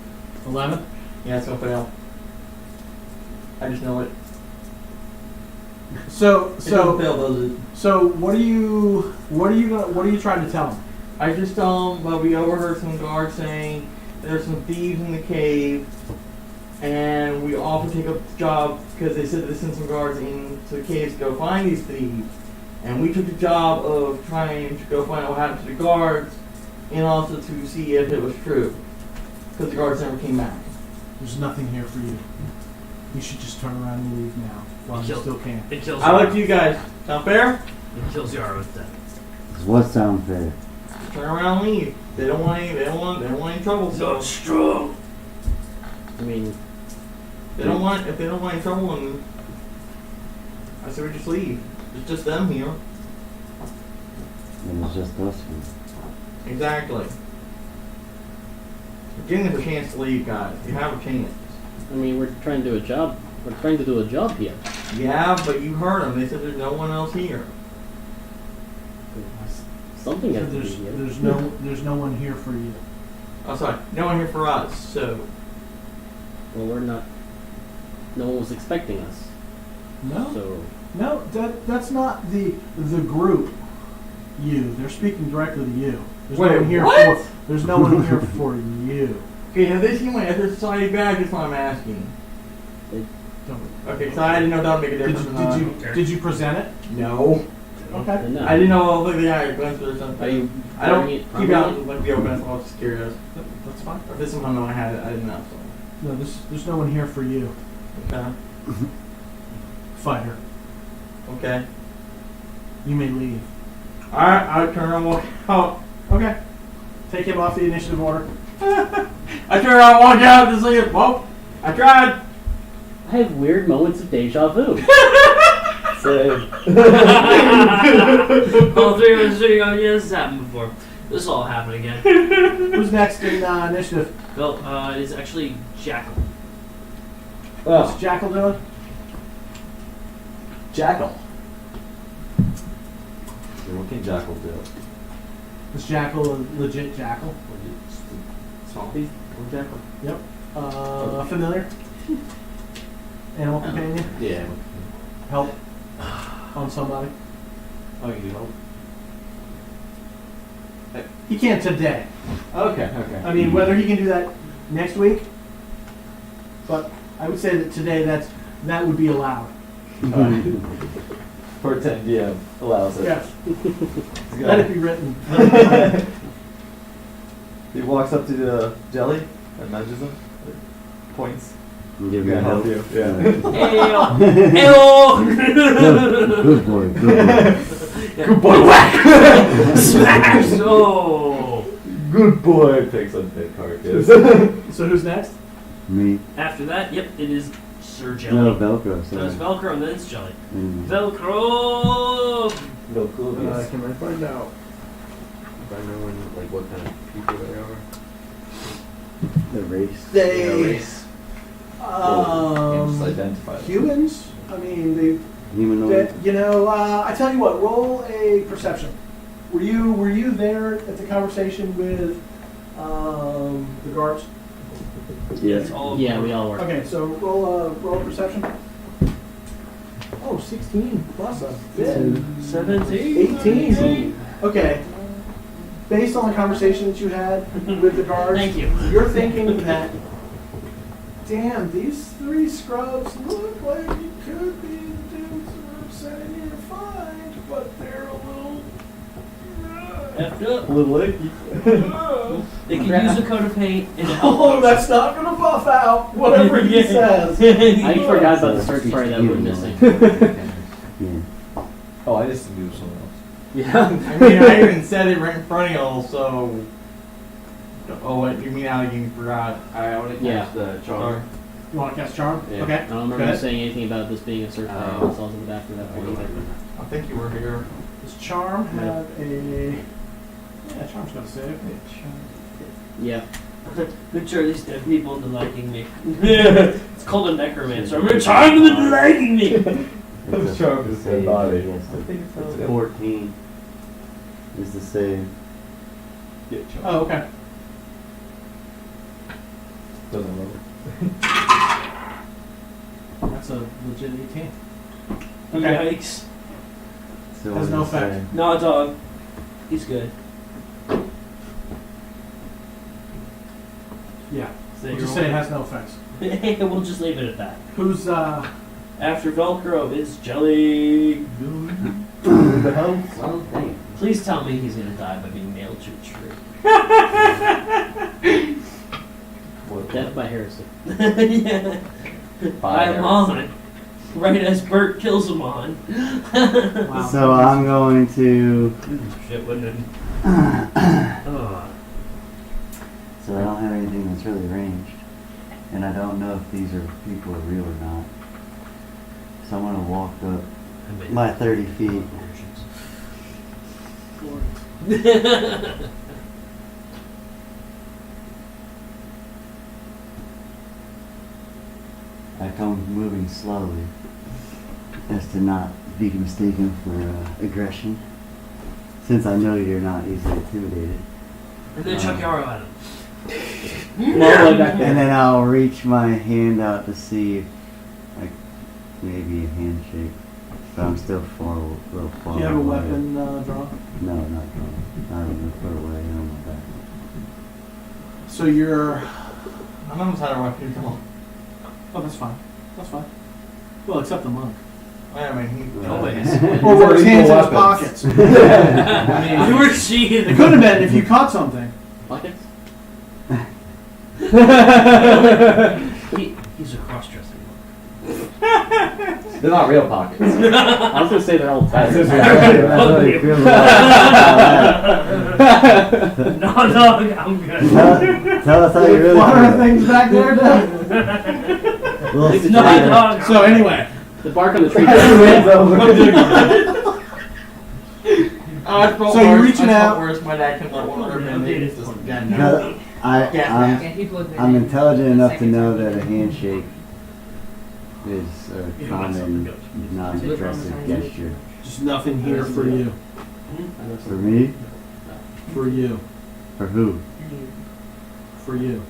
11. Yeah, it's gonna fail. I just know it. So It doesn't fail, does it? so what are you trying to tell them? I just tell them, but we overheard some guards saying there's some thieves in the cave, and we often take up the job because they said they sent some guards into the caves to go find these thieves, and we took the job of trying to go find out what happened to the guards, and also to see if it was true, because the guards never came back. There's nothing here for you. You should just turn around and leave now while you Kill- still can. It kills I Yara. like you guys. Sound fair? It kills Yara with that. What sound fair? Turn around and leave. They don't want any trouble. So strong. I mean, if they don't want any trouble, and I say we just leave. It's just them here. And it's just us here. Exactly. You're giving us a chance to leave, guys. You have a chance. I mean, we're trying to do a job. We're trying to do a job here. Yeah, but you heard them. They said there's no one else here. Something has to be There's here. there's no one here for you. Oh, sorry. No one here for us. So Well, we're not. No one was expecting us. No. So No, that's not the group. You. They're speaking directly to you. There's Wait, no one here what? for. There's no one here for you. okay, have they seen my Ether Society badge? That's what I'm asking. Okay, so I didn't know that would make a Did difference. you did you present it? No. Okay. no. I didn't know. Look, yeah, I glanced through or something. Are you? I don't wearing it keep out properly? like the open. So I was just curious. That's fine. If this somehow know I had it, I didn't know. No, there's no one here for you, So. Okay. fighter. Okay. You may leave. All right. I'll turn around and walk out. Okay. Take him off the initiative order. I turn around and walk out to see it. Well, I tried. I have weird moments of deja vu. Same. All three of us sitting going, yeah, this has happened before. This will all happen again. Who's next in initiative? Well, it is actually Jackal. What's Jackal doing? Jackal. So what can Jackal do? Is Jackal a legit Jackal? Swampy? Jackal? Yep. Familiar? Animal companion? Yeah. Help on somebody? Oh, you do help? He can't today. Okay, okay. I mean, whether he can do that next week, but I would say that today that would be allowed. For 10 DM allows it. Yes. He's Let gonna- it be written. He walks up to the jelly and nudges him. Points. Give me Yeah, help help. you. Yeah. Good boy, good boy. Good boy, whack! Smash! Oh! Good boy. Picks up the carcass. So who's next? Me. After that, yep, it is Sir Jelly. No, Velcro, So it's sorry. Velcro and then it's Jelly. Mm. Velcro! No cool. Can I find out? If I know like what kind of people they are. The race. They, Just um, identify them. humans. I mean, they. Humanoid. You know, I tell you what. Roll a perception. Were you there at the conversation with the guards? Yes. All Yeah, we all were. Okay, so roll a perception. Oh, 16 plus a bit. 17. 18. Okay. Based on the conversation that you had with the guards, Thank you. you're thinking that, damn, these three scrubs look like you could be the dudes who are setting your find, but they're a little. Effed up. A little icky. They can use a coat of paint and a help Oh, that's not gonna buff out whatever he says. I forgot about the search party that we're missing. Yeah. Oh, I just knew someone else. Yeah. I mean, I even said it right in front of y'all, so. Oh, what? You mean out again? Forgot. I want to catch Yeah. the charm. You want to cast charm? Yeah. Okay. I don't remember Go you ahead. saying anything about this being a search party. Oh. It's also after that point either. I think you were here. Does charm have a? Yeah, charm's got a save. Yeah. Good sure these dead people into liking me. It's called a necromancer. I'm gonna charm them into liking me. It's Charm is dead body. Yes, I think it's it's 14 is the same. Get charm. Oh, okay. Doesn't love it. That's a legit 18. Okay. Yikes. So Has what no does it effect. say? No, dog. He's good. Yeah. So We'll you're just say it has no effects. We'll just leave it at that. Who's After Velcro, it's Jelly. Who the hell? Oh, dang. Please tell me he's gonna die by being nailed to a tree. Death by heresy. Yeah. I'm on. Right as Bert kills him on. Wow. So I'm going to. Shit, wouldn't it? So I don't have anything that's really ranged, and I don't know if these are people are real or not. So I'm gonna walk up my 30 feet. I come moving slowly, as to not be mistaken for aggression, since I know you're not easily intimidated. And then chuck your arrow at him. All the way back And there. then I'll reach my hand out to see if, like, maybe a handshake. But I'm still far, a little far Do you have a away. weapon drawn? No, not drawn. I'm gonna put away on my back. So you're. I know how to weapon. Come on. Oh, that's fine. That's fine. Well, except the monk. I mean, he. Always. Or were his hands in his weapons. pockets. I You mean, were cheating. It could have been if you caught something. Buckets? He's a cross-dressing They're not real pockets. I was gonna say they're all tight. No, I'm good. Tell us how you really What are feel. things back there, Doug? Little Leave the No, potato. dog. So anyway, The bark on the tree. I felt So you're worse. reaching I felt out. worse. My dad can let one of them in. It's just again. No, I'm intelligent enough to know that a handshake is a common, non-aggressive gesture. just nothing here for you. For me? For you. For who? For you.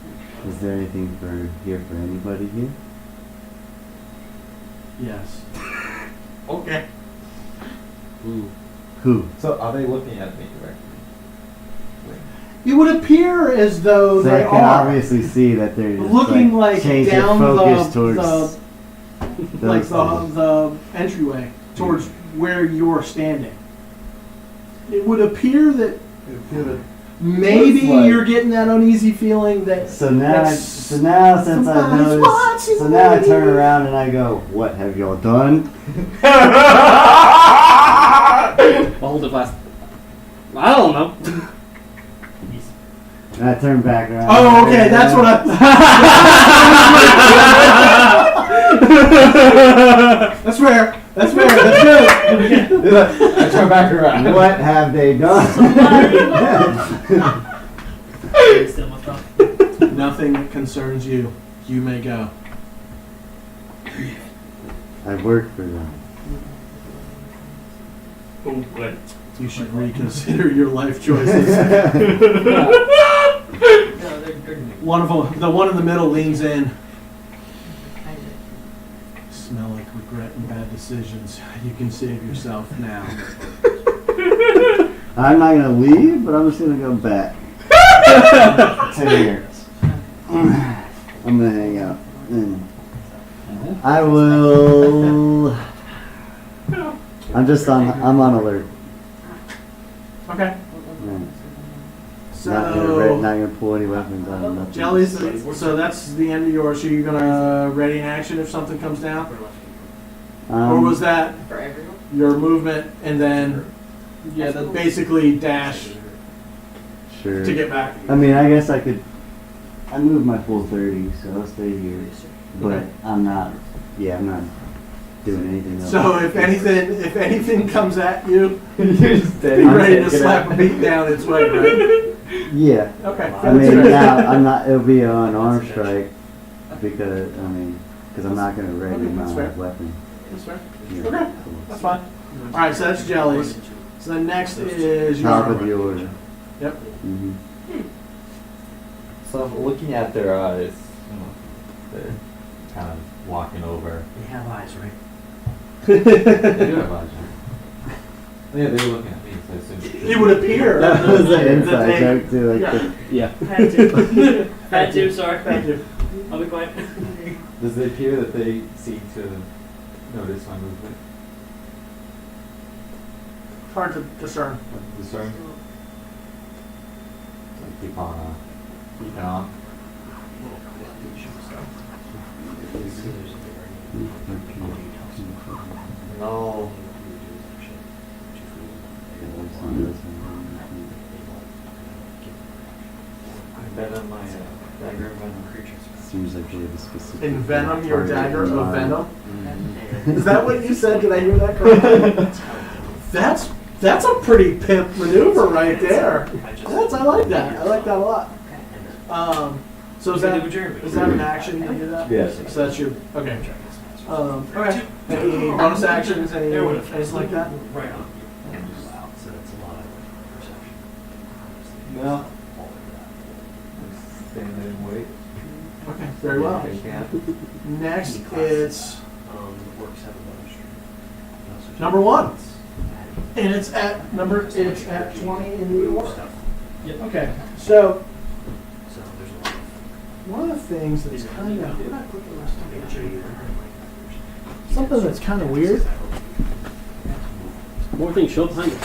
Is there anything for here for anybody here? Yes. Okay. Who? So are they looking at me directly? It would appear as though So they I can are obviously see that they're just looking like change their down focus the towards like those the entryway towards where you're standing. It would appear that maybe Looks like- you're getting that uneasy feeling that. So now, that's since I've somebody's noticed, watching so now I me. turn around and I go, "What have y'all done?" Well, hold it last. I don't know. And I turn back around. Oh, okay, that's what I. That's fair. That's fair. That's good. I turn back around. What have they done? Still my thought. Nothing that concerns you. You may go. I work for them. Oh, what? You should reconsider your life choices. No, they're One of them, the one in the middle, leans in. Smell like regret and bad decisions. You can save yourself now. I'm not gonna leave, but I'm just gonna go back. to here. I'm gonna hang out. And I will. I'm on alert. Okay. Yeah. So, Not gonna pull any weapons out of nothing. Jellies, so that's the end of yours. So you're gonna ready in action if something comes down? Or was that For everyone? your movement and then, yeah, then basically dash Sure. to get back? I mean, I guess I could. I moved my full 30, so I'll stay here. But I'm not. Yeah, I'm not doing anything else. So if anything comes at you, you're just be ready to slap a beat down its way, right? Yeah. Okay. I mean, now I'm not. It'll be an arm strike because I'm not gonna ready Okay, that's my fair. weapon. That's fair. Yeah. Okay, that's fine. All right, so that's Jellies. So the next is Top of your. the order. Yep. hmm So I'm looking at their eyes. They're kind of walking over. They have eyes, right? They do have eyes. Yeah, they were looking at me, so I assume. It would appear That was an that inside they- joke too. Like yeah. Yeah. Had to. Had to, sorry. Thank you. I'll be quiet. Does it appear that they seem to notice my movement? Hard to discern. Discern? So I keep on keeping on. No. Venom my dagger of venom creatures. Seems like they have a specific. In Venom, your target dagger in of mind. Venom. Mhm. Is that what you said? Did I hear that correctly? That's a pretty pimp maneuver right there. I like that. I like that a lot. So is that an action to do that? Yes. So that's your okay. Okay. Any bonus actions? Anything like that? Right on. So that's a lot of perception. No. Stand there and wait. Okay. Very well. If I can. Next, it's The works have a bonus stream. number 1, and it's at 20 in the order. Yep. Okay. So So there's a lot of. one of the things that's kind of Make sure you. something that's kind of weird. More things show up behind you.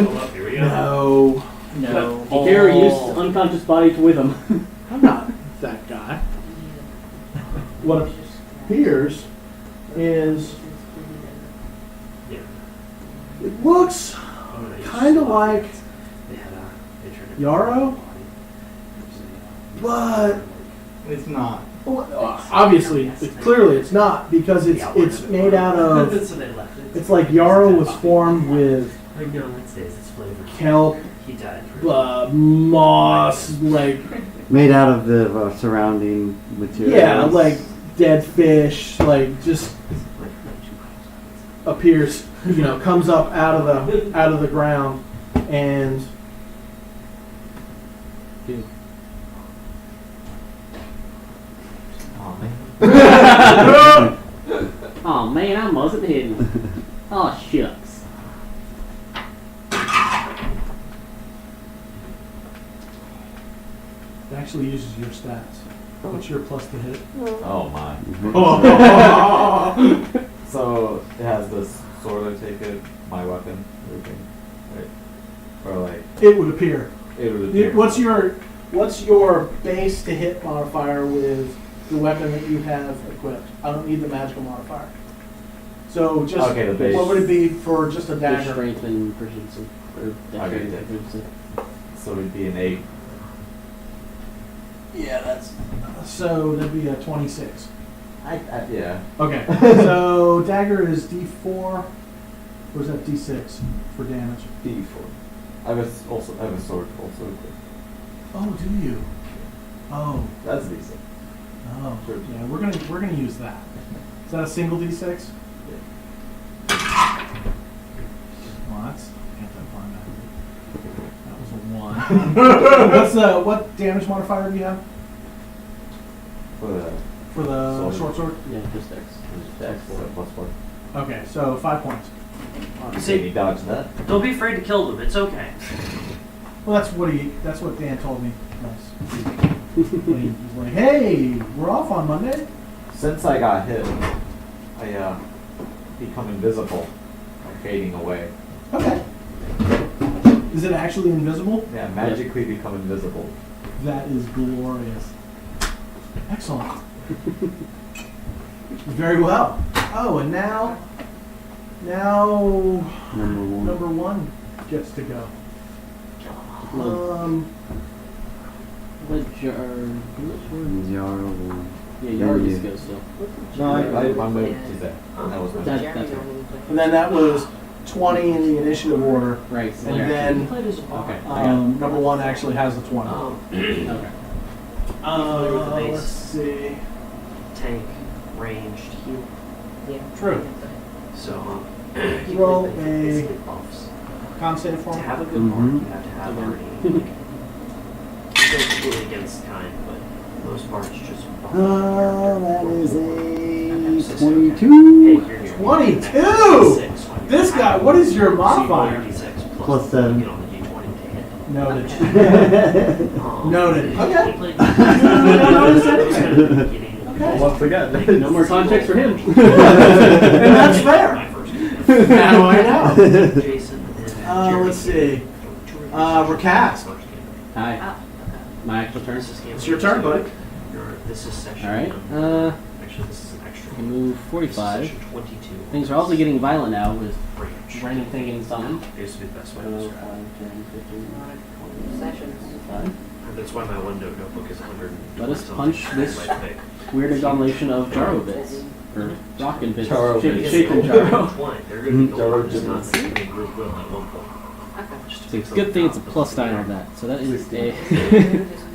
Hold up, here we go. No, He carry used unconscious bodies with him. I'm not that guy. What appears is Yeah. it looks Oh, they kind of just- like They had a. They turned it- Yarrow, but It's not. well, obviously, clearly it's not because it's made out of. So they left it. It's like Yarrow was formed with Like, no, that stays. It's flavored. kelp, He died for moss, like Made out of the surrounding materials. yeah, like dead fish, like just appears, comes up out of the ground, and Oh man. Oh man, I wasn't hidden. Oh shucks. it actually uses your stats. What's your plus to hit? Oh my. Oh. So it has this sword I take it, my weapon, everything, right? Or like, It would appear. It would appear. What's your base to hit modifier with the weapon that you have equipped? I don't need the magical modifier. So just Okay, the base. what would it be for just a Their dagger? strength and proficiency. Or dexterity and Okay. proficiency. So it'd be an 8. Yeah, that's so that'd be a 26. Yeah. Okay, so dagger is D4, or is that D6 for damage? D4. I have a sword also equipped. Oh, do you? Oh, That's D6. oh, Sure. yeah. We're gonna use that. Is that a single D6? Well, that's anti-climactic. That was a 1. What damage modifier do you have For the for the Sword. short sword? Yeah, just dex. dex, so +4. Okay, so 5 points. See, he dodged that. Don't be afraid to kill them. It's okay. Well, that's what Dan told me. When he was like, "Hey, we're off on Monday." Since I got hit, I become invisible. I'm fading away. Okay. Is it actually invisible? Yeah, magically become invisible. That is glorious. Excellent. Very well. Oh, and now number one gets to go. The jar. Jarl. Yeah, you already just go still. No, I moved to that. That was my That's right. And then that was 20 in the initiative order. Right. So And there. then Okay. I got it. number one actually has the 20. Okay. Familiar with the base? Let's see. Tank, ranged. Yeah. True. So, Roll they a- basically buffs. Con save To for me. have a good mark, you have to have already. Like, still completely against kind, but most parts just buff. That is a 22. Hey, you're here. 22! D6 when This you're guy, out. what is your So you roll modifier? your D6 Plus 7. You get on the D20 to hit. Noted. Noted. Okay. He played notice anything. Okay. Once again, No more context for him. And that's fair. My first game. Now I know. Jason and Jeremy Let's see. came Recast. first game. Hi. Oh, My actual turn. This is game It's your turn, two. buddy. This is section All right. one. Actually, this is an extra. I can move This is 45. section 22. Things are also getting violent now with Range. random thing getting summoned. This would be the best way So, to 5, describe 10, 15, Sessions. 25. it. That's why my window notebook is 100. Let us punch this Like big. weird abomination of Jaro bits. Or rockin' bits. Jaro Shape- bits. Shaped in Jaro. 20. They're going to be Jaro going just bits. not going to group will at one point. Okay. Just to So make it's a good thing it's a something plus 9 on complicated. that. So that is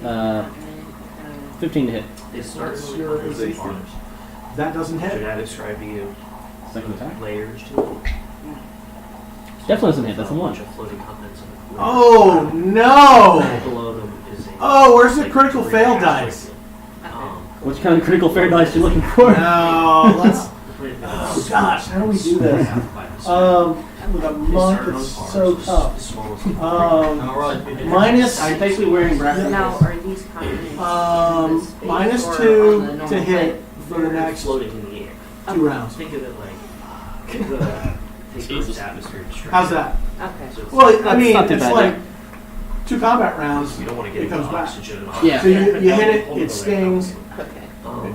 a 15 to hit. It starts What's with your hundreds AC? of bars. That doesn't Should hit. I describe to you Second attack. layers to it? Definitely doesn't hit. That's a bunch 1. of floating continents and a Oh no! below them is a Oh, where's the like, critical three fail asteroids. dice? Which kind of critical fair dice you looking for? No, let's. Oh Oh gosh, how do we do this? With a monk, it's so tough. Minus. I'm basically wearing bracket. Now, are these continents in the space Minus or 2 on the normal to hit plane? for the next 2 floating in the air. rounds. Think of it like the take Earth's atmosphere to strike. How's that? Okay. So it's Well, I That's mean, not too it's bad. like 2 combat rounds. you don't want to get it comes into back. oxygen and Yeah. So you hit it, Hold it right stings, now. Okay.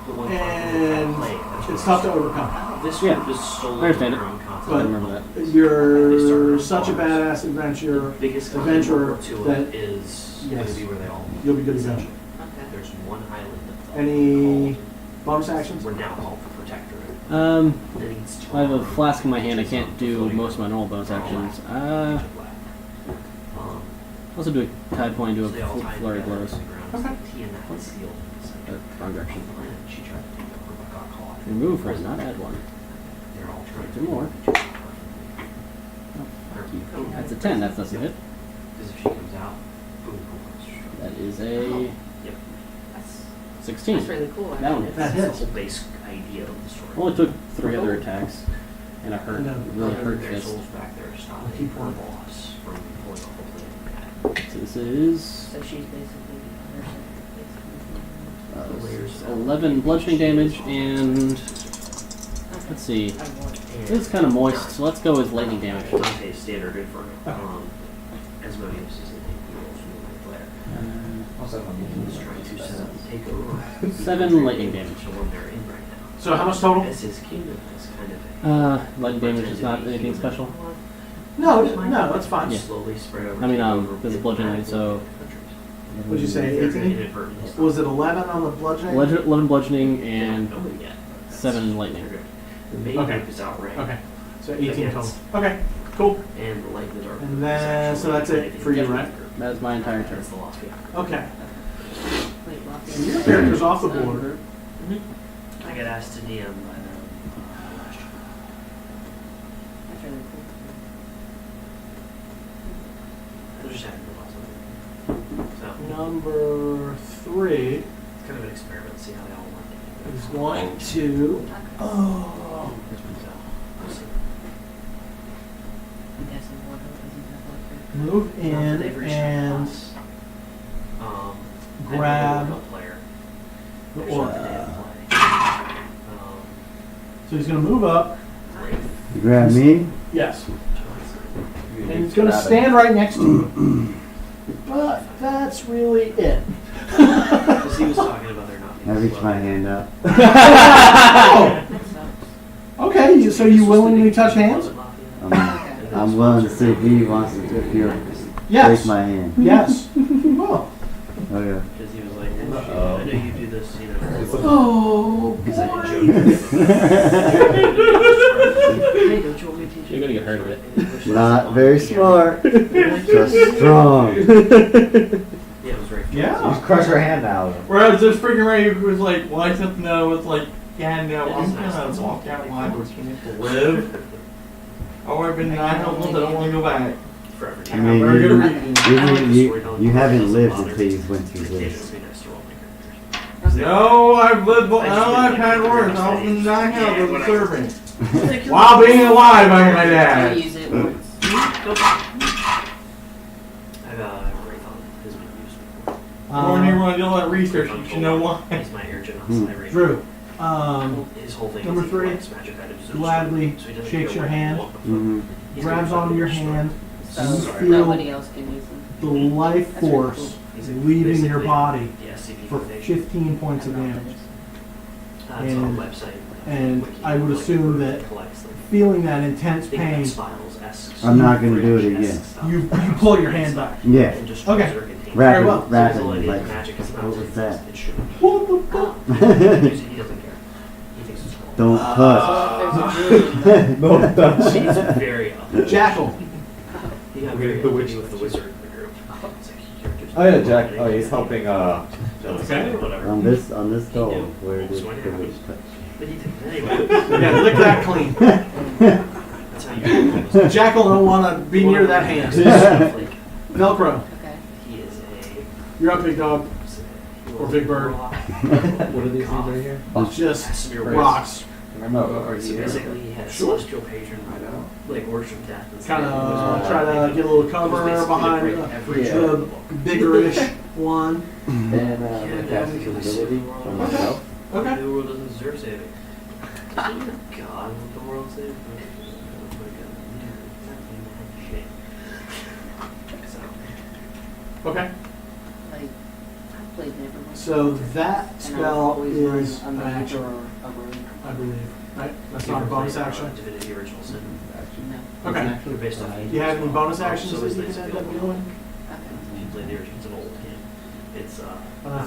The one and play, that's it's what tough to it's- overcome. This Yeah. group is solely I understand on their it. own I concept. But- remember that. You're such a badass adventurer. Biggest adventurer to that- it is going yes. to be where they all meet. You'll be good adventure. Okay. There's one island that's Any called, bonus actions? we're now called for Protectorate. I That needs to have a flask in my hand. I can't do most of my normal bonus actions. Also do a tide point, do a so they all tie flurry together blows. to the ground. Okay. Tia and that sealed. Wrong direction. She tried to take over but got caught. Remove or not add 1. They're all trying to Two more. That's a 10. That doesn't hit. Because if she comes out, boom, boom. That is a Yep. That's 16. that's really cool. That one hits. That That's hits. the whole base idea of the story. Only took 3 other attacks. And a hurt. No. Really hurt Their fist. souls back there stopping Keep her one. boss from pulling the whole thing. So this is So she's basically uh, 11 bludgeoning damage and let's see. This is kind of moist, so let's go with lightning damage. Dante's standard good for Asmodeus is an He's trying to set up and take over. 7 lightning damage. The one they're in right now. So how much total? As his kingdom is kind of Lightning damage is not anything special. No, that's fine. Yeah. slowly spread over. I mean, take over there's a in bludgeoning, multiple so- countries. What'd you say, They're 18? inadvertently stopped. Was it 11 on the bludgeoning? 11 bludgeoning and They don't know it yet. That's- 7 lightning. they're good. The main Okay. group is outright. Okay, so 18 total. Against- Okay, cool. And the light and the dark. And group is then- so actually that's it for you, the right? group. That is my entire turn. That's the lost field. Okay. Wait, lock So in. your character's off the board. I got asked to DM by them last year. That's really cool. I just happened to lost something. So Number 3 it's kind of an experiment, see how they all work. is going to. Oh. So, we'll see. I'm guessing Water doesn't have like Move After in they've reached and us, grab a player. the There's orc. something they have play. So he's going to move up. You grab me? Yes. And he's going to stand right next to you. But that's really it. Because he was talking about there not being I reach a my club. hand up. Oh, okay, so you willingly touch hands? I'm willing to see if he wants to, if you Yes. shake my hand. Yes. Well. Oh yeah. Because he was like, oh, I know you do this, you know. Oh, Because I boy. joked. Hey, don't you want me to teach you? You're gonna get hurt of it. Not very smart. Just strong. Yeah, it was right. Yeah. Just crush her hand out. Whereas this freaking Ray was like, well, I said no, it's like, yeah, no, I'm gonna walk out line where can live. Oh, I've been 9 hours, I don't want to go back. Forever. I mean, Very good you haven't lived until you went through this. No, I've lived, no, I've had worse. I was in 9 houses as a servant. While being alive, I'm my I dad. use it once. I've Wraith on has been used before. When you want to do all that research, you should know why. He's my air genocide. Drew, His whole thing number is he 3, collects magic items. gladly so he doesn't shakes care your what hand, you want. Mm-hmm. He's grabs gonna onto your fucking hand, So and you Sorry. feel nobody else can use them. the life That's really force cool. He's leaving your basically body the SCP for Foundation. 15 points of damage. It's on a and- website. and Wiki, I would like, assume that collects, like, feeling that intense think pain, X-Files-esque I'm not gonna do it fringe-esque again. stuff. you pull your hand back. Yeah. And just Okay. observe it. Very well. Rapidly, like, Magic is not what was really that? fast. It shouldn't be. What the fuck? He doesn't care. He thinks it's cool. Don't touch. No, touch. He's very Jackal. He got Okay, very the uppity witch. with the wizard in the group. It's like, you're just- Oh yeah, Jack. Oh, he's helping. Okay. Or whatever. On this doll, where did So what the happened? witch touch? But he didn't anyway. Yeah, lick that clean. That's how you do it. Jackal don't want to be near that hand. Like, Velcro. Okay. he is a You're up, big dog. Or big bird. What are these things right here? Just Smear rocks. Oh, So basically, he has Sure. celestial patron, like worship death. And Kind stuff. of try to get a little cover behind the bigger-ish one. And my cast invisibility on myself. Okay. The world doesn't deserve saving. God, what the world saved? Oh my God. Shit. So, Okay. Like, I played Neverwinter. So that And I was spell always running is a an mage action, or a rogue. I believe. Right? That's you not a ever bonus played, action. Divinity Original Sin. No. Okay. They're based off. Do you have any bonus actions So that is you this can end up available? doing? If you play the original, it's an old game. It's If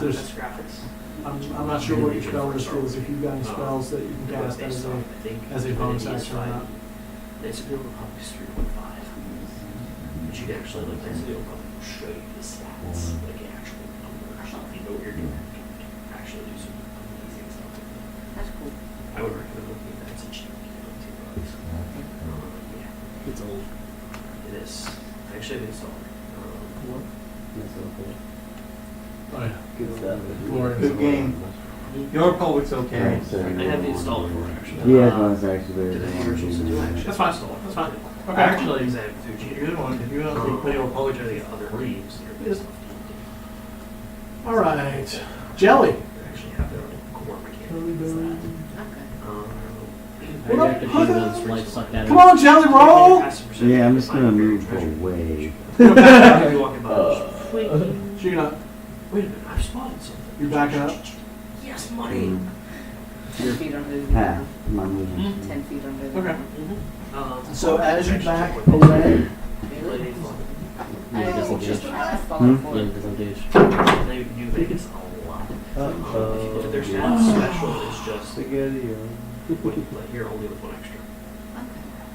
there's- that's graphics. I'm not sure what your spell list is, if you've got any spells that you can cast as a, as a bonus action or not. It's available probably 3.5. But you can actually like this video probably show you the stats, like the actual numbers. If you know what you're doing, you can actually do some amazing stuff. That's cool. I would recommend looking at that. It's a cheap $2. Yeah, It's old. it is. Actually, I've installed it. Oh yeah. Good stuff. Glorious. Good game. Your public's okay. I have the installer for it actually. He has bonus action, but Did it's I original Sin do actually? That's fine. That's fine. Okay. Actually, Because I have through G. good one. If you don't think They they will will probably try to get other leagues. That are based off D&D. All right. Jelly. They actually have their own core mechanics. Okay. I reacted to one's life sucked out of Come it. on, Jelly Roll! Yeah, I'm just gonna move away. You're walking by, just Shoot up. Wait a minute, I've spotted something. You're backing up? Yes, money. 10 feet under the Half ground. my movement. 10 feet under the Okay. ground. So as you back away, Really? Yeah, it doesn't just engage. I follow Hmm? forward. Yeah, it doesn't engage. They do Vegas a lot. If you look at their stats, special is just Spaghetti. when you play here only with one extra.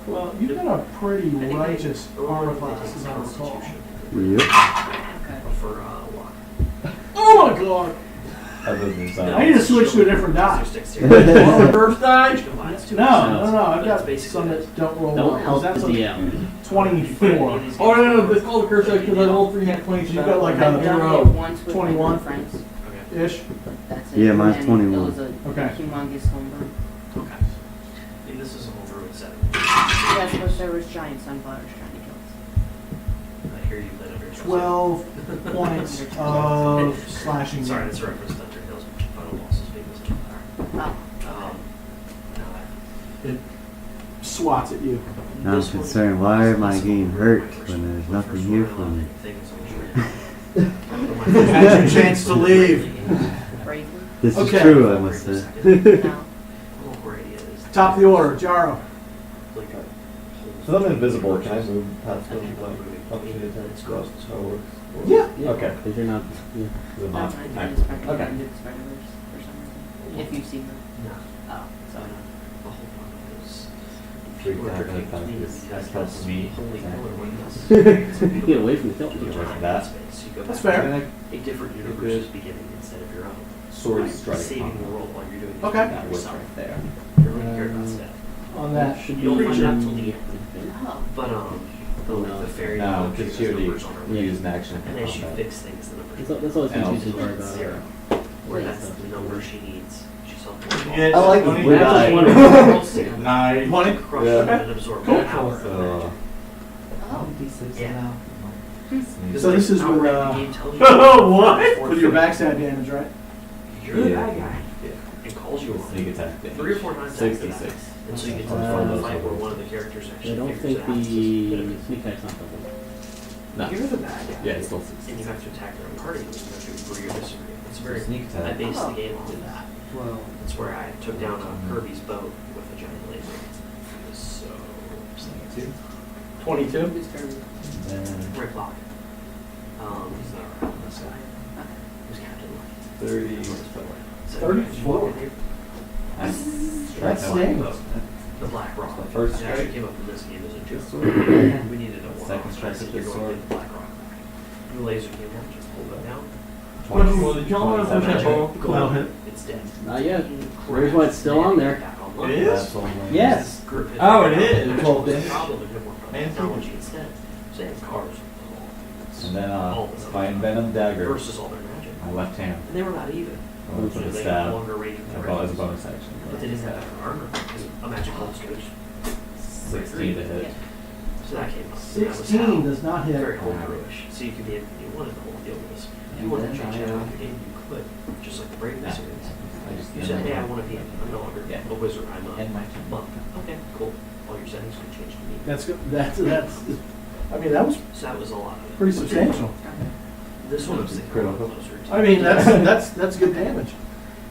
well, you've got a pretty I think righteous they- armor they class, take as I recall. Constitution Yep. Okay. for luck. Oh my god! Other than No, I need to switch to a different die. There's dexterity. Oh, the first die? Which combines two No, percent. no, I've But got it's basically some that don't roll Don't well. help the That's a DM. 24. Oh no, it's called a curse because I rolled 3 net 20. So you've got like I've a done hero it once with 21. my friends. Okay. ish. That's it. Yeah, mine's And 21. It was a Okay. humongous home run. Okay. And this is a whole room set. Yeah, suppose there was giant sunflowers trying to kill us. I hear you played over your 12 points of slashing Sorry, damage. that's a reference to Thunder Hills Final Bosses because of fire. Oh, No, Swats at you. Now I'm this one- concerned, why am I this getting one- hurt my first- when there's my nothing first here one, for me? things on the Had your chance to leave. bravely? This Okay. is true, I must say. No. Top of the order, Jaro. So I'm invisible. Can I move past them? Like, opportunity attacks? How it works? Yeah. Okay. Because you're not. Yeah. So Oh, not I active. did Spider- Okay. I did Spider-Verse for some reason. If you've seen them. No. Oh, so no. The whole point is Free people are attack drinking attack to me is because helps that's me. holy attack. color. Get away from the hilt. You Like turn that. space. You go That's back fair. to Can I a different universe beginning instead of your own. sword By strike? saving the world while you're doing it. Okay. That works yourself. right there. You're really cared about stuff. On that. Should You don't be find out in- till the end. Oh. But the fairy No, numbers, because those she already numbers on her used an action. and as you combat. fix things, the numbers. That's always And confusing also part about zero. it. Where that's the number she needs. She's helping. Yeah, I like funny. the blue That's eye. just one. Nice. Money? Crush Yeah. them and absorb Go that for power. it. So, Oh. Yeah. sneeze. So this is Outright, with, the game tells you what? With your fourth backstab damage, right? You're the Yeah. bad guy. It calls you Sneak on attack damage. 3 or 4 times after that. 66. And so you get to Uh, the fight where one of the characters I actually don't figures think it out. the sneak attack's not double. No. You're the bad guy. Yeah, it's still And you have to attack their own party. And you have to agree or disagree. It's very. Sneak I attack. based the game on that. Well, That's where I took down Kirby's boat with a giant laser. It was so. 22. Who's turn? then Rick Lock. He's not around. This guy. Who's Captain Lock? 30. So 34. That's Black dang. boat. The Black Rock. The first It actually strike. came up in this game as a joke. sword. We needed a one. Second strike so with you're this going to sword. get the Black Rock back. The laser came down, just hold it down. Well, did y'all want to push that ball? That'll hit. It's dead. Not yet. Here's why it's still on there. Back on It line. is? That's only- Yes. Group hit Oh, back it out. is. Which 12 was the damage. problem, we had more And technology instead. Same cars. And then All the my Envenom Dagger, versus all their magic. my left hand. And they were about even. I went for So the they had stab. longer range of I their bought it as a weapons. bonus action. But they didn't have better armor because a magic bolt goes. 16 to hit. So that came up. And that was 16 how- does not hit. Very homebrewish. So you could be, you wanted the whole deal was, if you wanted to change out your game, you could, just like the Brave Yeah. Wizards. I just You said, hey, I want to be, I'm no longer Yeah. a wizard, I'm a And my monk. Okay, cool. All your settings could change to me. That's good. That's. I mean, that was So that was a lot of it. pretty substantial. This one was Critical. closer to. I mean, that's good damage.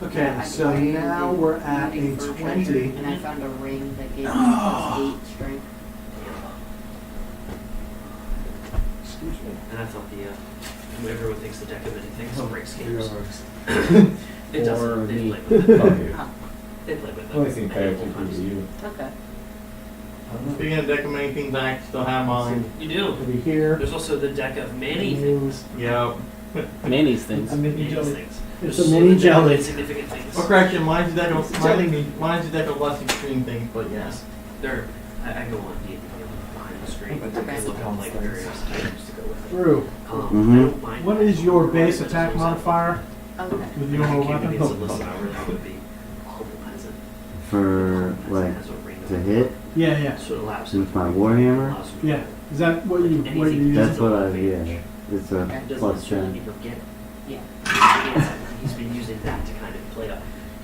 Okay, I so traded now we're at a money for 20. treasure, And I found a ring that gave me +8 strength. Excuse me. And I thought everyone thinks the deck of many things breaks games. Yours. It Or doesn't. They me. play with it. Fuck you. Oh, They play with it. I've only seen many characters times. do you. okay. Speaking of deck of many things, I still have mine. You do. Over here. There's also the deck of many things. Yep. Mayonnaise things. Many things. It's There's a also mini the deck of jelly. Insignificant things. Well, correction, mine's a deck of Jelly. mine's a deck of less extreme things, but yes. There, I go on D&D behind the screen. Okay. I look up like various items to go with it. Drew, I Mhm. don't mind. what is your base attack modifier Okay. with If your you came to weapon? me and said, listen, I really want to be a humble peasant. For, like, Has a ring of- to hit? Yeah, yeah. So it allows With my Warhammer? allows him to- Yeah. Is that what you use? That's what I, yeah. It's a It doesn't plus necessarily 10. mean he'll get it. Yeah. He's been using that to kind of play up.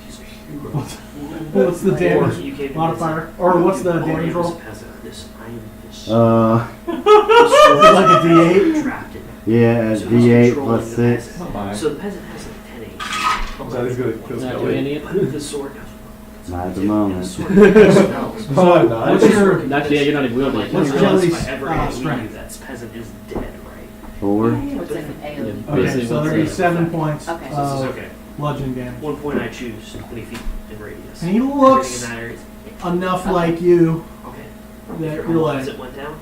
He's a hero. What's the Or damage you came to me and modifier? said, Or what's the "Oh, damage you're roll? a peasant. This, I am this. Uh, Is it like a D8? Trapped in Yeah, So who's D8 controlling plus the 6. peasant? Not mine. So the peasant has like 10 HP. So he's gonna kill Not Skelly. doing any of it? But the sword does Not at the The moment. sword casts spells. No, I'm not. What's your Actually, yeah, you're not even wielding Like, it. What's if Jelly's, I ever hit strength? you, that peasant is dead, right? 4. What's an AoE? Yeah. Okay, Basically, so what's there'll be the- 7 points Okay. So this is of okay. bludgeoning damage. 1 point I choose 20 feet in radius. And he Everything looks in that area is enough like you okay. that Your you're whole like, peasant went down.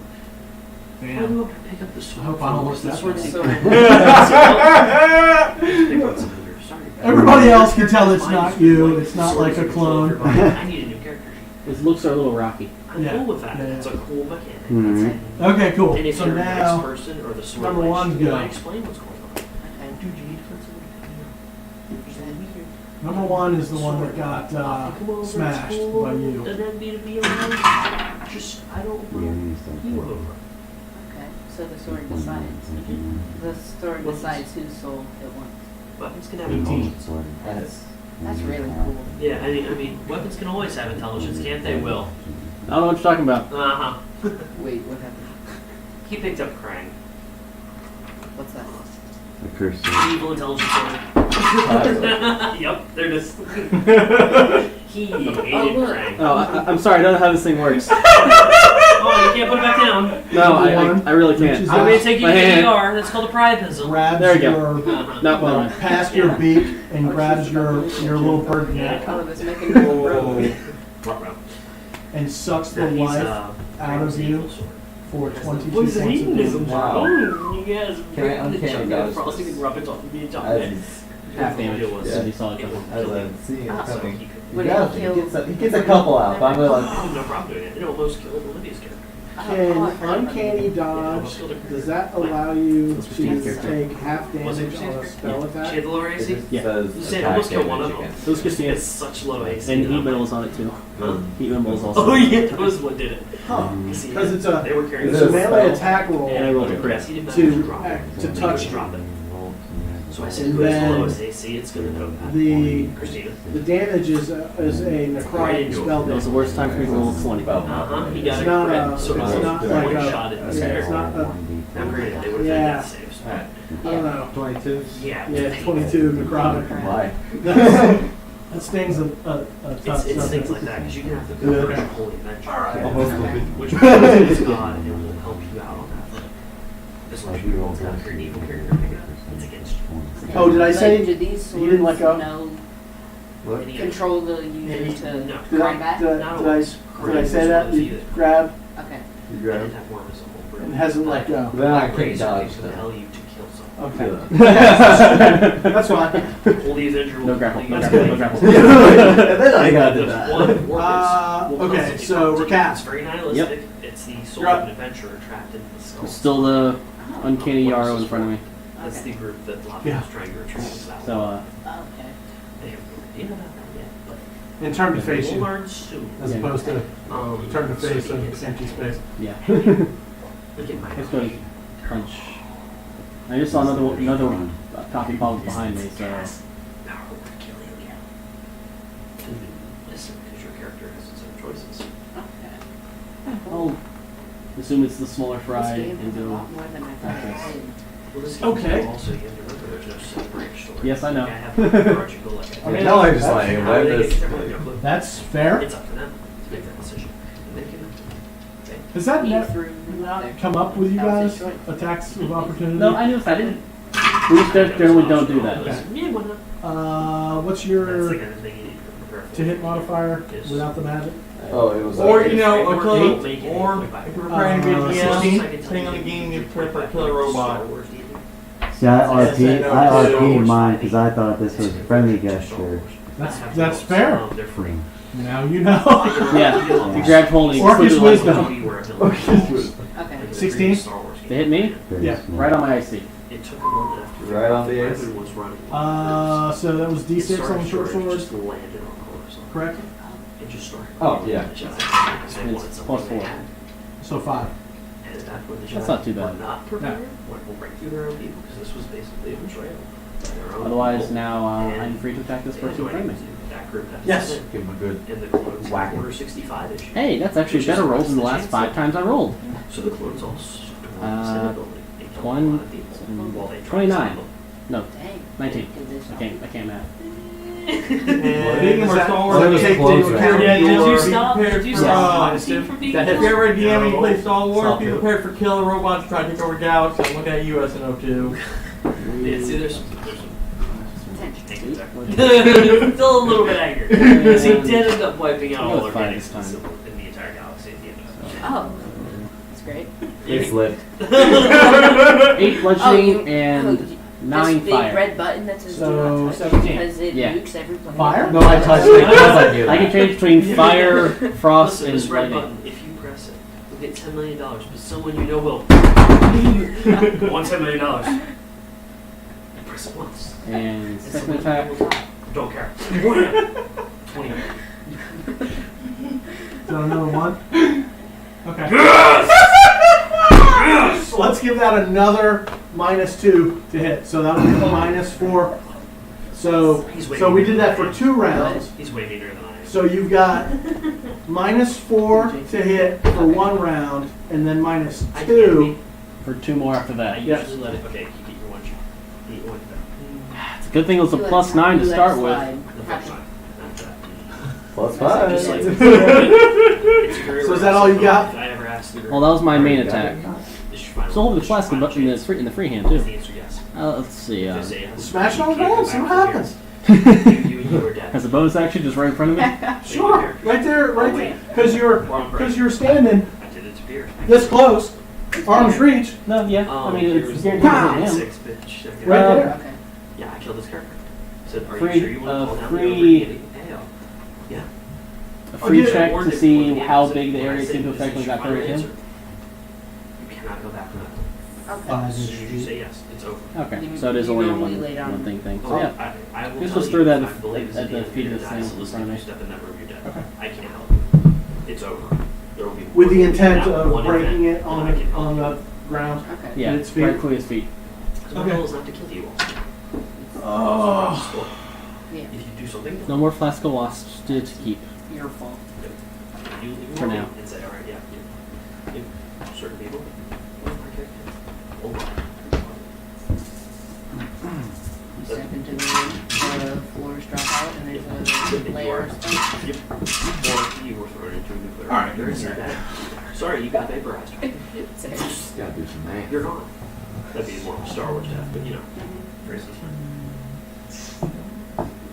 I damn. go up and pick up the sword. I hope I don't look The that sword bad. seems- Pick up some of your- sorry. Everybody else can tell it's not you. It's not like a clone. I need a new character. His looks are a little rocky. I'm Yeah. cool with that. Yeah, It's yeah. a cool mechanic. Mhm. Okay, cool. And if So you're the next now, person or the sword number likes one's you, go. I explain what's going on. Okay. Dude, you need to find somebody. number 1 is the one that got smashed by you. Doesn't have to be to be around. Just, I don't Yeah, want he's like you that. over. Okay. So the sword decides. The sword decides whose soul it wants. Weapons can have 18. intelligence. That's really cool. Yeah, I mean, weapons can always have intelligence, can't they, Will? I don't know what you're talking about. Uh-huh. Wait, what happened? He picked up Krang. What's that? A curse. Evil intelligence sword. Yep, there it is. He hated Krang. Oh, I'm sorry, I don't know how this thing works. Oh, you can't put it back down. No, Number I really which can't. is I'm going to take you My to hand. ER. That's called a priapism. Grabs There we go. your, Uh-huh. No, well, no. past your beak and grabs your little bird neck Oh, this making me broke. and sucks the That he's, life uh, out of Krang's you evil sword. for That's 22 the points of hedonism. damage. Wow. Oh, you guys Can I bring the uncanny chocolate dodge frosting this? and rub it on me and As chocolate. Half damage. It was- So you saw it it coming. was As killing. a seeing it Ah, So coming. he could- Would it Yeah, kill- he gets a couple out, but I'm really like, Oh, no problem doing it. It almost killed Olivia's character. Can Oh, I forgot uncanny about dodge, does that allow you That's to 15 character. take half Was it damage on a 15? spell She attack? had the lower it AC? just Yeah. says You say attack almost kill one of damage them. against. Those Christian It's such low AC. and that heat I'm minerals like, on it too. Huh? Heat minerals also. Oh yeah, that was what did it. Huh, See, because it's a, they were carrying it's Is a it a melee spell? attack roll And I rolled a crit. Yes, he didn't to manage drop it. to He touch would you. drop it. So I said, And who has the then lowest AC? It's going to go back. the- Christina. The damage is a necrotic spell That was the damage. worst time for me to roll a 20. Uh-huh, he got It's a not crit, a- so it's it's not one like a- shot at yeah, this it's character. not a- Now granted, they would have Yeah. had death saves. Alright, I don't know. 22. Yeah. Yeah, 22 necrotic. Why? That stings a tough It's things like that, because you can have the conversion Okay. holy adventure, Almost Okay. which is God, and it will help you out on that. As long as you roll down for an evil character, it's against you. Oh, did I Like, say do these you didn't let swords go? know What? Any- control the user to No. Did I, combat? did I, Not did I, always. did I say that? You grab Okay. You I grab didn't have worm as a whole group. and hasn't let go. Then I Razor can't dodge can though. compel you to kill someone. Okay. That's fine. Pull the Avenger will No grapple, compel no you grapple, to no grapple. Then I got to There's that. one warp is- Okay, well, so it's recap. It's very nihilistic. It's the soul You're up. of an adventurer trapped into the skull. Still the uncanny yarrow in front of me. That's Okay. the group that Locke Yeah. was trying to retrieve. That So, one. Okay. They have no idea about that yet, but And turn to face we'll you, learn soon. as Yeah. opposed to turn to so face you of can- empty space. yeah. Look at my Let's go to punch. I just saw another copy pop behind me, so. Power word killing you. And listen, because your character has its own choices. Okay. I'll assume it's the smaller fry This game and is a do. lot more than I thought it would. Well, this Okay. game also, you have to remember, there's no set branch story. Yes, I know. Like, I have a branch, you go like I mean, Now I just that's- like How let do they this. get their money up? That's fair. It's up to them to make that decision. And they can, okay. Has that Me not through there. come up with you That was guys? your choice. Attacks of opportunity? No, I knew I didn't. We just generally don't do that. Okay. Yeah, why not? What's That's the your kind of thing you need to prepare for. to hit modifier Yes. without the magic? Oh, it was. Or, like- you know, a Or killer, don't make it or anything by if you're preparing to be a 16? DM, depending on the game, you prepare for a killer robot. See, I Yes, RP'd mine because I thought this was friendly gesture. That's fair. They're free. Now you know. Yeah, you grabbed hold and you Orcish flipped it like- wisdom. Okay. 16? They hit me? Very Yeah, small. Right on my IC. It took a month after. Right on the weapon ace. was running. So that was It D6 started on the short short, it sword, just landed on corners. correct? It just started. Oh, yeah. The Jedi, because they It's wanted something plus they 4. had. So 5. And that's when the Jedi That's not too bad. were not prepared, went right through their own people, because this was basically a betrayal. by their own Otherwise, people. now And I'm free to attack this they had person no in front idea of me. what to do. That group had to Yes. sit in. Give him a good. And the clones Whack. had order 65 issue. Hey, that's actually better rolls than the last 5 times I rolled. So the clones all Uh, One, Well, they try 29. to No, Dang. 19. Good this I can't math. Speaking of our Star Does that Wars, take close into round. account Yeah, did your- you stop? prepared Did you for, stop Steve from being that if you're ever a DM and you play Star Wars, Stop be it. prepared for killer robots trying to take over galaxies. I'm looking at you, SNO2. Yeah, see, there's some Potential. still a little bit angry. Because he did end up wiping out I'll go all our with 5 Phoenix this time. in the entire galaxy at the end of it. Oh, that's great. It slipped. 8 bludgeoning Oh, you- and oh, 9 this big fire. red button that says So, do not touch 17. because it Yeah. nukes every planet. Fire? No, I touched it because I knew I can that. change between fire, frost, Listen, and this red lightning. button, if you press it, you'll get $10 million, but someone you know will. Want $10 million. You press it once. And And second someone attack. will die. Don't care. Wham! 20 million. So another one. Okay. Yes! So let's give that another -2 to hit. So that'll be -4. So He's way so we meaner did than that I for am. 2 rounds. He's way meaner than I am. So you've got -4 to hit for 1 round, and then -2. For 2 more after I that. usually let it. Okay, you get your one shot. You get your one back. It's a good thing it was a You let- +9 to you let start it with. slide. The first time. After that. Plus Just 5. like, it's very So is rare that all you got? If I ever asked you, Well, that was my main attack. is your final- So hold the is your flask in final the chance? in the free hand Is too. the answer yes? Let's see. If they say yes, Smash it on the you can't ground, go see what back from happens. here. You are dead. Has a bonus action just right in front of me? Sure, right there, right there, because Wrong you're standing I did it to Pierce. this close, arm's reach, No, yeah. Oh, I mean, here it's was guaranteed to the hit him. 6, bitch. Okay. right Well, there. Okay. Yeah, I killed this character. I said, are Free- you sure you want to call down the free- overheating? Yeah. A free yeah, check Warned to it see before the how answer. big the When I area said seemed to this affect when is it got your final buried in. answer, you cannot go back from that. Okay. As soon as you say yes, it's over. Okay, You- so it is you only normally one, lay down- one thing. So Well, yeah. I will Just tell let's you throw that if at I believe it's the at the end feet of your this die, thing so in listen, front of if you me. step in that room, you're dead. Okay. I can't help you. It's over. There will be With the one- intent not of one breaking event it that on I can help on you. the ground. Okay. Yeah, Its feet. right between his feet. Because my goal is not to kill you all. Oh, Yeah. If you do something, No more Flasco Wasps to keep. Your fault. you leave me For alone now. and say, all right, yeah, certain people. Okay. Hold on. You step into the room, the floors drop out, and there's a layer of stuff. Yep. Or you were thrown into a nuclear All right. reactor and you're dead. Sorry, you got vaporized. Just gotta do some math. You're gone. That'd be more of a Star Wars death, but you know. For instance.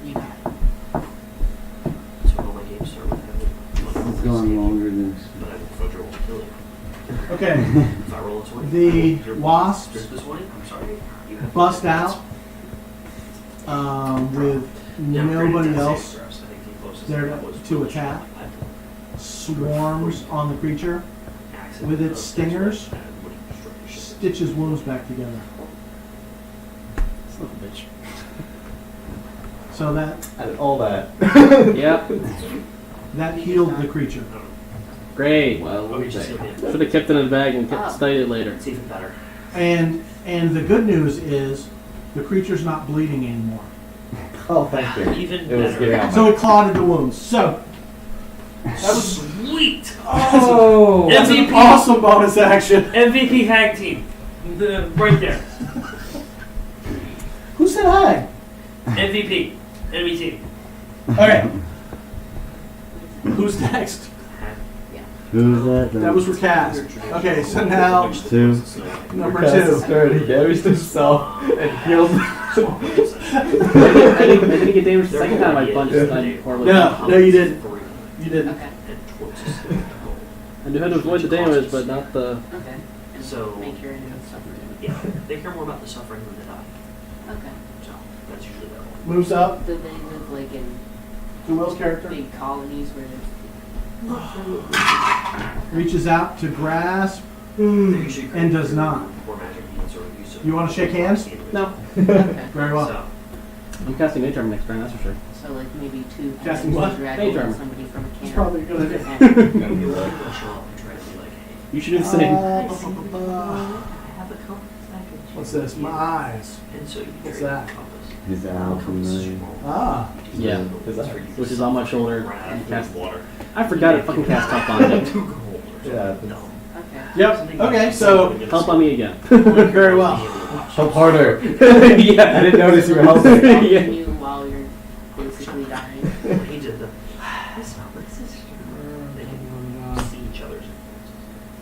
You got it. That's what all my games start with. It's going longer than But I think Fudger will kill you. okay. If I roll a 20. The you're wasps Just this 20? I'm sorry. You have bust out with Yeah, I'm pretty nobody dead else saving throws. I think the closest there that was to really attack. shot. swarms on the creature, Accident with its of stingers, and would have destroyed the ship. stitches wounds back together. Son of a bitch. So And all that. Yep. that healed the creature. Great. Well, Okay, just hit me. Should have kept it in a bag and Oh. studied it later. It's even better. And the good news is the creature's not bleeding anymore. Oh, thank you. Even It was better. getting out So my... it clotted the wounds. So That was sweet. Oh! that's an MVP. awesome bonus action. MVP tag team. Right there. Who said hi? MVP. Enemy team. Okay. Who's next? Who's that? That was for Cass. Okay, so now Two. number Cass 2. started damaged himself and healed. I didn't get damaged the second time I punched I poorly. No, you didn't. You didn't. Okay. I knew how to avoid the damage, but not the. Okay. And So- make your enemies suffer. Yeah, they care more about the suffering than the die. Okay. So that's usually their goal. Moves up Do they live like in to Will's character. big colonies where Reaches out to grasp. They usually And does not. Before magic means or use of- You wanna shake hands? No. okay. Very well. So, I'm casting Nature next turn, that's for sure. So like maybe two Casting pirates what? will drag Hey, over German. somebody from a It's cannon. probably a good idea. And- you'll show up and try to be like, hey, You should do the same. I have a compass package. What's this? My eyes. And so you can What's trade that? the compass. His The owl compass is familiar. small. Ah. Yeah. It's for you to Which is on my shoulder. run out and of cast water. I forgot to fucking cast top on it. Two gold. Yeah. No. Okay. Yep. Okay, so Help on me again. very well. Help harder. Yeah. I didn't notice you were helping. Yeah. You while you're basically dying. He did the. I smell my sister. They didn't even see each other's.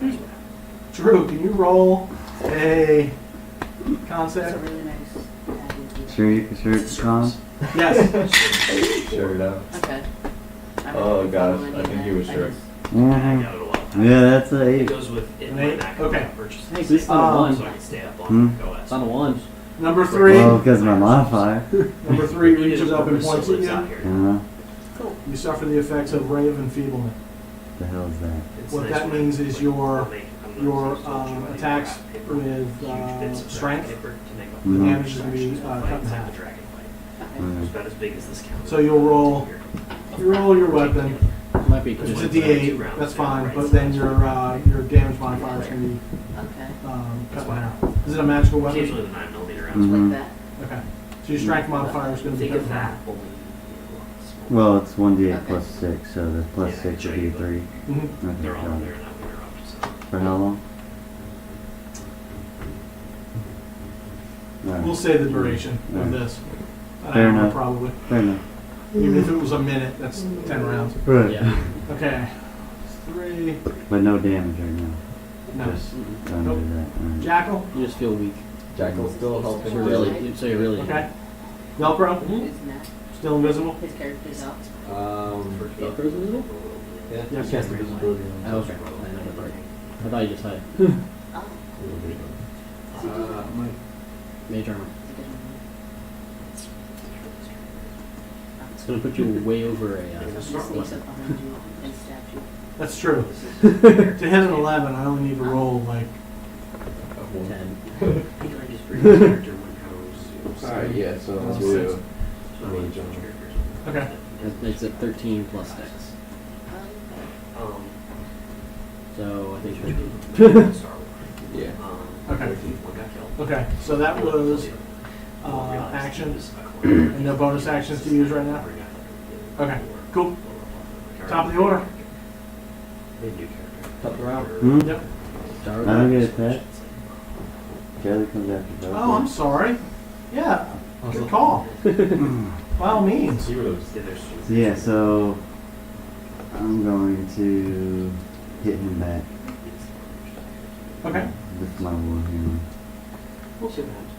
That's what happened. Drew, can you roll a It's a concept? really nice package. Sure, Tom? Yes. Sure enough. Okay. I Oh, don't gosh, follow any I of think that. he was I sure. just- I Mm-hmm. got it a lot of time. Yeah, that's an It 8. goes with in An my eight? Mac. Okay. Purchase. Hey, at least on a one. So I can stay up Hmm. on OS. It's on a one. Number 3. Well, because of my modifier. Number 3 reaches up and points at you. Uh, Cool. You suffer the effects of ray of enfeeblement. the hell is that? What that means is your attacks with strength, the Mhm. damage is going to be cut in half. Okay. It's about as big as this counter. So you'll roll your weapon. Might be It's a good. D8, that's fine, but then your damage modifier is going to be Okay. cut in half. Is it a magical weapon? Occasionally the 9mm rounds. Mhm. Like that. Okay. So your strength modifier is going to be Think cut of in that. half. Only. Well, it's 1d8 Okay. plus 6, so the plus Yeah, 6 would be 3. Mhm. Okay, They're all got there it. now. We're up to For how long? Alright. We'll say the duration of Alright. this. An Fair hour enough. probably. Fair enough. Even if it was a minute, that's 10 rounds. Right. Yeah. Okay. 3. But no damage right now. No. Just under Nope. that. Alright. Jackal. You just feel weak. Jackal's still helping. So really, so you're really. Okay. Velcro. Isn't that Still invisible. his character's up? Velcro's invisible? Yeah, Yes. he cast invisibility on Oh, okay. I know that part. I thought you just had it. Oh. Mage armor. It's gonna put you way over a. He sneaks up behind you and stabs you. That's true. To hit an 11, I only need to roll like 10. Alright, yeah, so let's Six. do. Okay. It's at 13 plus dex. So I think you're. Yeah. Okay. Okay. So that was action and no bonus actions to use right now. Okay. Cool. Top of the order. Top of the round. Hmm? Yep. I don't get attacked. Jelly comes after Velcro. Oh, I'm sorry. Yeah. Good call. By all means. Heroes. Yeah, so I'm going to hit him back Okay. with my warhammer. We'll see what happens.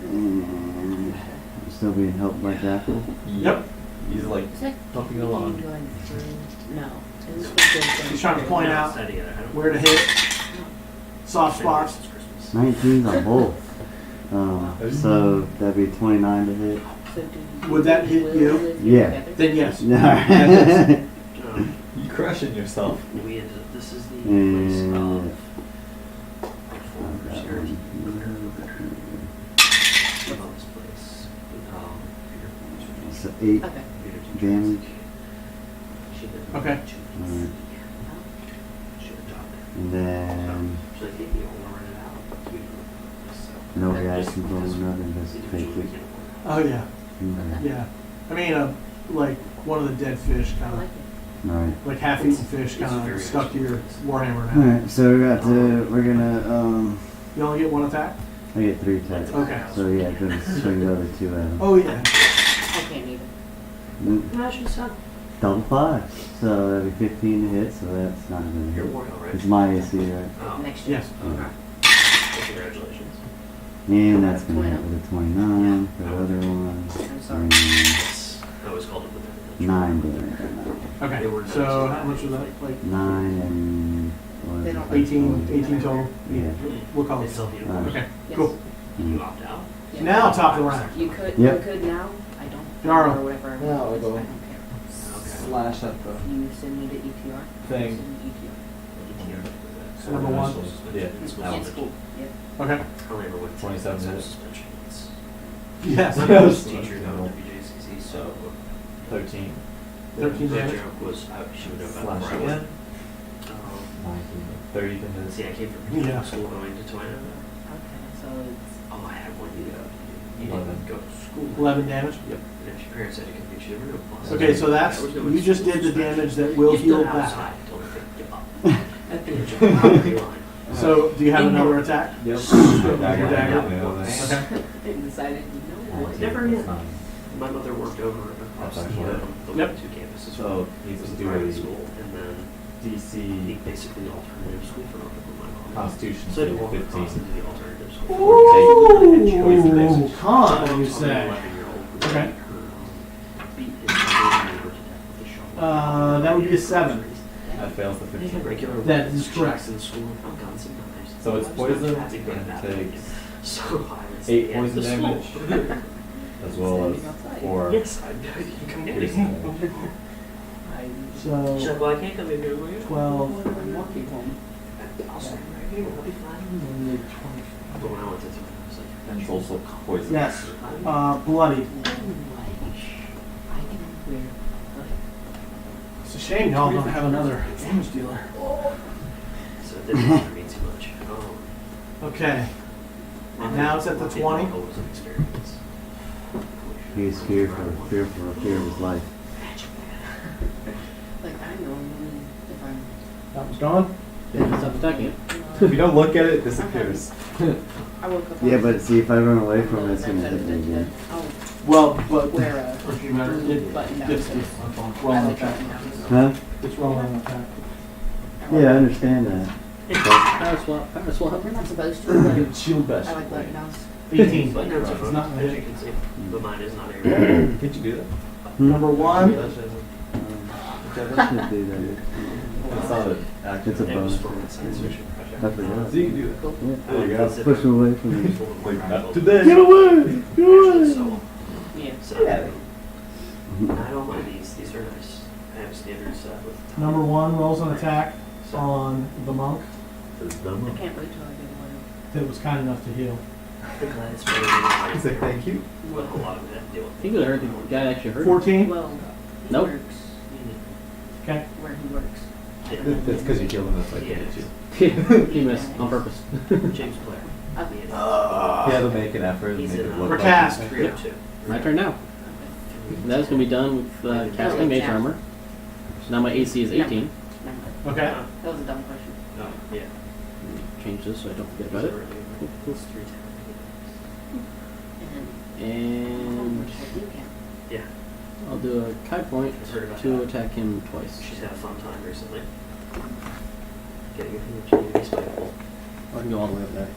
And I'm still being helped by Jackal. Yep. He's like Is that pumping along. going through? No. It was just He's trying to point out I don't where to hit soft spots. It's Christmas. 19's on both. So that'd be 29 to hit. So do Would that hit will you? live Yeah. together? Then yes. Alright. You crushing yourself. We ended up, this is the place And of former charity. About this place. so 8 Okay. damage. Okay. Alright. And then So I think you will run it out. no reaction bonus, nothing, just fake weak. Oh yeah. Okay. Yeah. I mean, like one of the dead fish, I kind like of it. Alright. like half-eaten fish, kind of stuck to your warhammer now. Alright, so we're gonna You only get one attack. I get 3 attacks. Okay. So yeah, gonna swing the other 2 at him. Oh yeah. I can't either. Mm, Imagine son. Double 5. So that'd be 15 to hit, so that's not gonna You're hit. warrior, right? It's my AC, right? Oh. Next year. Yes. Okay. Well, congratulations. And that's gonna hit with a 29 for the other one. I'm sorry. And Yes. I always called it the 9 damage. Okay. So how much was that? Like 9 and what They is don't it? 18 total. Yeah. We'll call It's it. still beautiful. Okay. Yes. Cool. You opt out? Yeah. Now top of the round. You could. Yep. You could now. I don't. Jaro. Or whatever. No, I'll I go. don't care. Slash at the You send me the ETR. Thing. Send me ETR. So number 1. Yeah. It's cool. Yep. Okay. I only ever went 27 minutes. suspension. It's Yes. teacher down at WJCC, so 13. 13 the damage. joke was she would know about Slash where I again. went. 30 minutes. See, I came from Yeah. school going to Toyota. Okay. So it's. Oh, I had one year. You 11. didn't go to school. 11 damage. Yep. And if your parents had to convince you to remove plus. Okay, so that's you just did the damage that will You've heal done back. outside, don't think you up. At the edge of the property line. So, do you have another attack? Yep. Dagger. Okay. Okay. I decided, you know what? Never yet. My mother worked over across That's the, actually the Yep. two campuses. So he's was just a private doing school, and then DC basically the alternative school for my mom. Constitution So I had to walk 15. across into the alternative school. Ooh, con, you say. 11-year-old. Okay. Beat his neighbor to death with a shovel. That would be a 7. That fails the They had 15. regular That is checks correct. in school. I've gotten some knives. So it's I was poison, not happy about that. and takes So I was 8 at poison the damage, school. as well as 4 Yes, you come get piercing me. damage. She's So, like, well, I can't come in here with you. 12. I'm walking home. I'll stand right here. I'll be fine. But when I went to town, I was like, And it's also poison. Yes. Bloody. It's a shame y'all don't have another damage dealer. So it didn't bother me too much. Okay. Now it's at the 20. It was an experience. He is fearful of his life. Like, I know if I'm. That was gone. Yeah, stop attacking it. If you don't look at it, it disappears. I woke up. Yeah, but see, if I run away from it, it's gonna hit me again. I'll Well, but wear a it, button down. it's so rolling attack. Huh? It's rolling attack. Yeah, I understand that. Power swap. Power swap. We're not supposed to, but Shield I best. like button downs. 18. But no, It's not gonna as you hit. can see, but mine is not a Can't you do that? Number 1. Can't do that. It's not an action. It's a It was bonus. for my censorship I project. forgot. So you can do that. Yeah. There you go. Push him away from me. Like, not today. Get away! Get away! So, Yeah. so I don't mind these. These are nice. I have standard set with time. Number 1 rolls an attack on the monk I can't wait till I get one. that was kind enough to heal. I'm glad it's better than He's like, thank you. what a lot of it had to deal with. I think it hurt. The guy actually hurt. 14. Well, he Nope. works Okay. where he works. That's because you killed him. That's why he hit you. He missed on purpose. James Blair. He had to make an effort and He's make in it look Recast. like 302. My turn now. That is going to be done with casting mage armor. So now my AC is 18. Never. Okay. That was a dumb question. No, yeah. Change this so I don't forget about it. It's 310. And Which I do count. Yeah, I'll do a Kai point I've heard about to that. attack him twice. She's had a fun time recently. Getting a huge baby spiteful. I can go all the way up there.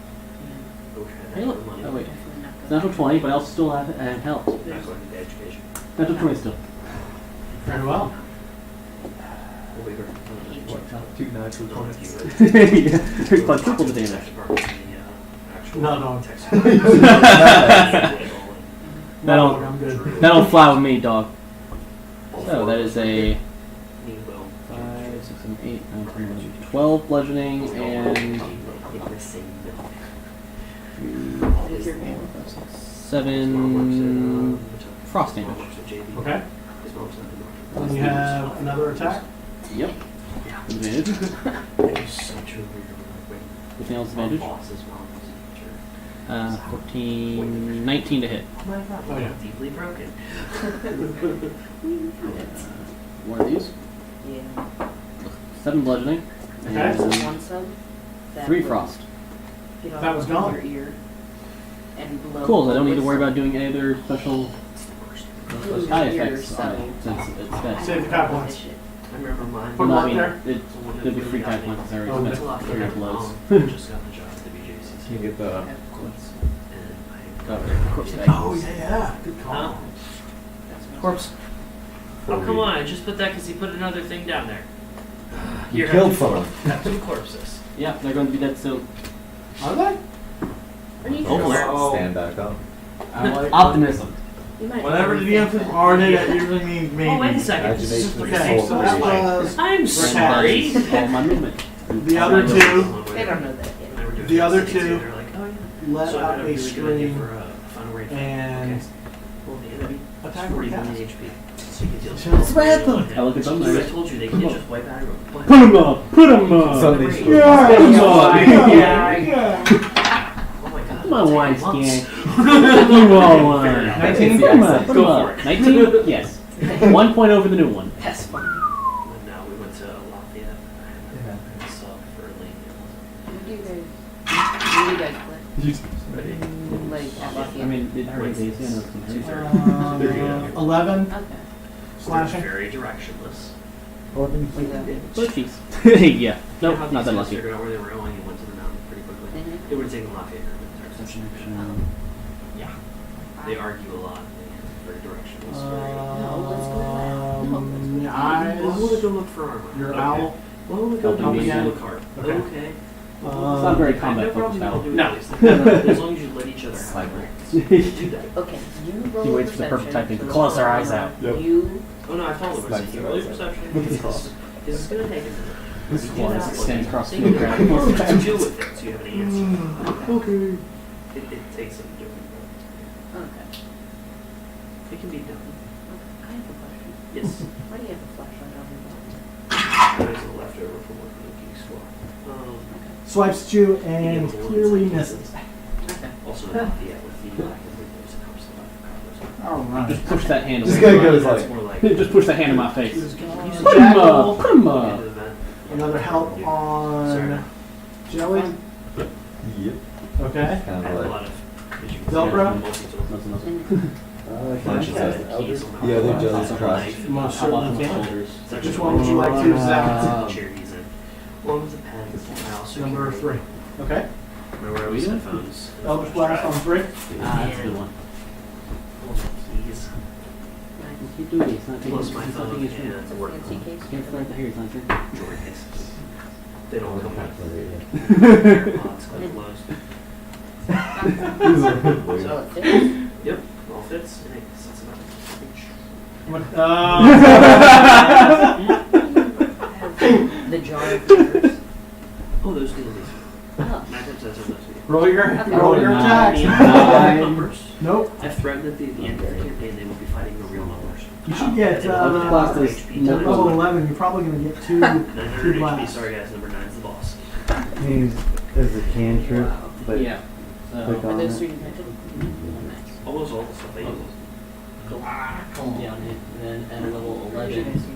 Yeah. Okay, Hey, look. money. Oh, wait. Definitely not It's good. natural 20, but I'll still have health. Not going into education. Natural 20 still. Very well. We'll be here. What, 2 natural No, 20s? if you would. Yeah. Quadruple the damage. No. That'll- I'm good. That'll fly with me, dog. So that is a 5, 6, 7, 8, 9, 10, 11, 12 bludgeoning and 7 frost damage. Okay. Then you have another attack. Yep. Advantage. Anything else advantage? 14, 19 to hit. Oh, yeah. Deeply broken. One of these. Yeah. 7 bludgeoning. Okay. There's And one sub. that 3 would frost. get That was on gone. your ear and blow Cool, I don't need to with worry about doing any other special Lose side your effects on it ear, since it's got. Save the Kai points. Shit. I remember mine. Put 'em Well, up I mean, there. it'll be free Kai points. I Oh, already that's spent Just 3 got blows. the job at the BJCC. You get the Okay. Got rid of corpse bag. Oh, yeah. Good call. Huh? That's my- Corpse. Oh, come on, I just put that because he put another thing down there. You Here, killed have someone. Have 2 corpses. Yeah, they're going to be dead soon. Are they? Are you Oh, sure? Blair. Stand back up. I like Optimism. You might Whenever the find DM says something. RD, that usually means maybe. Oh, wait a second. This is Imagination just is Okay, soul so that for was I'm sorry. All my movement. the other two. They don't know that yet. The other two They're like, oh yeah. let So I out got a really good idea scream for a final rate. and Okay. Well, the enemy attack is 40 with million cast. HP. So you can deal Just smack them. I look at them. I told you they can't just wipe out everyone. Put him up. Put him up. Sunday school. Oh my god. Come on, wine Lumps. skin. You all want. Fair enough. 19? Come on, put him Go up. for it. 19? Yes. 1 point over the new one. That's fine. And now we went to Lafayette. I had a sub for Lane. You do you guys play? Ready? Like at Lafayette? I mean, it hurt Daisy. I know it's some Two hurt. 11 Okay. slashing. Very directionless. Bushies. Yeah. Nope, How not these that guys lucky. figured out where they were going and went to the mountain pretty quickly. Mhm. It would have taken Lafayette a minute. Perception. Yeah. They argue a lot. They're very directionless. Yeah, Why would I eyes. go look for armor? Your Okay. owl. Why would I go Help me steal again. a card? Okay. Okay. It's not very No combat problem, focused I'll battle. do it No. at least. As long as you let each other have Sniper. it. Do that. Okay, you roll He a waits for the perfect perception time to for the close our armor. eyes out. Yep. You, Oh no, I followed what Sniper. you roll perception. This is gonna take a minute. This You do claw that is one. standing across So the you ground. do with it, so you have an answer. Okay. It takes some doing, okay. but it can be done. I have a question. Yes. Why do you have a flashlight on your There's a leftover from working at Geek Squad. Swipes at you and clearly misses. Okay. Also in Lafayette with the lack of windows, it helps a lot for All right. Just push that hand This away. guy goes That's like, more like Just push that hand in my face. Use Use Put him up. Put him the up. end of the event. another help Sorry. on Jelly. yep. Okay. I Kind have of a like, lot of issues. Velcro? Multi-tool. Nothing else. Flashes Has as the keys on my Yeah, they're arm. jelly's It's crossed. knife. Most How about certainly the can. shoulders? It's actually Which one would you like to zap? the chair he's in. One with the pens. I also Number carry 3. Okay. my wireless headphones. Eldritch Blast on 3. That's a good one. All my keys. Keep doing it. It's not taking Plus my it's not phone taking his turn. and work Fancy case. Can't start the hair. It's not your jewelry cases. They don't come with yeah. AirPods closed. So it fits? Yep, all fits. And it sets it up. What? The jar of yours. Oh, those deal these. Oh. My attempts at those deal. Roll your Okay. attack. Nine. Numbers. Nope. I've threatened that at the end of the campaign they will be fighting the real numbers. You should get Eldritch Blast is level 11. You're probably going to get 2 900 HP. blasts. Sorry guys, number 9 is the boss. Means there's a cantrip, but Yeah. click So on Are those it. three dimensional? Almost all the stuff they use. down it, and then at level 11,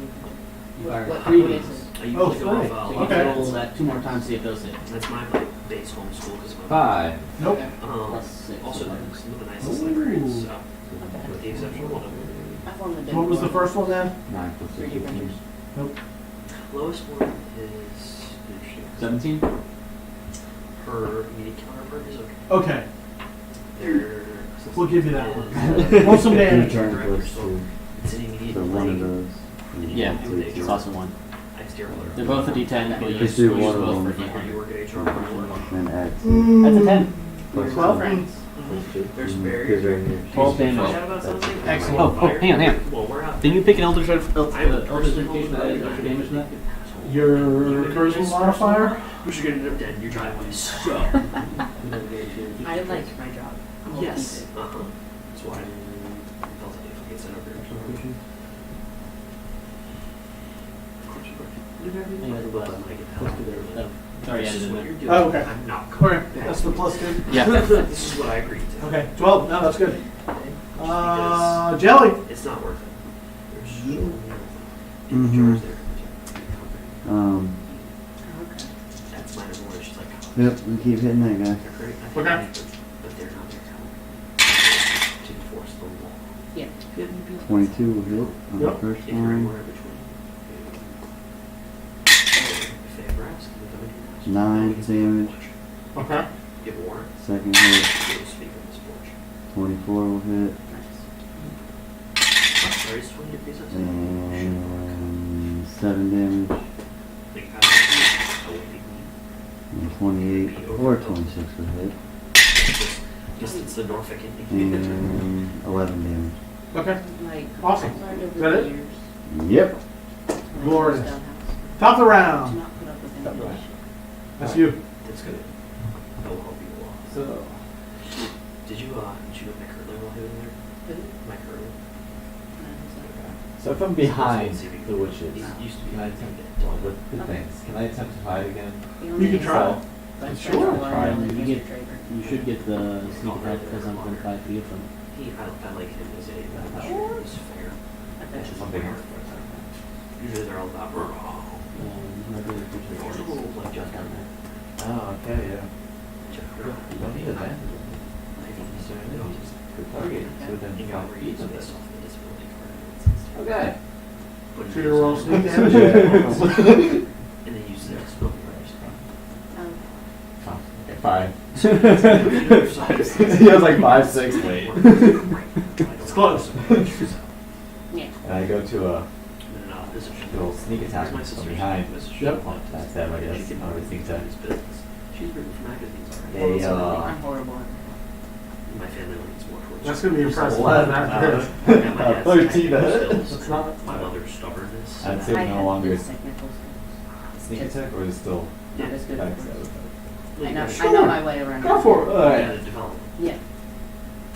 you fire What- three what beams. is it? I usually Oh, go three. off So you Okay. roll that 2 more times, see if those hit. That's my base homeschool because my 5. Nope. Plus 6. also some of the nicest librarians. So, Okay. with the exception of one of them. I formed a What was the different first one then? 9 plus 3D 6 printers. Lowest one is 17? her immediate counterpart is okay. Okay. Their We'll give you that one. is- Roll some damage. Turn plus 2. It's an immediate So one of blade. those. Yeah, Do it. it's also 1. I steer clear. They're both a d10, but you Just use do one of both them. for Where d10. you work at HR. Then add 2. That's a 10. Plus 12 2. friends. There's Mm, barriers. good right here. 12 Find damage. out about something? Excellent. Oh, hang on, hang on. Well, we're out. Didn't you pick an Eldritch I'm Eldritch personally Education that added extra damage to that? Your charisma modifier? But you're gonna end up dead in your driveway. So. I like my job. I'll Yes. keep it. That's why I felt like if it gets sent over here. Of course you Yeah, that's but I'm gonna get the hell out of there. Oh, sorry, yeah, I This is didn't what know. you're doing. Oh, okay. I'm not coming Okay, back. that's the plus 2. Yeah. This is what I agreed to. Okay, 12. No, that's good. Because Jelly. it's not worth it. There's so many Mhm. jars there. Okay. That's my number one. She's like, Yep, we keep hitting that guy. they're great. I think Okay. I need them, but they're not there to enforce the law. Yeah. Do you have any people? 22 will hit on the Yep. first If you're anywhere one. in between. If they ever ask, let them in. 9 damage. Okay. Get warrant. Second hit. You'll speak on this porch. 24 will hit. Sorry, it's 20 degrees outside. And 7 damage. Think how I won't be And 28 or 26 will hit. Just it's the Norfolk Indian. And 11 damage. Okay. Like, Awesome. I've learned over Is that the it? years, Yep. when I Glorious. first got house, Top of the do round. not put up with anything. That's you. It's good. That will help you a lot. So, Did you know Mike Hurley while he was there? Who? Mike Hurley. so if I'm behind the witches, He used to be can I behind attempt it. well, with the things? Can I attempt to hide again? You can try. Sure. Try, and you get, you should get the sneak attack because I'm within 5 feet of them. I like him as a he's fair. Something else. Usually they're all about Regular creatures. There's a little like Jeff down there. Oh, okay, yeah. You don't need advantage. Just go target within You got 5 to feet use of this it. off the disability card. Okay. Put it So in you're roll the sneak disability damage? card, and then use the disability card. Five. He has like 5'6" weight. It's close. Yeah. And I go to a In an opposition. little sneak attack My from sister's behind. in this Yep. shop. That's them, I guess. She can I would think that. his business. She's written for magazines already. They, I'm horrible. My family leans more towards. That's gonna be impressive. Eleven. Yeah, my dad's 13 technical ahead. skills, That's not- my mother's stubbornness. I'd say I no have longer good technical skills. sneak attack or is it still Not as good. back? I know, Sure. I know my way around. Go for it. Yeah, Alright. the development. Yeah.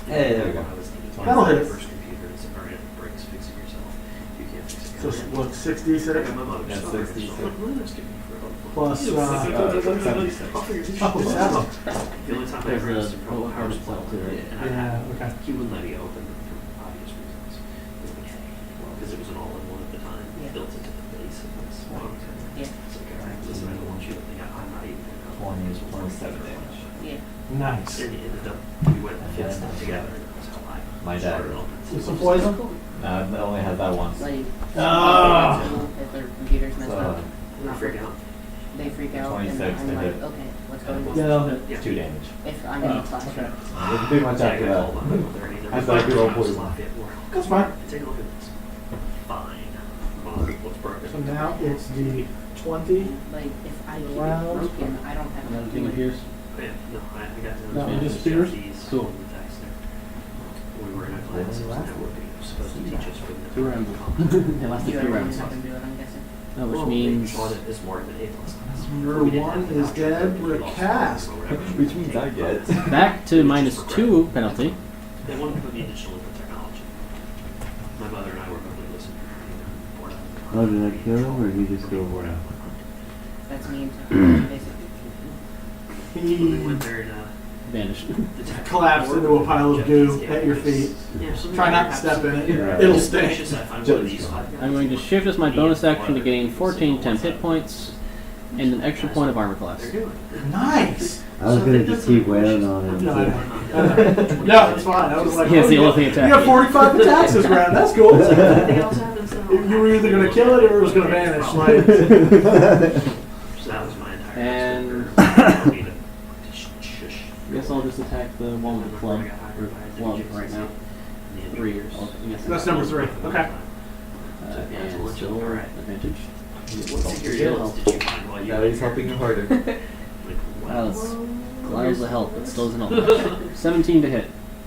Hey, there we go. When I was thinking, That'll hit it. First computers, or it breaks, fix it yourself. You can't fix it. So yourself. what, 66? I got my mother's Yeah, stubbornness. 66. I'm like, well, that's giving you for a Plus, I'll figure this out. Oh, seven. The only time I There's ever used a it from bullet power card supply itself, too, right? and I Yeah, had, okay. he wouldn't let me open them for obvious reasons. He was like, hey, because it was an all-in-one at the time, Yeah. built into the base of this one. Yeah. It's like, all right, listen, I don't want you to think I'm not even gonna know. 20 is This was 27 like- damage. Yeah. Nice. And it ended up, we went and fixed them together, and that's how I My dad. started on it. With some poison? It only has that once. Like, Ah. if their computers messed So, up, And I freak out. they freak out, and 26 I'm to like, hit. okay, what's going Yeah, on? that'll hit. Yeah. 2 damage. If I'm in the classroom. Okay. Didn't do much Yeah, I after got that. called by my mother, and he never I thought found you were out I was poison. Lafayette War. That's fine. Take a look at this. Fine. Mom, what's broken? So now it's the 20. Like, if I keep it Round. broken, I don't have Another enough thing to appears. Oh, yeah, no, I got No, it disappears? Cool. On the text there. We were in a class, it was networking, it was supposed to teach us for the. 2 rounds. It lasted You 3 ever rounds. use something to do it, I'm guessing. Which means Sean is more of an A plus class. Your We didn't one have the is option, dead, but we lost recast. or whatever. Which means I get. back to -2 penalty. They wanted to put me in digital for technology. My mother and I were probably listening. Oh, did I kill him or did he just go away? That's me and basically. We He went there and, Vanished. the tech collapsed into a pile of goo at your feet. Yeah, something Try not to like step in it. Right. It'll It's stay. just I find one of these five guys. I'm going to shift as my bonus action to gain 14 temp hit points and an extra point of armor class. They're doing it. Nice. I was gonna just keep wailing on him. No, I too. know. No, it's fine. I was like, Yeah, it's the oh, only thing you attacking. have 45 attacks this round. That's cool. Anything else happens now? You were either gonna kill it or it was gonna vanish. Like, So that was my entire And- for me to shush. I guess I'll just attack the one with club, or club right now. 3 years. that's number 3. Okay. And still advantage. What security did you find while you Now were he's here? helping you harder. Like, Wow, wow. that's Gliders of help, but still isn't all. 17 to hit.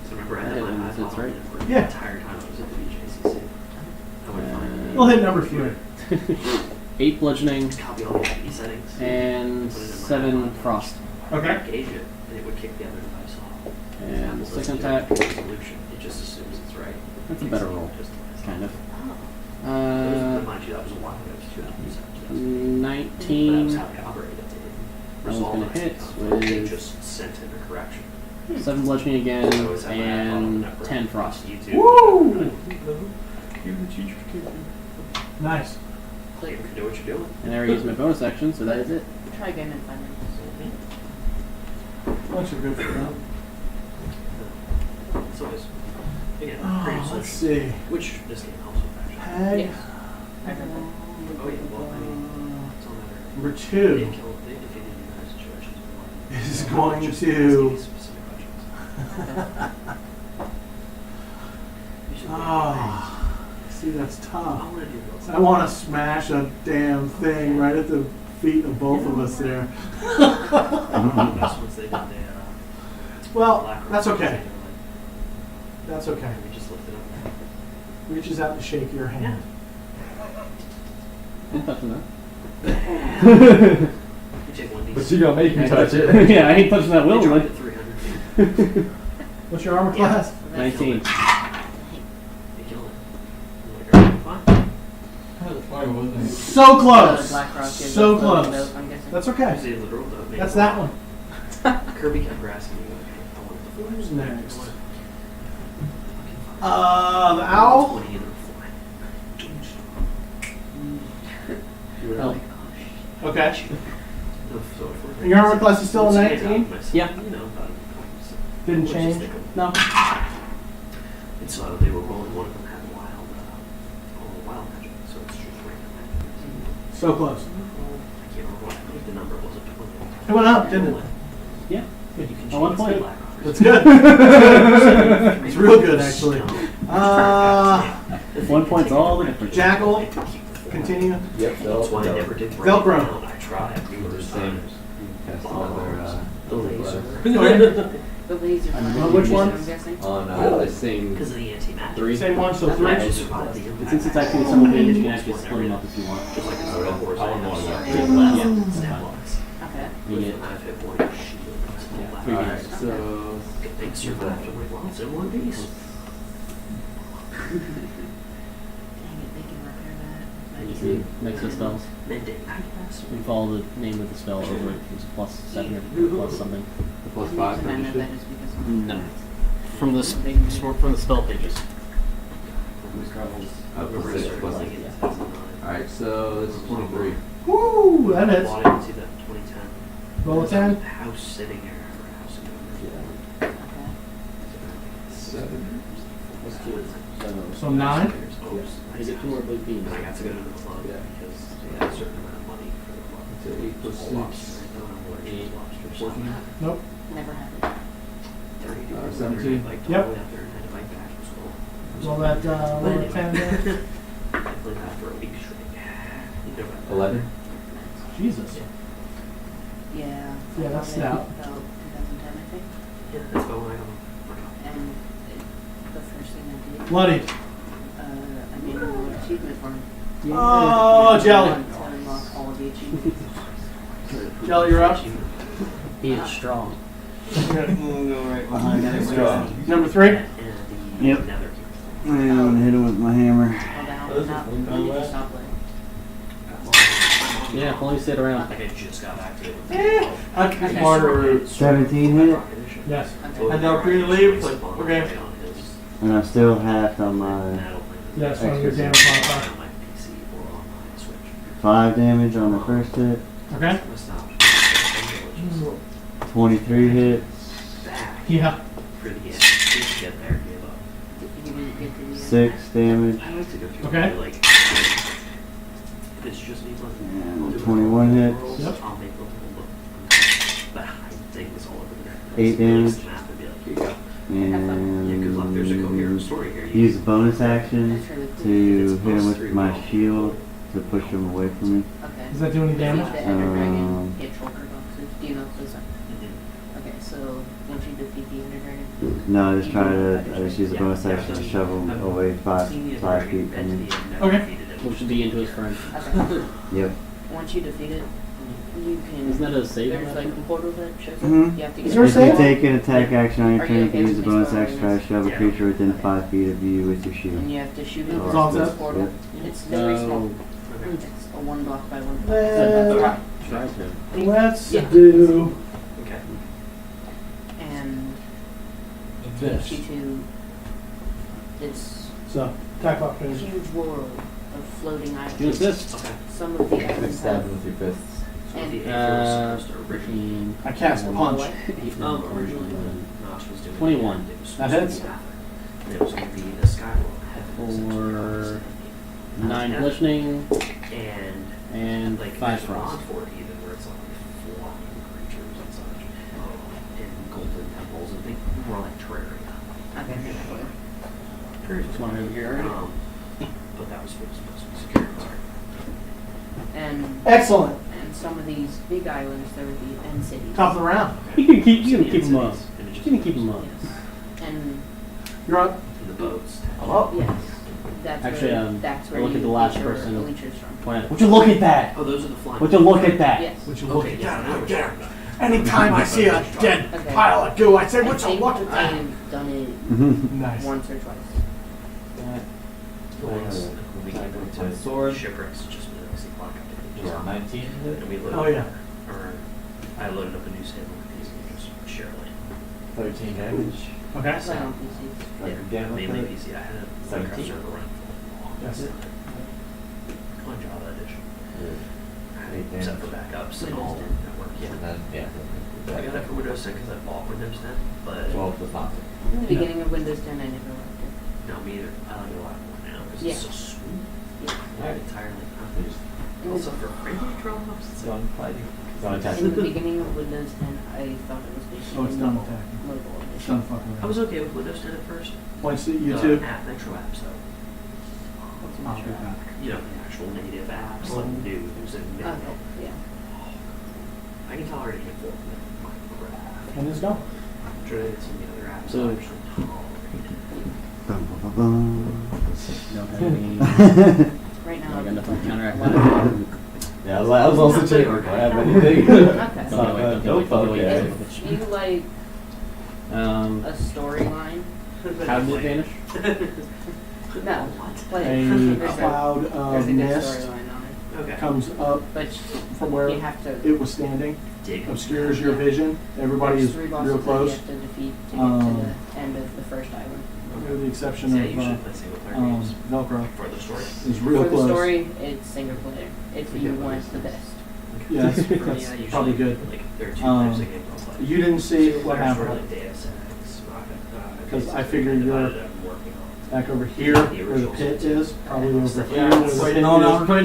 So remember, I That had my one hits, iPod right? on for the Yeah. entire time I was at the BJCC. I would find We'll hit number 3. 8 bludgeoning copy all the IP settings. and put it in my 7 iPod, frost. Okay. Engage it, and it would kick the other device off. And the So it's second a attack, resolution. It just assumes it's right. that's a better roll, Just the kind of. mind you, that was a while ago. It was 2007. But that was 19, how they operated. They That one's resolved gonna it. hit They with- just sent in a correction. 7 bludgeoning again, So I always have my iPod on and that 10 frost. YouTube. Woo! Nice. You can do what you're doing. And I already used my bonus action, so that is it. Try again in 5 minutes. Bunch of good for that. It's always, again, Oh, pretty let's social. see. Which this game helps with, actually. Peg. Yes. I heard that. Oh, yeah, well, I mean, it's all matter. Number They 2 defeated you in that situation. is going Just to. asking specific questions. You should Ah, see, that's I tough. want to do those. I want to smash a damn thing right at the feet of both of us there. That's once they did the, Well, Black that's Rock, okay. they were like, That's okay. We just lifted up. Reaches out to shake your hand. I'm touching You take one But you gonna make me that. touch it. Yeah, I ain't touching that They dropped willingly. it 300 feet. What's your armor class? 19. They killed it. I'm like, alright, fine. That was funny, wasn't it? So close. BlackRock is So the close. note, I'm guessing. That's okay. Usually a literal note, maybe That's one. that one. Kirby kept asking me, okay, I want the Who's full- next? I want fucking The owl. 20 in a fly. Oh, Okay. The Your armor class is still a 19? Yeah. You know, Didn't we'll just change? stick 'em. No. And so they were rolling, one of them had wild magic, so it's just random magic. So close. I can't remember what, I think the number was a 20. It went up, didn't it? Yeah. You can At one change point. the black rock. That's good. It's real good, actually. 1 point's all the difference. Jackal, continue. Yep, That's why I never did Velcro. break it down. I tried numerous Same. times. Cast another, The laser. The laser. Which one? I'm guessing. on, The same. Because of the anti-magic. 3. Same one, so That 3. magic survived the But impact. since it's actually some advantage, you can actually split them up if you want. Just like a Oh, really? horse, I I wouldn't have want that. three Yeah. left. Yeah. Snap locks. Okay. You With get an hit point, shield. Yeah, 3 Alright, games. so. Good thing survived. I'm like, well, it's in one piece. Dang it, they can repair that. And you can mix the spells. Mending, I guess. You follow the name of the spell over it. It's +7 or plus something. The plus The 5 reason I know initiative? that is because No. From the from the spell pages. Oh, plus 6, plus 8. Alright, so this is 23. Woo, that hits. Bought it into the 2010. Roll a 10. House sitting there for a house in Okay. 7. So 9. You get 2 more big beans. And I got to go to the club Yeah. because they had a certain amount of money for the club. So 8 plus 6. Lobster. I don't know what it is, lobster. 14. Nope. Never happened. 17. Like, Yep. totally out there and had to bike back to school. Roll that, roll that 10 again. I played that for a week straight. You know about that. 11. Jesus. Yeah. Yeah, that's I stout. about 2010, I think. Yeah, that's about when I got my And the first thing I did, Bloodied. I made a little achievement for him. Oh, Jelly. To unlock all of the achievements. Jelly, you're up. He is strong. Number 3. And the Yep. nether I'm gonna hit him with my hammer. Oh, now, you need to stop playing. Yeah, if only you sit around. Like I just got back to it. I'd be smarter route. 17 hit, Yes. Okay. And now free to leave, like, okay. and I still halved on my Yes, one of your damage modifier. 5 damage on the first hit, Okay. 23 hits, Yeah. For the end, just get there, give up. You didn't get to the end. 6 damage, I like to go through Okay. like if it's just me playing. I'll and do 21 it. hits. Yep. I'll make the whole look. But hide things all over the net. 8 Release damage. the map and be like, here you go. Yeah, good luck. There's a coherent and story here. use a bonus action That's really cool. to hit him with my shield to push him away from me. Okay. Does that do any damage? Defeat the Ender Dragon, Um, get shulker boxes. Do you know if those are? Mhm. Okay, so once you defeat the Ender Dragon, No, I just I just use a bonus action to shove him away 5 feet from me. Okay. Which would be into his friend. okay. Yep. Once you defeat it, you can. Isn't that a save? There's like a portal that shows up. Mhm. You have to Is get. there a If save? you take an attack action on your Are turn, you you can okay use a with bonus me action to try to shove a Yeah. creature within 5 feet of you with your shield. And you have to shoot it That's through all it this says? portal. Yep. It's very small. Okay. It's a 1 block by 1 block. Try to. Let's Yeah. do Okay. And it this. takes you to this So, attack opportunity. huge world of floating Do islands. assist. Okay. Some of the Quick islands stab have him with your fists. So And- the Aether was supposed to originally. I cast punch. Originally when Notch was doing 21. it was That supposed to hits. be Aether. And it was going to be the Skyworld heaven. For 9 bludgeoning And and like 5 there's a mod frost. for it even where it's like flying creatures and such. And golden temples and things more like Terraria. Okay, okay. Terraria This one over here. but that was supposed to be secure. Sorry. And Excellent. some of these big islands, there would be end cities. Top of the round. You can keep him up. And it just You can keep him up. Yes. And You're up. And the boats. yes, that's Actually, where that's where look you at the last get your person. leeches from. Point Would you look at that? Oh, those are the flying. Would you look at that? Yes. Would you Okay, yeah, now we're there. talking. Anytime I see a dead Okay. pile of goo, I say, I would you think look at that? I've done it Mhm. Nice. once or twice. Once when we came into Sword. shipwrecks, just mostly black up. Yeah, 19 hit. And we loaded Oh, yeah. Or I loaded up a new save with these and just share it. 13 damage. Okay. I play on PC. Strike again with Mainly it. PC. I had a 17. Minecraft server run for a long Yes. time. On Java Edition. Eight Except damage. for backups and all network And then, yeah. I got it for Windows 10 because I bought Windows 10, but 12 was not. In the beginning of Windows 10, I never liked it. no, me either. I like it a lot more now because Yeah. it's so smooth. Yeah. Not entirely. In Also the, for frame drops, it's It's on fighting. It's on attack. in the beginning of Windows 10, I thought it was basically Oh, it's done mobile- attacking. mobile It's edition. done fucking I was okay with Windows 10 at first. Points to The YouTube. Metro apps though. What's I'll Metro do that. app? You know, the actual native apps like news and video. Okay, yeah. I can tolerate it for Minecraft. And it's gone. Dread some of the other apps. So- I actually tolerate it. Bum, bum, bum, Don't have any. Right now. I got nothing to counteract One. that. Yeah, I was also checking. Do I have anything? Okay. It's not bad. Nope, okay. If you like Um, a storyline, how did it vanish? no, play it. A There's cloud there's of a good mist storyline on Okay. comes up it. But from where you have to. it was standing, Dig. obscures your vision. Everybody there's is 3 bosses real that close, you have to defeat to get Um, to the end of the first island. with the exception Yeah, of you should play single player games Velcro. for the story. Is real For close. the story, it's single player. If you want the best. Yeah, that's, Yeah, that's usually, probably good. Like there are 2 Um, types of games I'll play. You didn't see Single what players for, happened. like Deus Ex, 'Cause Deus I Ex figure Divided you're I'm working on. back over here where the pit is, probably over here where the pit Wait, no,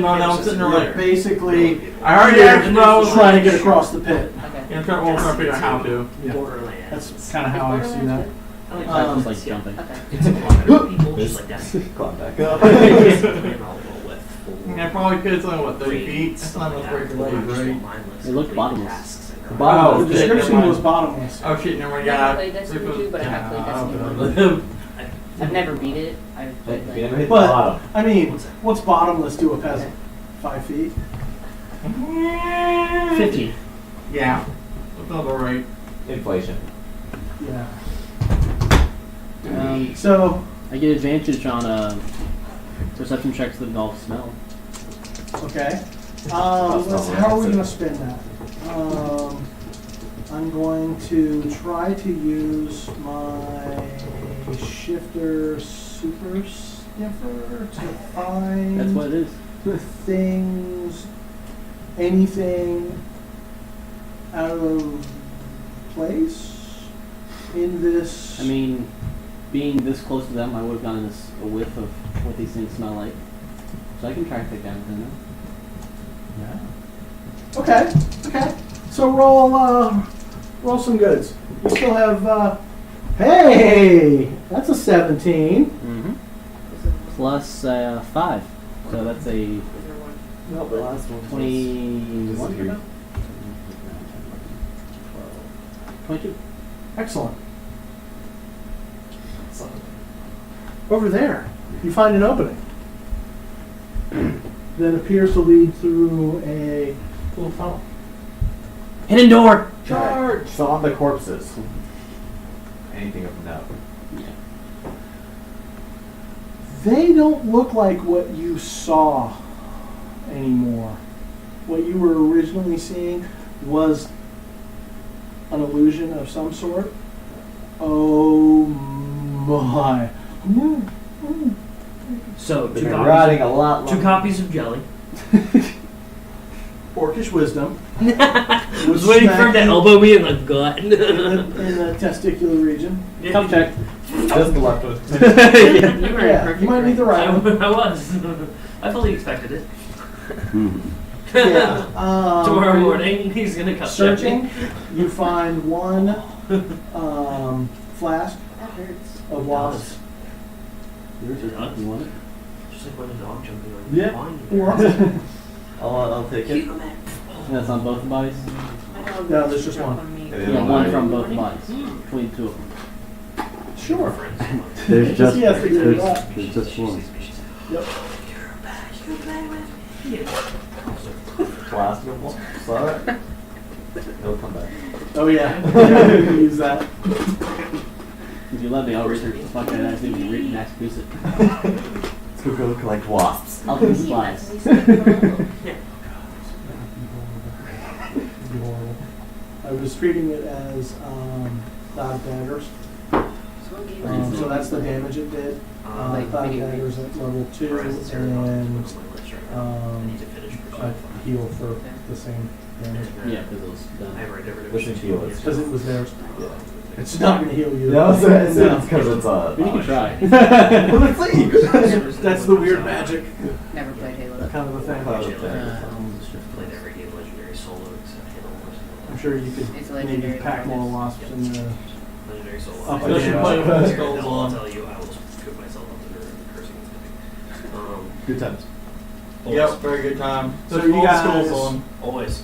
I'm is. sitting over there. Basically, I already you're asked about trying to get across the pit. Okay. Yeah, I'm trying to figure out how to. Yeah. Borderlands. That's kind of how I see that. I like That was Um, like jumping. Okay. It's a lot of people just like that. Climb back up. Yeah, probably could. It's only what 30 feet. That's not much break your legs, right? It looked bottomless. Oh, The shit, description never was mind. bottomless. Oh shit, never mind. I've Yeah. never played Destiny 2, but I have played Destiny 1. I've never beat it. I've played You like. never hit the But- bottom. I mean, what's bottomless to a peasant? 5 feet? 15. Yeah. That's not all right. Inflation. Yeah. So, I get advantage on perception checks that involve smell. Okay. How are we going to spin that? I'm going to try to use my shifter super sniffer to find That's what it is. things, anything out of place in this. I mean, being this close to them, I would have gotten a whiff of what these things smell like. So I can try to pick down them. Yeah. Okay. Okay. So roll some goods. You still have. Hey, that's a 17. Mm-hmm. Plus 5. So that's a No, the last one. 21. 22. Excellent. Over there, you find an opening that appears to lead through a little tunnel. Hidden door! Charge! So on the corpses. Anything of note. They don't look like what you saw anymore. What you were originally seeing was an illusion of some sort. Oh my. So They've been riding a lot longer. 2 copies of jelly. Orcish wisdom. I was waiting for him to elbow me in the gut. in the testicular region. Come check. Just the left one. You were Yeah, perfect you might need the right one. I was. I fully expected it. Yeah. Tomorrow morning, he's gonna come Searching, check me. you find one flask That hurts. of wasps. Yours is up. You want it? Just like when a dog jumping on Yeah. wine. I'll take it. And that's on both bodies? My dog No, likes there's to just jump one. on me. Yeah, Yeah, one mine. from both bodies. Between 2 of them. Sure. There's just Yes, we do. there's just one. Yep. Plastic one. Sorry. He'll come back. Oh yeah. Yeah, you can use that. If you let me, I'll research the fuck out of that thing and mass produce it. Let's go collect wasps. I'll do supplies. I was treating it as cloud daggers. So that's the damage it did. Like Cloud video daggers at level 2 and I need to finish. a heal for the same damage. Yeah, because it was done. I read every Listen to you, it's Because it was theirs. It's not going to heal you. Yeah, it's No. because it's But you can try. Let's see. That's the weird magic Never played Halo. kind of a thing. Cloud of Played Things. every game legendary solo except Halo Wars. I'm sure you could It's maybe legendary. pack more wasps in there. Legendary solo. Up Unless again. you're playing with I'll skulls on. tell you, I will put myself up to the cursing and typing. Good times. Yep, very good time. So Put you all guys- skulls on. Always.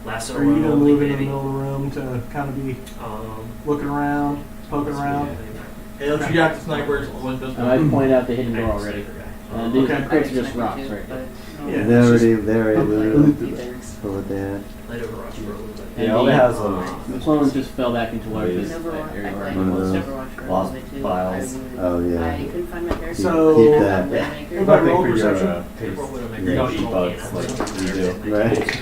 Lasso Are you going to roll, move in the baby. middle of the room to kind of be Um, looking around, poking around? Hey, let's you got the snipers. Always just I pointed out the hidden door already. These Okay. crates are just rocks, right? Yeah. They already looted Either. for what they had. Light Overwatch for a little bit. And Yeah, all it the- has The clones just fell back into where Maybe. this Overwatch. area I where I played One of was. those Overwatch for a lost little bit too. files. Oh, yeah. I couldn't find my character. So- Keep that. Widowmaker. About Nothing roll for your perception? taste. You You don't eat bugs like you do. Right.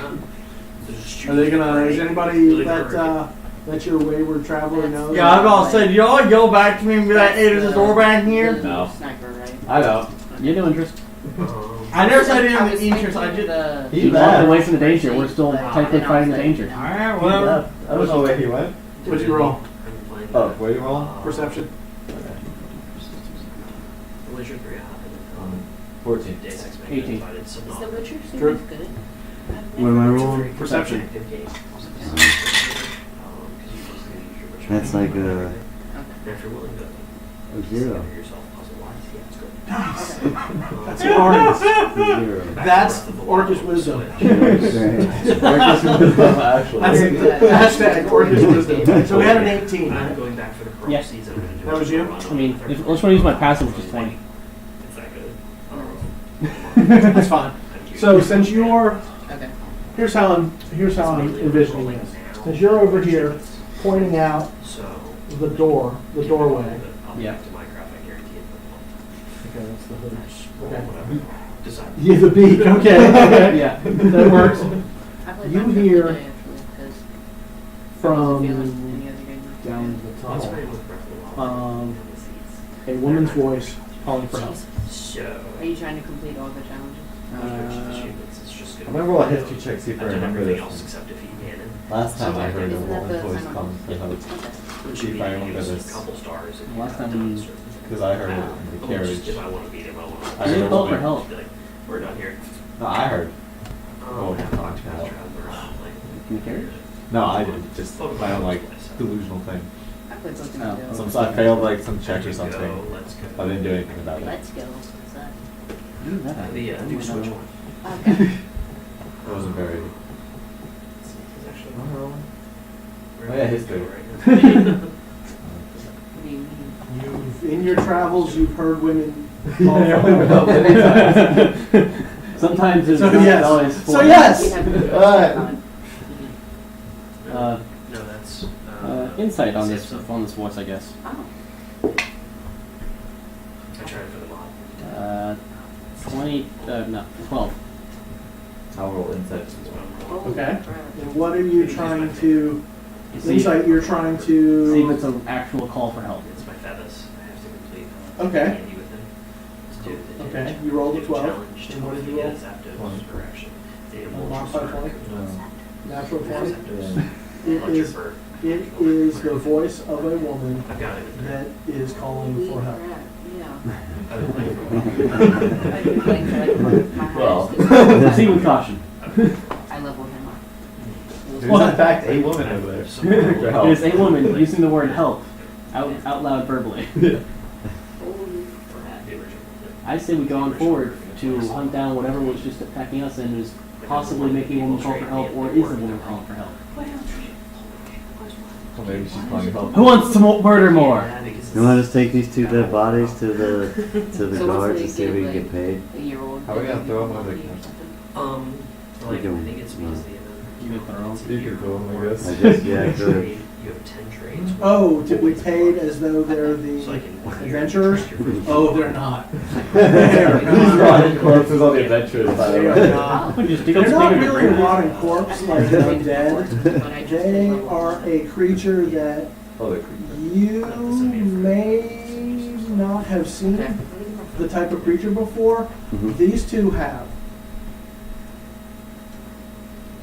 Are they gonna? Is anybody that your wayward traveler knows? Yeah, I was about to say, do y'all go back to me and be like, hey, there's a door back here? No. Sniper, right? I know. You have no interest. I never said I any was interest. I thinking just. the- You walked away from the danger. We're still technically fighting the danger. Alright, whatever. I don't know where he went. What'd you roll? Oh, where you rolling? Perception. Wizard 3 14. Deus Ex 18. provided some Is the knowledge. Witcher Drew? series good? What am I rolling? Perception. Active game. That's like a And if you're willing to 0. discover yourself puzzle-wise, yeah, it's good. That's Orcus. 0. That's Orcus wisdom. Actually. That's hashtag Orcus wisdom. So we had an 18. I'm Right? going back for the pro Yeah. season. I'm gonna do That a was you? run I mean, on if, the let's try to use my passive, which is 20. It's that good. That's fine. So since you're, Okay. here's how I'm envisioning this. Since you're over here pointing out So, the doorway. I'll Yeah. back to Minecraft, I guarantee it. Okay, that's the hood. Okay. Okay. Whatever. Decide. Yeah, the beak. Okay. Yeah. That works. I played You Minecraft hear today, actually, 'cause I From wasn't feeling any other game. down the Let's tunnel, play with Breath of the Wild. Um, a woman's voice calling for help. So, Are you trying to complete all the challenges? it's just I'm gonna roll a history check, see if I I've done remember everything this. else except defeat Ganon. Last time I heard a Isn't that woman's the voice final come one? from the Okay. Which See if would I be remember use this. a couple stars if you Last have time done we- certain things. because I heard it in the Or carriage. just if I want to beat him, I want to. I You didn't heard call it. for help. Like, we're done here. No, I heard. Oh, yeah, talk talk to to help. In the carriage? No, I did. Just my own like delusional thing. I played Pokemon Oh. Go. So I failed like some check or something. Let's go. I didn't do anything about it. Let's go. What's that? Do that. The new Switch one. Okay. It wasn't very. Oh yeah, history. What do you mean? In your travels, you've heard women call Yeah, for only help. many times. Sometimes it's So not yes. always So for- yes. We have- Alright. Uh, No, that's. insight on this Samsung. voice, I guess. Oh. I tried it for the mod. 20, no, 12. I'll roll insight. Holy Okay. crap. And what are you trying to? See, Insight. You're trying see if to. it's an actual call for help. It's my feathers. I have to complete. Okay. Candy with him. To do the Okay, damage. you rolled a Do 12. challenge And what did to you roll? get adaptive 20. correction. The Modified 20? Natural 20. It Electric is. bird. It is the voice of a woman I've got it. that is calling Holy for help. crap. Yeah. I've been playing for a while. I've been playing for like my Well. highest. Proceed with caution. I leveled him up. There's in fact a woman over there. For help. It is a woman using the word help out loud verbally. Holy crap. The original. I say we go on forward to hunt down whatever was just attacking us and is possibly making a woman call for help, or is a woman calling for help. Well, maybe she's calling help. Who wants to murder more? Yeah, because You want to just take these two dead bodies to the So what's guards the and see if we can get paid? A year old. How are we gonna throw him over the or camp? something? Like, You I can- think it's because the You can throw 'em. You can throw 'em, I guess. I guess, yeah, I could. trade, you have 10 trades. Oh, to be paid as though they're So I the can. adventurers? Oh, they're not. These rotting corpses on the adventurers, by the They way. are not. We just dig They're up not bigger really a than rotting corpse like an undead. But I just They leveled are up. a creature that Oh, they're creepy. you may not have seen the type of creature before. Mhm. These two have.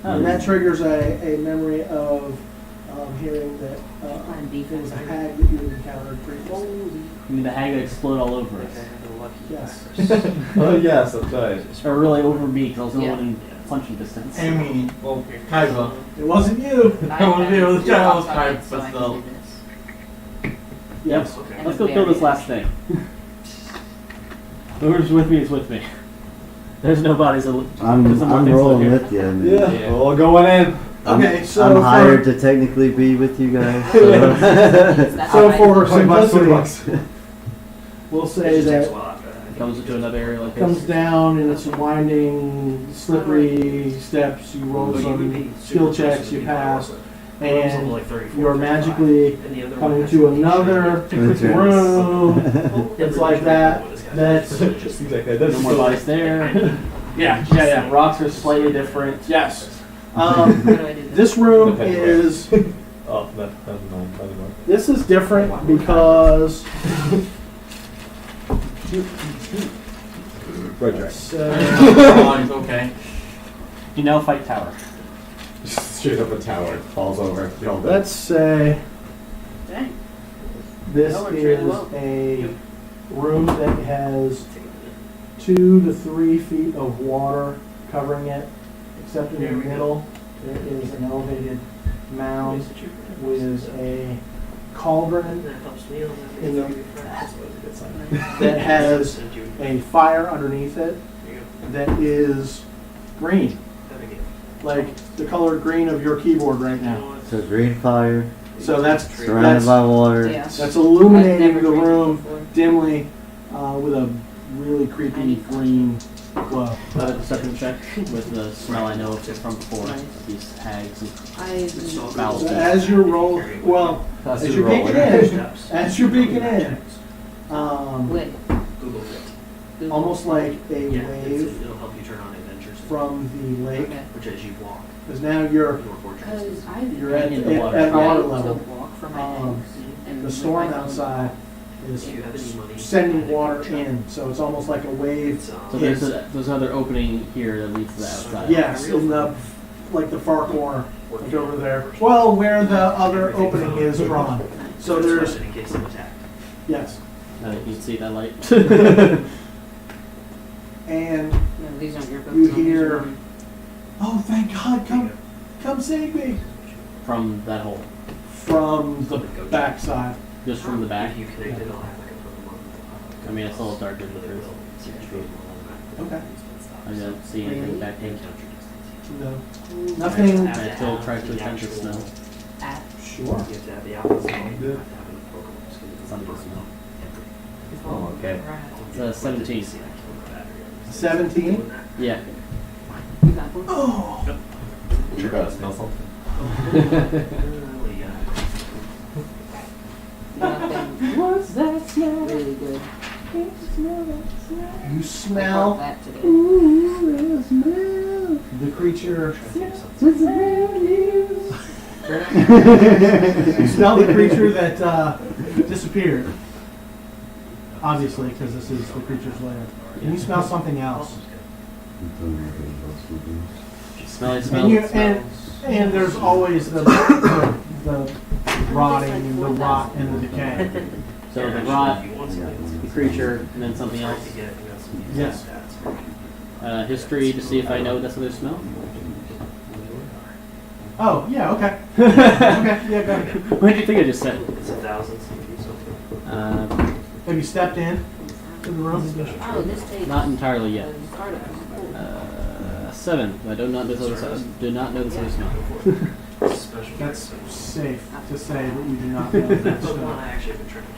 And that triggers a memory of hearing that Plan there defense. was a hag that you had encountered previously. I mean, the hag would explode all over us. Yes. Oh yes, that's right. Or really over me, because I was the Yeah. one in punching distance. Amy, well, Kaiba. It wasn't you. I want to be able to try all this time, So I but can still. do this. Yes. Okay. Let's go kill this last thing. Whoever's with me is with me. There's no bodies. There's I'm some more things rolling over here. with you. I mean, Yeah. We're all going in. Okay, so I'm for- hired to technically be with you guys. That's So what I for do. simplicity, we'll say It just takes that a while after that. It comes into another area like comes this. down and it's winding, slippery steps. You roll some skill checks, you pass, and you're magically coming to another room. It's like that. That's Exactly. No more bodies there. Yeah. Rocks are slightly different. Yes. How do I do This room is Oh, that's annoying. this is different because Right track. Okay. You now fight tower. Straight up a tower, falls over. Killed it. let's say Dang. this That works really is well. a room that has 2 to 3 feet of water covering it, except in the middle there is an elevated mound with a cauldron That helps me on that. in the, That's always a good sign. that has a fire underneath it There you go. that is green, Have a game. like the color green of your keyboard right now. So green fire, So that's surrounded by water. Yeah. that's I've illuminating never the drank it room before. dimly with a really creepy green glow. Another deception check with the smell I know of from before. Nice. These hags and I foul So things. as you roll, well, That's as the you're roller. peeking in, Steps. as you're peeking in, Wait. Google it. Google. almost like a Yeah, wave it'll help you turn on adventures. from the lake, Okay. Which as you walk, because now you're your fortress. Because I've you're at, In the water. at water tried level. to walk for my Um, eggs, and The with storm my phone. outside is Do you have any money? sending water in, so it's almost like a wave. It's, So there's another opening here that leads to the outside. Yes, in the like the far corner, like over there. Well, where the other opening is drawn. So there's in case of attack. yes, Now that you can see that light. and No, these aren't your books. You no, these hear- are mine. oh, thank God, come save me From that hole. from the backside. Just from the back. If you connect it, it'll have like a Pokemon. I mean, it's a little darker than there is. Okay. I don't see anything back here. No, nothing. I still try to attempt to smell. At Sure. You have to have the apples. You have to have enough Pokemon. Something to smell. Oh, okay. It's 17. 17. Yeah. You got one? Oh, You gotta smell something. Nothing What's that smell? really good. you I bought smell that today. the creature. You You smell the creature that disappeared. Obviously, because this is the creature's lair. And you smell something else. Smelly And smells. you and there's always the rotting, the rot, and the decay. So the rot, the creature, and then something else. Yes. History to see if I know that's what they smell. Oh, yeah, okay. Okay, yeah, go ahead. What did you think I just said? It's 1,000 something. Have you stepped in to the room? Oh, this takes. Not entirely yet. Articles. 7. I do not know this other do not know this other smell. Special. That's safe to say that you do not know that Pokemon smell. I actually have been trying to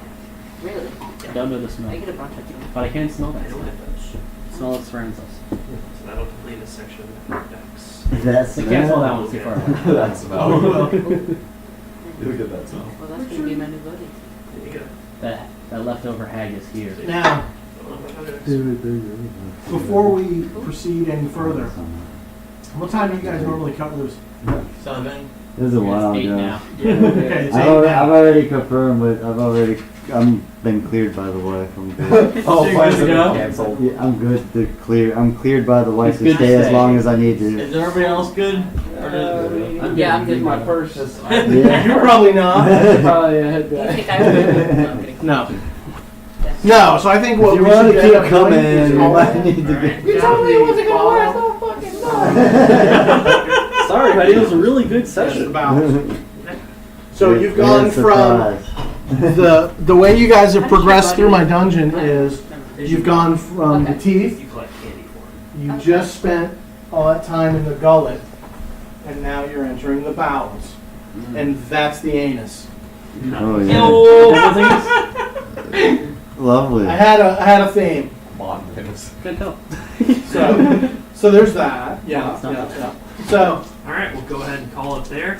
Really? I don't know the I smell. get a bunch of them. But I can smell that I don't smell. have those. Smell that surrounds us. So that'll complete this section of Dex. That's I can't smell that one too far away. That smell. Oh, well. You'll get that smell. Well, that's gonna be my new buddy. There you go. That leftover hag is here. Now, Don't know about Dex. before we proceed any further, what time do you guys normally cut loose? 7. This is a while It's 8 ago. now. Okay, it's 8 I've now. already confirmed, but I'm been cleared by the wife. I'm good. Oh, So you're plans good to have go? been canceled. Yeah, I'm good to clear. I'm cleared by the wife It's to good to stay as stay. long as I need to. Is everybody else good? Yeah, I'm getting good. my purse. Yeah. You're probably not. Probably a head You guy. think I would? No, I'm kidding. No. No, so I think what If you we want should to get keep up going coming, is you all might that. need to Alright. get. You told me it wasn't gonna last all fucking night. Sorry, buddy. It was a really good That's the session. balance. So Good- you've gone good from surprise. the way you guys have How did you progressed buddy? through my dungeon is As you've you- gone from the Okay. teeth. You collect candy for You Okay. just spent all that time in the gullet, and now you're entering the bowels, and that's the anus. Oh yeah. Lovely. I had a theme. Good help. So there's that. Yeah, It's not yeah, yeah. So Alright, we'll go ahead and call it there.